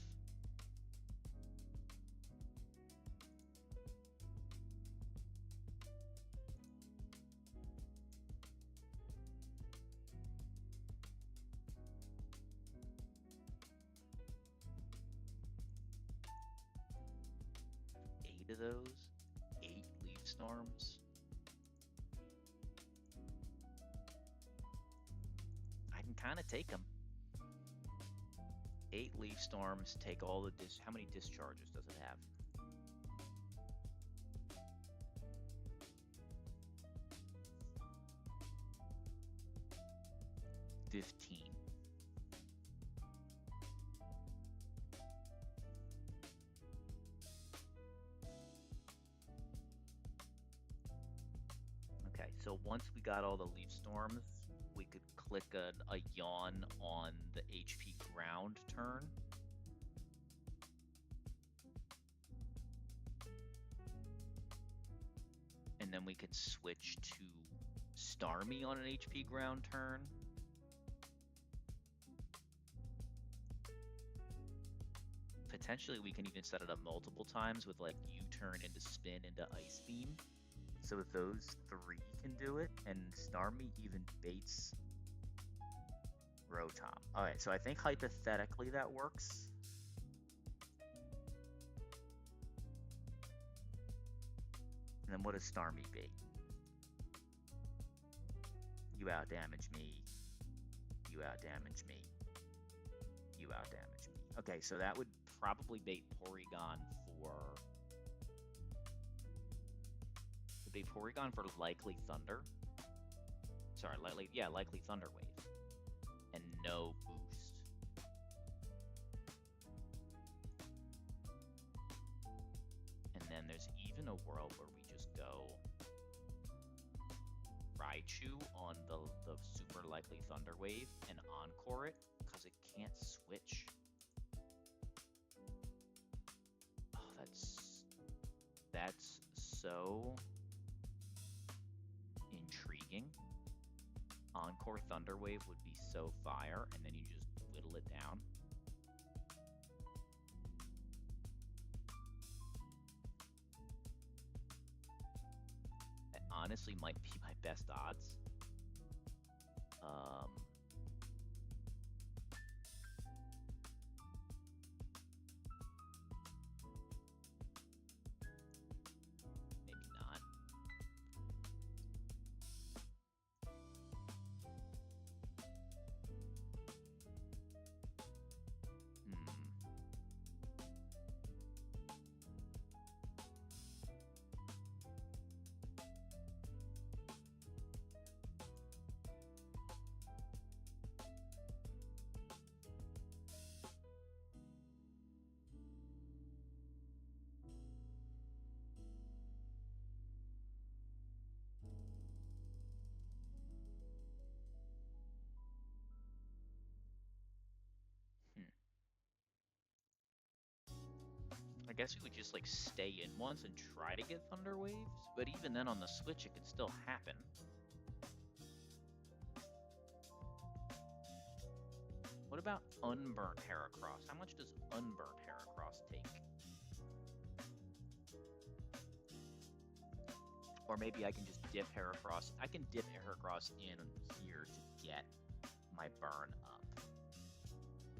Eight of those. 8 leaf storms. I can kind of take them. 8 leaf storms, take all the how many discharges does it have? 15. Okay, so once we got all the leaf storms, we could click a yawn on the HP ground turn. And then we could switch to Starmie on an HP ground turn. Potentially we can even set it up multiple times with like U-turn into spin into Ice Beam. So those 3 can do it, and Starmie even baits Rotom. Alright, so I think hypothetically that works. And then what does Starmie bait? You outdamage me. You outdamage me. You outdamage me. Okay, so that would probably bait Porygon for... Bait Porygon for Likely Thunder. Sorry, Likely Thunder Wave. And no boost. And then there's even a world where we just go Raichu on the super Likely Thunder Wave and Encore it, because it can't switch. Oh, that's so intriguing. Encore Thunder Wave would be so fire, and then you just whittle it down. That honestly might be my best odds. Maybe not. I guess we would just like stay in once and try to get Thunder Waves, but even then on the Switch it could still happen. What about Unburnt Heracross? How much does Unburnt Heracross take? Or maybe I can just dip Heracross. I can dip Heracross in here to get my burn up.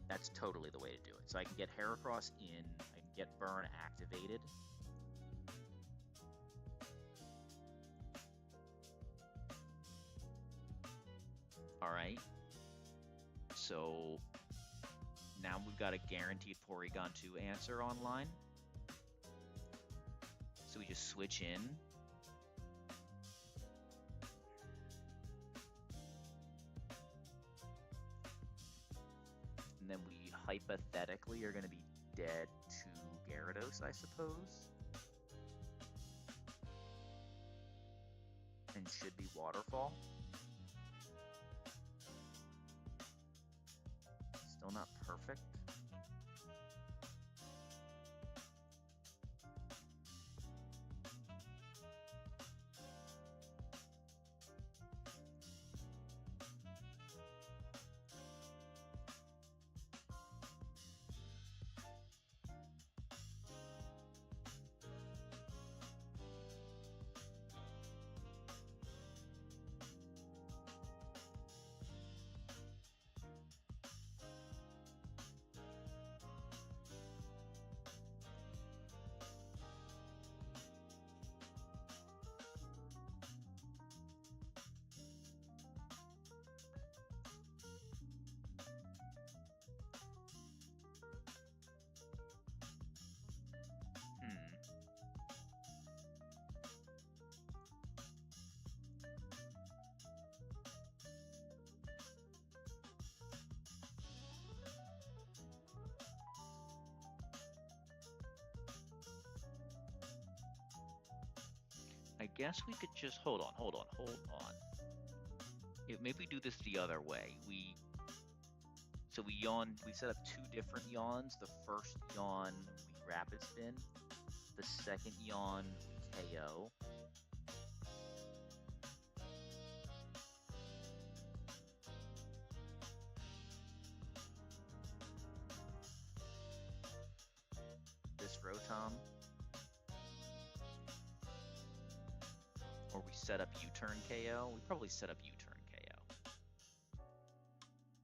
That's totally the way to do it. So I can get Heracross in, I can get burn activated. All right. So now we've got a guaranteed Porygon 2 answer online. So we just switch in. And then we hypothetically are going to be dead to Gyarados, I suppose. And should be Waterfall. Still not perfect. I guess we could just hold on. Maybe do this the other way. We set up two different yawns. The first yawn we rapid spin. The second yawn we KO. This Rotom. Or we set up U-turn KO. We probably set up U-turn KO.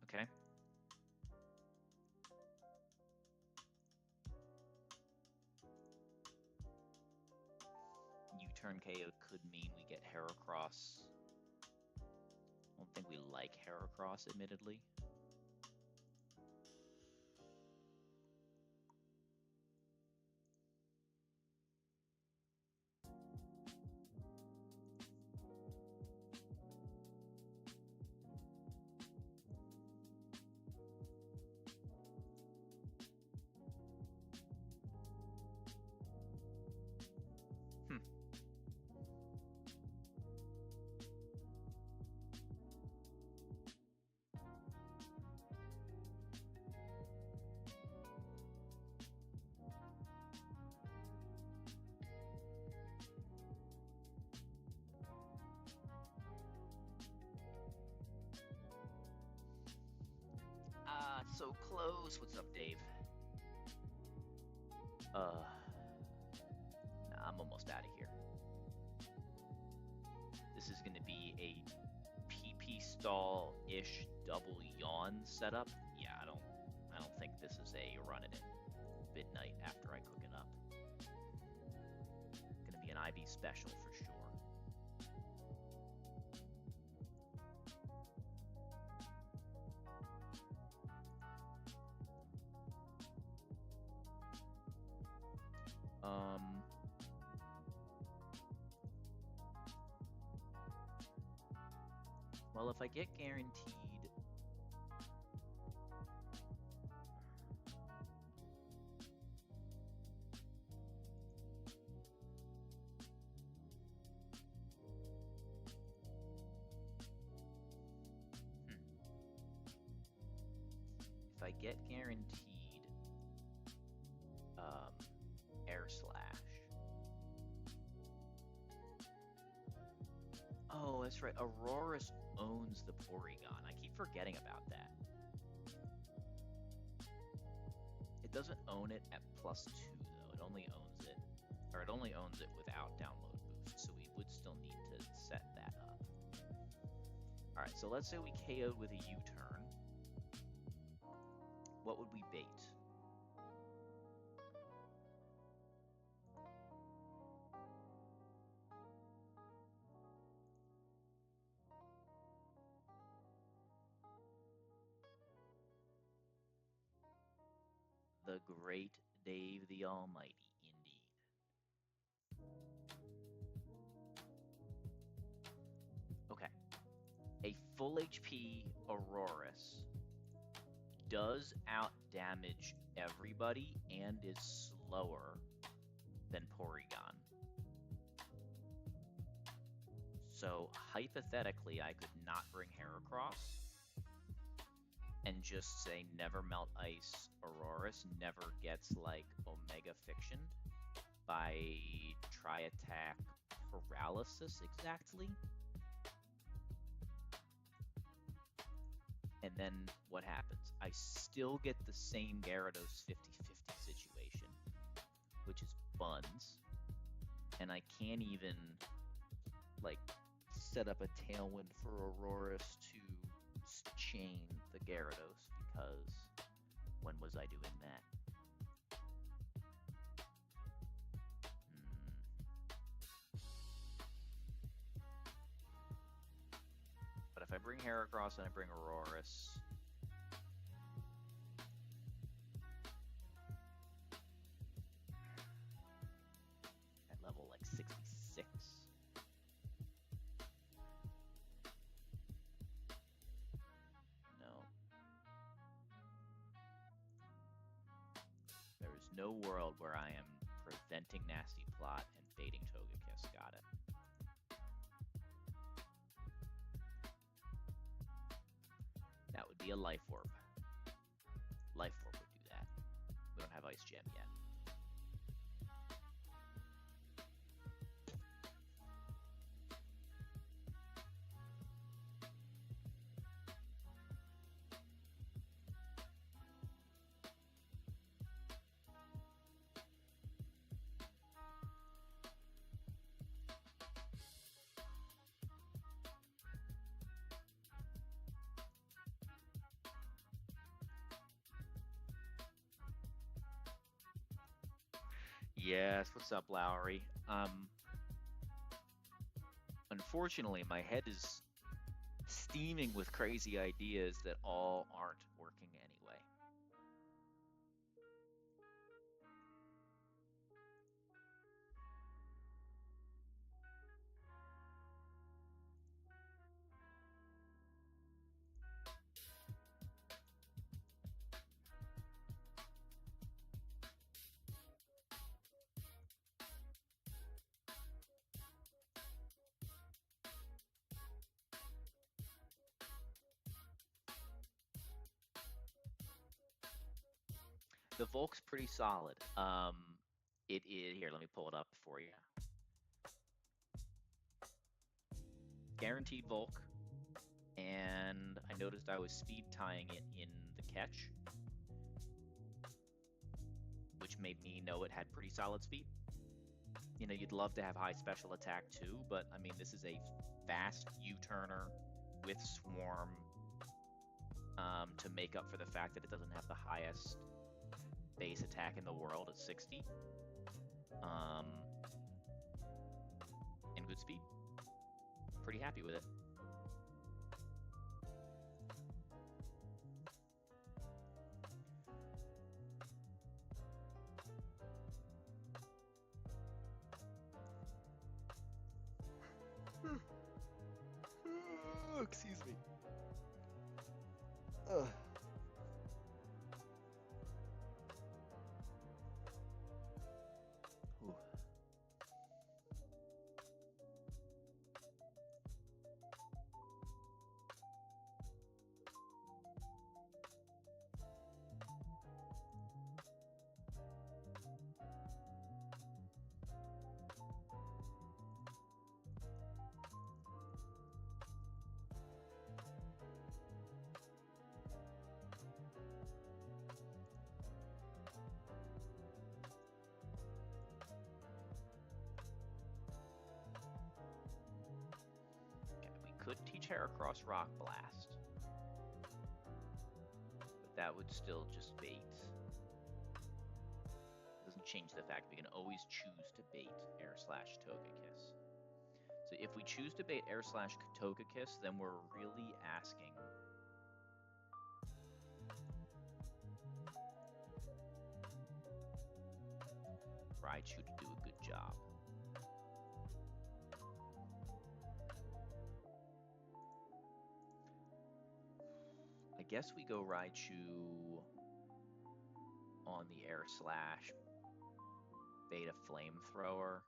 Okay. U-turn KO could mean we get Heracross. I don't think we like Heracross, admittedly. So close. What's up, Dave? Nah, I'm almost out of here. This is going to be a PP stall-ish double yawn setup. Yeah, I don't think this is a run it in midnight after I cook it up. Going to be an IB special for sure. Well, if I get guaranteed... If I get guaranteed Air Slash... Oh, that's right. Aurora's owns the Porygon. I keep forgetting about that. It doesn't own it at +2 though. It only owns it, or it only owns it without download boost. So we would still need to set that up. All right. So let's say we KO'd with a U-turn. What would we bait? The great Dave the Almighty, indeed. Okay. A full HP Aurorus does out damage everybody and is slower than Porygon. So hypothetically, I could not bring Heracross and just say never melt ice Aurorus never gets like Omega Fiction by tri-attack paralysis exactly. And then what happens? I still get the same Gyarados 50-50 situation, which is buns. And I can't even like set up a Tailwind for Aurorus to chain the Gyarados, because when was I doing that? But if I bring Heracross and I bring Aurorus, at level like 66. No. There is no world where I am preventing Nasty Plot and baiting Togekiss. Got it. That would be a Life Orb. Life Orb would do that. We don't have Ice Gem yet. Yes, what's up, Lowry? Unfortunately, my head is steaming with crazy ideas that all aren't working anyway. The Volk's pretty solid. It is here. Let me pull it up for you. Guaranteed Volk, and I noticed I was speed tying it in the catch, which made me know it had pretty solid speed. You know, you'd love to have high special attack too, but I mean, this is a fast U-turner with Swarm to make up for the fact that it doesn't have the highest base attack in the world at 60. And good speed. Pretty happy with it. Excuse me. Could teach Heracross Rock Blast, but that would still just bait. Doesn't change the fact we can always choose to bait Air/Togekiss. So if we choose to bait Air/Togekiss, then we're really asking Raichu to do a good job. I guess we go Raichu on the Air Slash, Beta Flamethrower.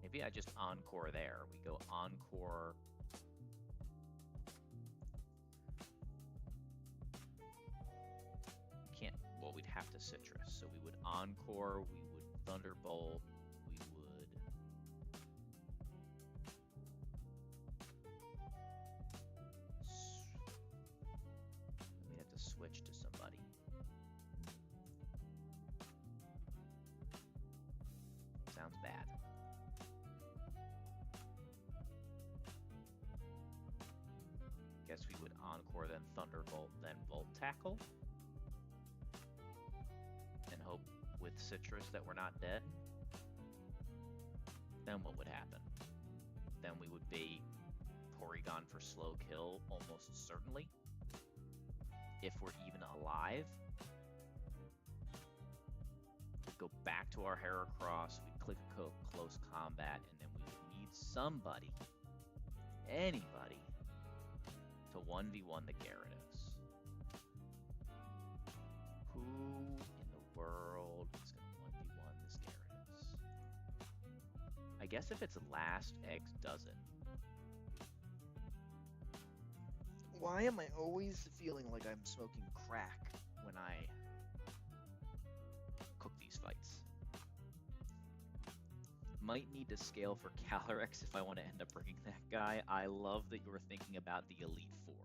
Maybe I just Encore there. We go Encore. Can't, well, we'd have to Citrus. So we would Encore, we would Thunderbolt, we would... We'd have to switch to somebody. Sounds bad. Guess we would Encore, then Thunderbolt, then Volt Tackle. And hope with Citrus that we're not dead. Then what would happen? Then we would bait Porygon for slow kill, almost certainly. If we're even alive. We'd go back to our Heracross, we'd click close combat, and then we would need somebody, anybody, to 1v1 the Gyarados. Who in the world is going to 1v1 this Gyarados? I guess if it's last eggs does it. Why am I always feeling like I'm smoking crack when I cook these fights? Might need to scale for Calyrex if I want to end up bringing that guy. I love that you were thinking about the Elite Four.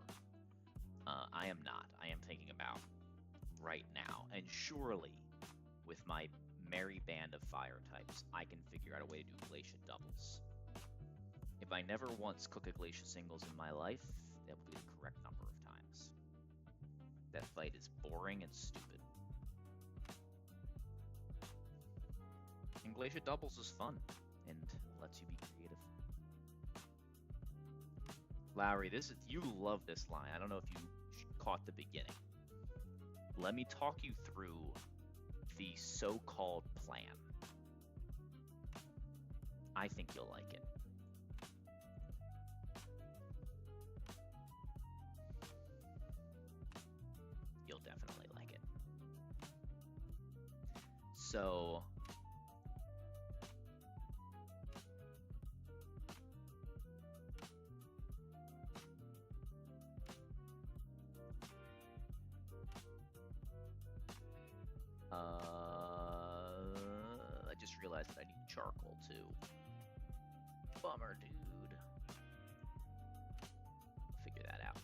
I am not. I am thinking about right now. And surely, with my merry band of fire types, I can figure out a way to do Glacier doubles. If I never once cook a Glacier singles in my life, that will be the correct number of times. That fight is boring and stupid. And Glacier doubles is fun and lets you be creative. Lowry, you love this line. I don't know if you caught the beginning. Let me talk you through the so-called plan. I think you'll like it. You'll definitely like it. So... I just realized that I need charcoal too. Bummer, dude. Figure that out.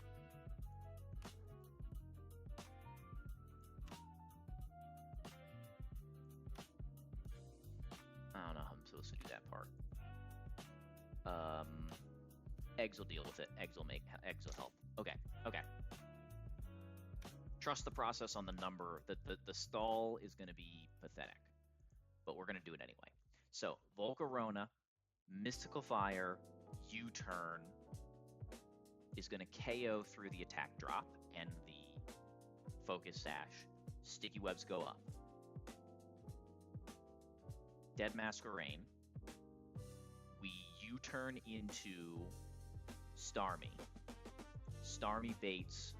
I don't know how I'm supposed to do that part. Eggs will deal with it. Eggs will help. Okay. Trust the process on the number. The stall is going to be pathetic, but we're going to do it anyway. So Volcarona, Mystical Fire, U-turn is going to KO through the attack drop and the Focus Sash. Sticky Webs go up. Dead Masquerain. We U-turn into Starmie. Starmie baits.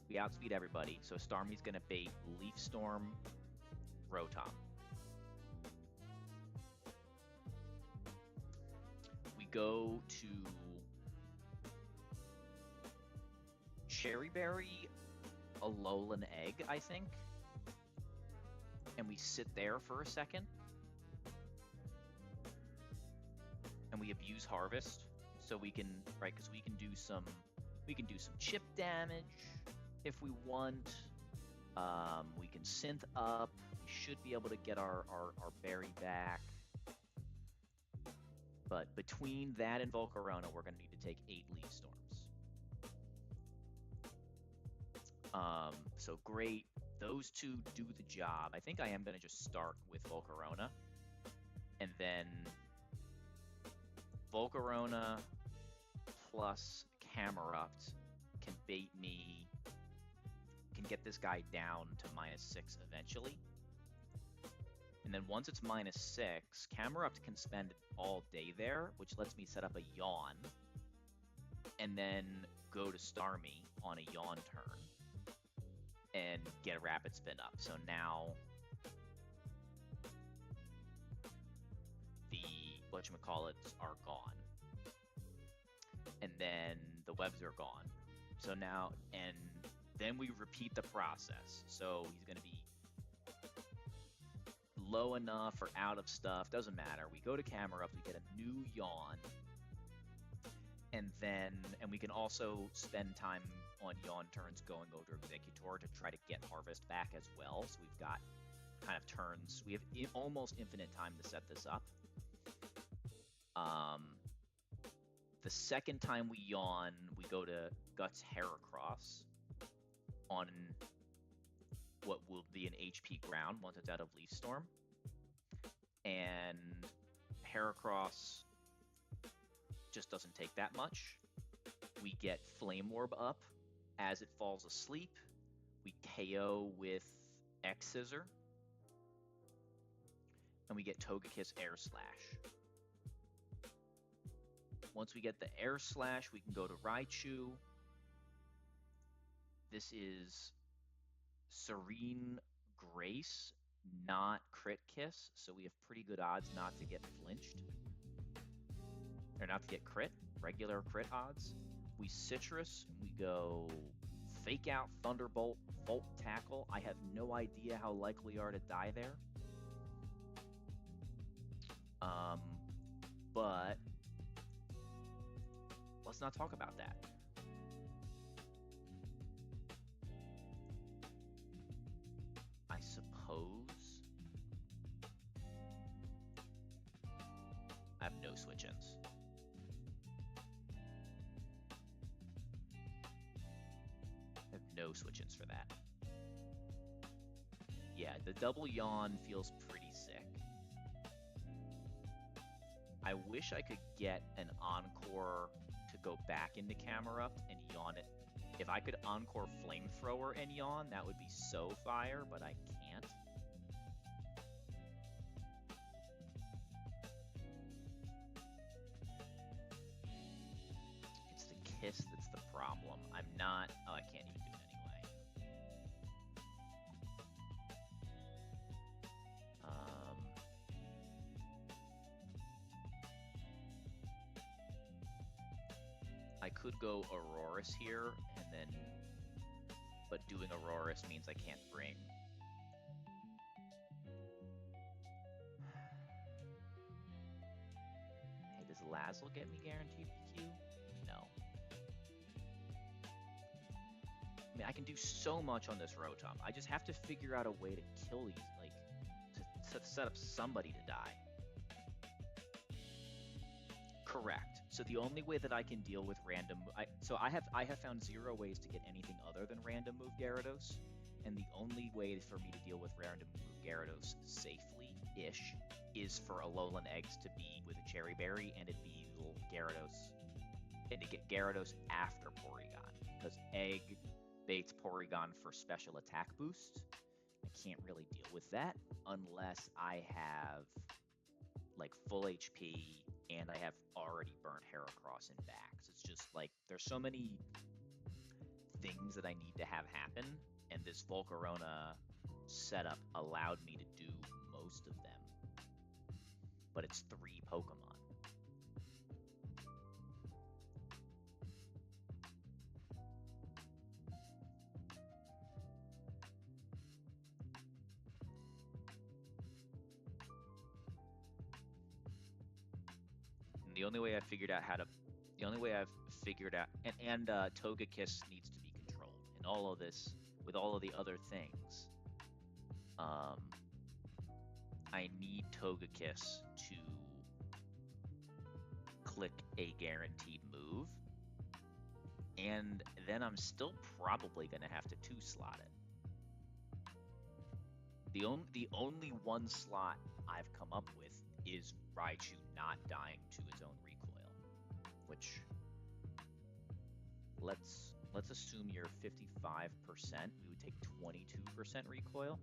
We outspeed everybody, so Starmie's gonna bait Leaf Storm, Rotom. We go to Cherry Berry, Alolan Egg, I think, and we sit there for a second, and we abuse Harvest, so we can, right? Because we can do some chip damage. If we want, we can synth up. We should be able to get our berry back. But between that and Volcarona, we're going to need to take 8 Leaf Storms. So great. Those two do the job. I think I am going to just start with Volcarona. And then Volcarona plus Camerupt can bait me, can get this guy down to -6 eventually. And then once it's -6, Camerupt can spend all day there, which lets me set up a yawn, and then go to Starmie on a yawn turn and get a rapid spin up. So now the whatchamacallits are gone. And then the webs are gone. So now, and then we repeat the process. So he's going to be low enough or out of stuff, doesn't matter. We go to Camerupt, we get a new yawn, and we can also spend time on yawn turns going over Executor to try to get Harvest back as well. So we've got kind of turns. We have almost infinite time to set this up. The second time we yawn, we go to Guts Heracross on what will be an HP ground once it's out of Leaf Storm. And Heracross just doesn't take that much. We get Flame Orb up as it falls asleep. We KO with X Scissor. And we get Togekiss Air Slash. Once we get the Air Slash, we can go to Raichu. This is Serene Grace, not Crit Kiss, so we have pretty good odds not to get flinched. Or not to get crit, regular crit odds. We Citrus, and we go Fake Out, Thunderbolt, Volt Tackle. I have no idea how likely we are to die there. But let's not talk about that. I suppose I have no switch-ins. I have no switch-ins for that. Yeah, the double yawn feels pretty sick. I wish I could get an Encore to go back into Camerupt and yawn it. If I could Encore Flamethrower and yawn, that would be so fire, but I can't. It's the kiss that's the problem. I'm not... Oh, I can't even do it anyway. I could go Aurorus here, and then... But doing Aurorus means I can't bring... Hey, does Lazzle get me guaranteed EQ? No. I mean, I can do so much on this Rotom. I just have to figure out a way to kill these, like, to set up somebody to die. Correct. So the only way that I can deal with random... I have found 0 ways to get anything other than random move Gyarados, and the only way for me to deal with random move Gyarados safely-ish is for Alolan Eggs to be with a Cherry Berry, and it'd be little Gyarados, and to get Gyarados after Porygon, because Egg baits Porygon for special attack boost. I can't really deal with that unless I have like full HP and I have already burnt Heracross in back. So it's just like there's so many things that I need to have happen, and this Volcarona setup allowed me to do most of them. But it's 3 Pokemon. The only way I've figured out and Togekiss needs to be controlled, and all of this with all of the other things. I need Togekiss to click a guaranteed move, and then I'm still probably gonna have to 2-slot it. The only 1 slot I've come up with is Raichu not dying to its own recoil, which let's let's assume you're 55%. We would take 22% recoil.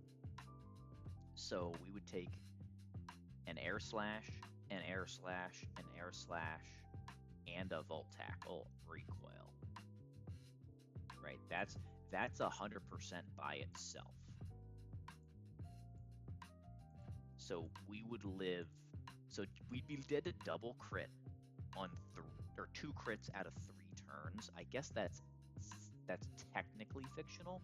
So we would take an air slash, an air slash, an air slash, and a volt tackle recoil. Right? That's 100% by itself. So we would live. So we'd be dead to double crit on or 2 crits out of 3 turns. I guess that's technically fictional.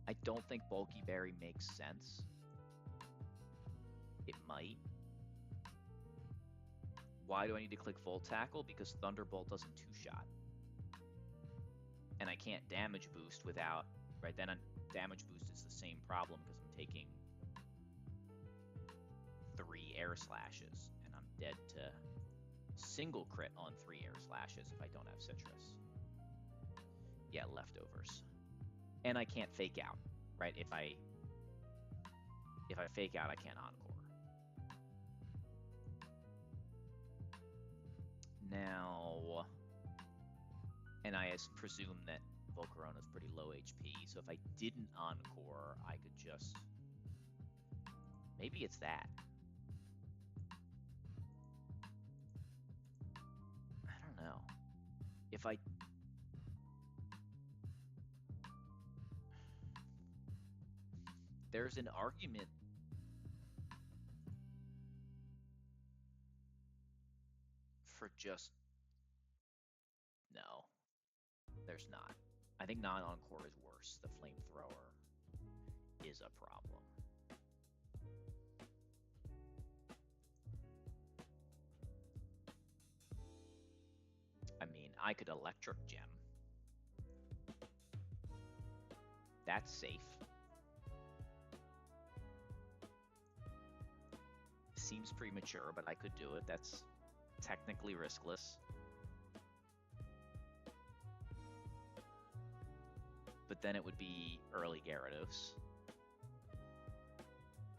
I don't think Bulky Berry makes sense. It might. Why do I need to click Volt Tackle? Because Thunderbolt doesn't 2-shot. And I can't damage boost without, right? Then a damage boost is the same problem because I'm taking 3 air slashes and I'm dead to single crit on 3 air slashes if I don't have citrus. Yeah, leftovers. And I can't fake out, right? If I fake out, I can't encore. Now, and I presume that Volcarona is pretty low HP, so if I didn't encore, I could just... Maybe it's that. I don't know. If I... There's an argument for just... No, there's not. I think non-encore is worse. The flamethrower is a problem. I mean, I could electric gem. That's safe. Seems premature, but I could do it. That's technically riskless. But then it would be early Gyarados.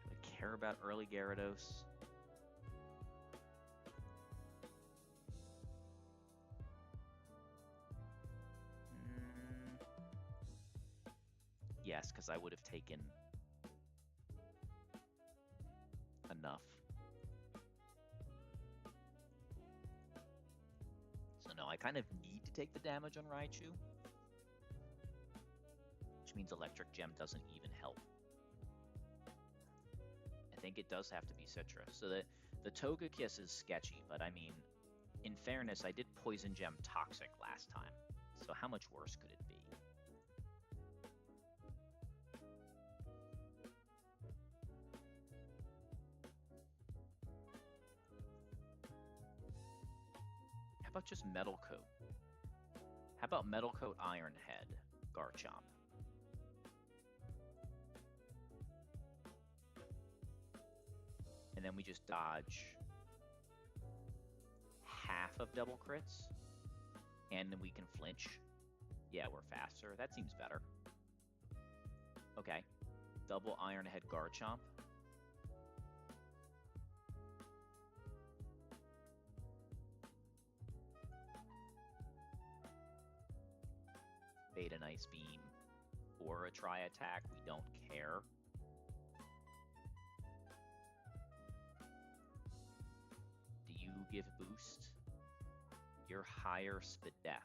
Do I care about early Gyarados? Yes, because I would have taken enough. So no, I kind of need to take the damage on Raichu. Which means Electric Gem doesn't even help. I think it does have to be Citrus. So the Togekiss is sketchy, but I mean, in fairness, I did Poison Gem Toxic last time. So how much worse could it be? How about just Metal Coat? How about Metal Coat Iron Head, Garchomp? And then we just dodge half of double crits, and then we can flinch. Yeah, we're faster. That seems better. Okay. Double Iron Head Garchomp. Beta Nice Beam or a Tri Attack, we don't care. Do you give boost? You're higher Spadef.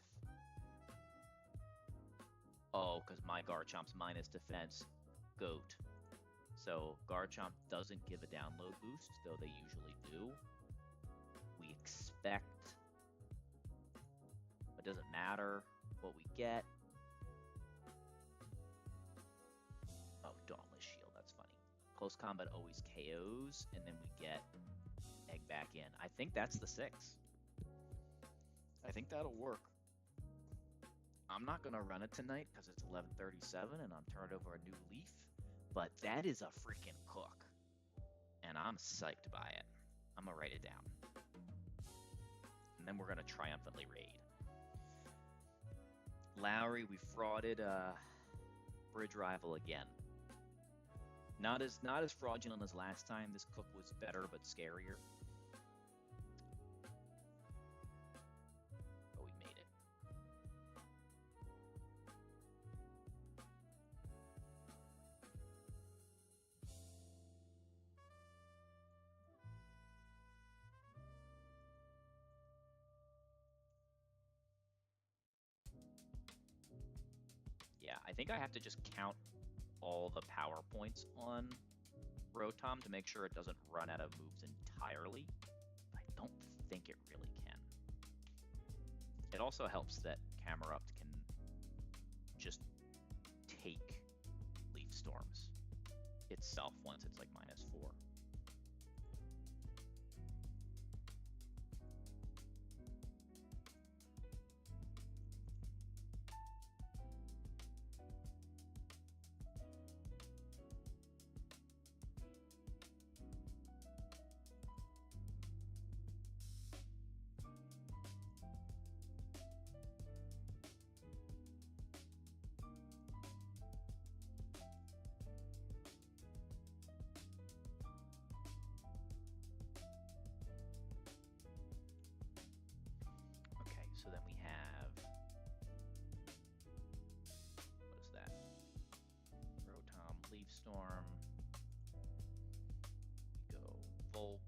Oh, because my Garchomp's minus defense. Goat. So Garchomp doesn't give a download boost, though they usually do. We expect. It doesn't matter what we get. Oh, Dauntless Shield, that's funny. Close combat always KOs, and then we get Egg back in. I think that's the 6. I think that'll work. I'm not going to run it tonight because it's 11:37 and I'm turning over a new leaf, but that is a freaking cook, and I'm psyched by it. I'm going to write it down. And then we're going to triumphantly raid. Lowry, we frauded Bridge Rival again. Not as fraudulent as last time. This cook was better but scarier. But we made it. Yeah, I think I have to just count all the power points on Rotom to make sure it doesn't run out of moves entirely. I don't think it really can. It also helps that Camerupt can just take Leaf Storms itself once it's like -4. Okay, so then we have, what is that? Rotom, Leaf Storm. We go Volk.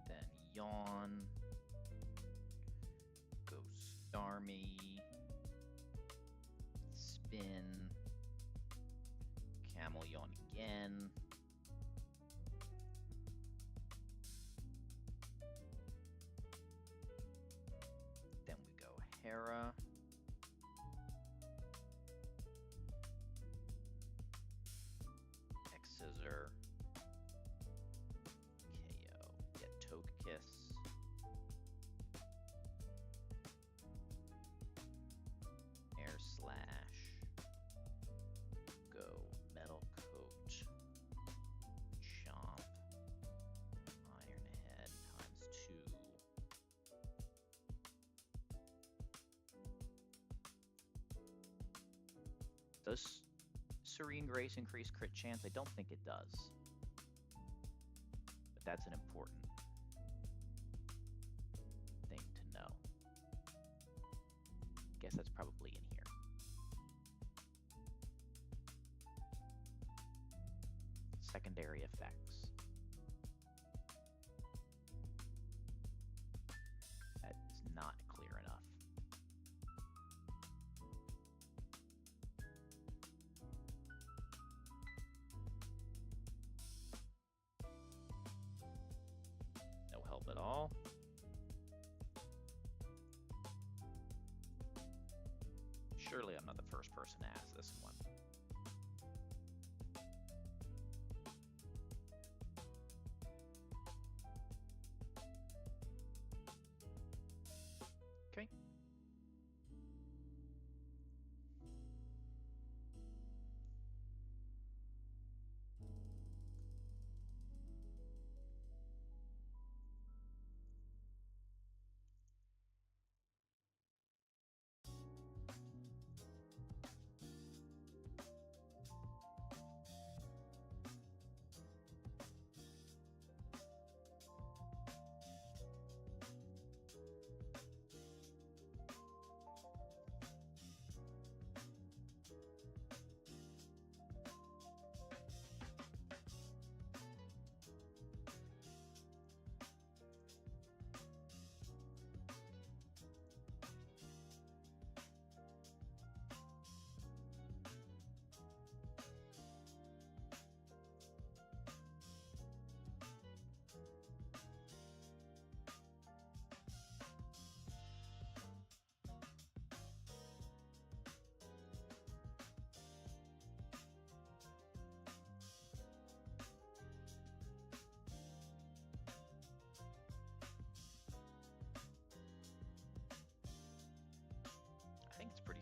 Then Yawn. Go Starmie. Spin. Camel Yawn again. Then we go Hera. X-Scissor. KO. Get Togekiss. Air Slash. Go Metal Coat. Chomp. Iron Head ×2. Does Serene Grace increase crit chance? I don't think it does. But that's an important thing to know. Guess that's probably in here. Secondary effects. That is not clear enough. No help at all. Surely I'm not the first person to ask this one. Okay.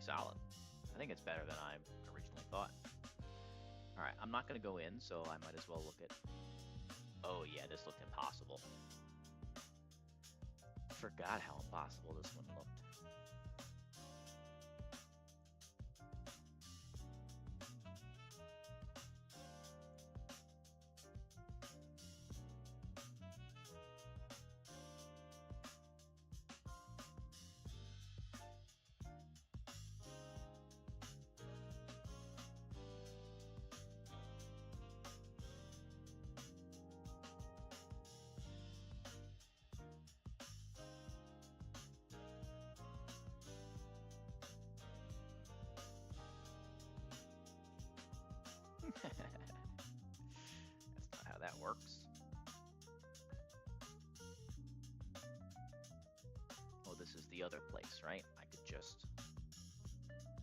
solid. I think it's better than I originally thought. Alright, I'm not going to go in, so I might as well look at... Oh yeah, this looked impossible. Forgot how impossible this one looked. That's not how that works. Oh, this is the other place, right? I could just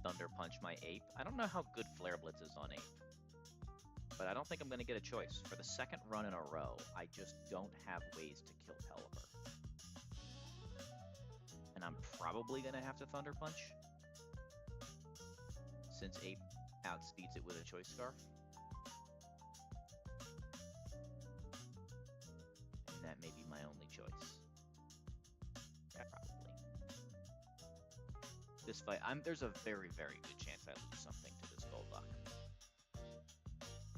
Thunder Punch my ape. I don't know how good Flare Blitz is on ape, but I don't think I'm going to get a choice. For the second run in a row, I just don't have ways to kill Pelipper. And I'm probably going to have to Thunder Punch, since ape outspeeds it with a Choice Scarf. And that may be my only choice. Yeah, probably. This fight, there's a very, very good chance I lose something to this Golduck.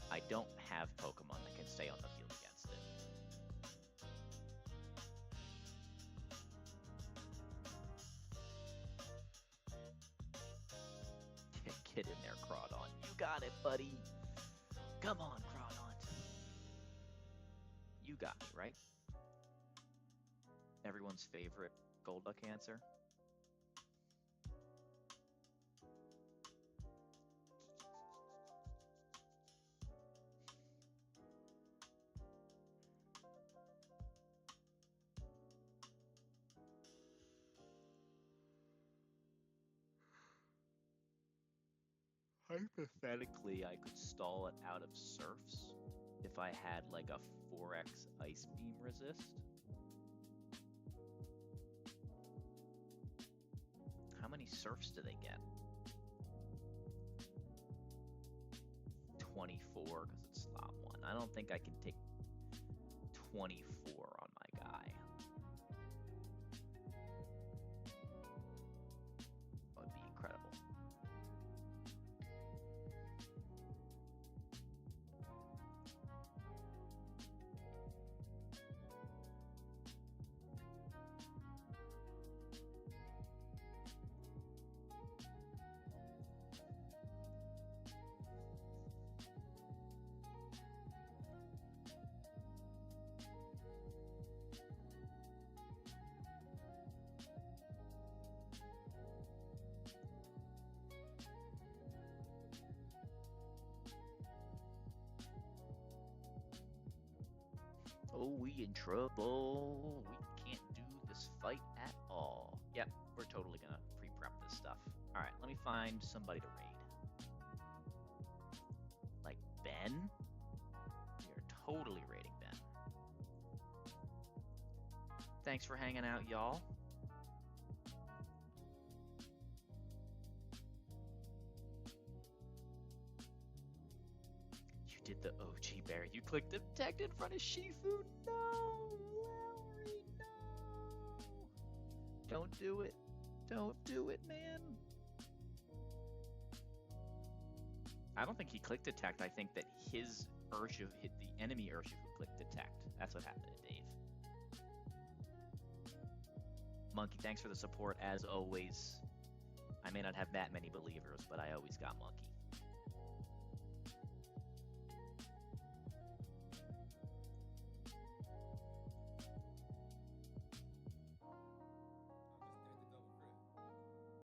I don't have Pokemon that can stay on the field against it. Get in there, Crawdon. You got it, buddy. Come on, Crawdon. You got me, right? Everyone's favorite Golduck answer. Hypothetically, I could stall it out of Surfs if I had like a 4x Ice Beam resist. How many Surfs do they get? 24 because it's slot 1. I don't think I can take 24 on my guy. That would be incredible. Oh, we in trouble. We can't do this fight at all. Yep, we're totally gonna pre-prep this stuff. Alright, let me find somebody to raid. Like Ben? We are totally raiding Ben. Thanks for hanging out, y'all. Did the OG bear. You clicked detect in front of Shifu. No, Lowry, no. Don't do it. Don't do it, man. I don't think he clicked detect. I think that his Urshifu hit the enemy Urshifu clicked detect. That's what happened to Dave. Monkey, thanks for the support as always. I may not have that many believers, but I always got Monkey.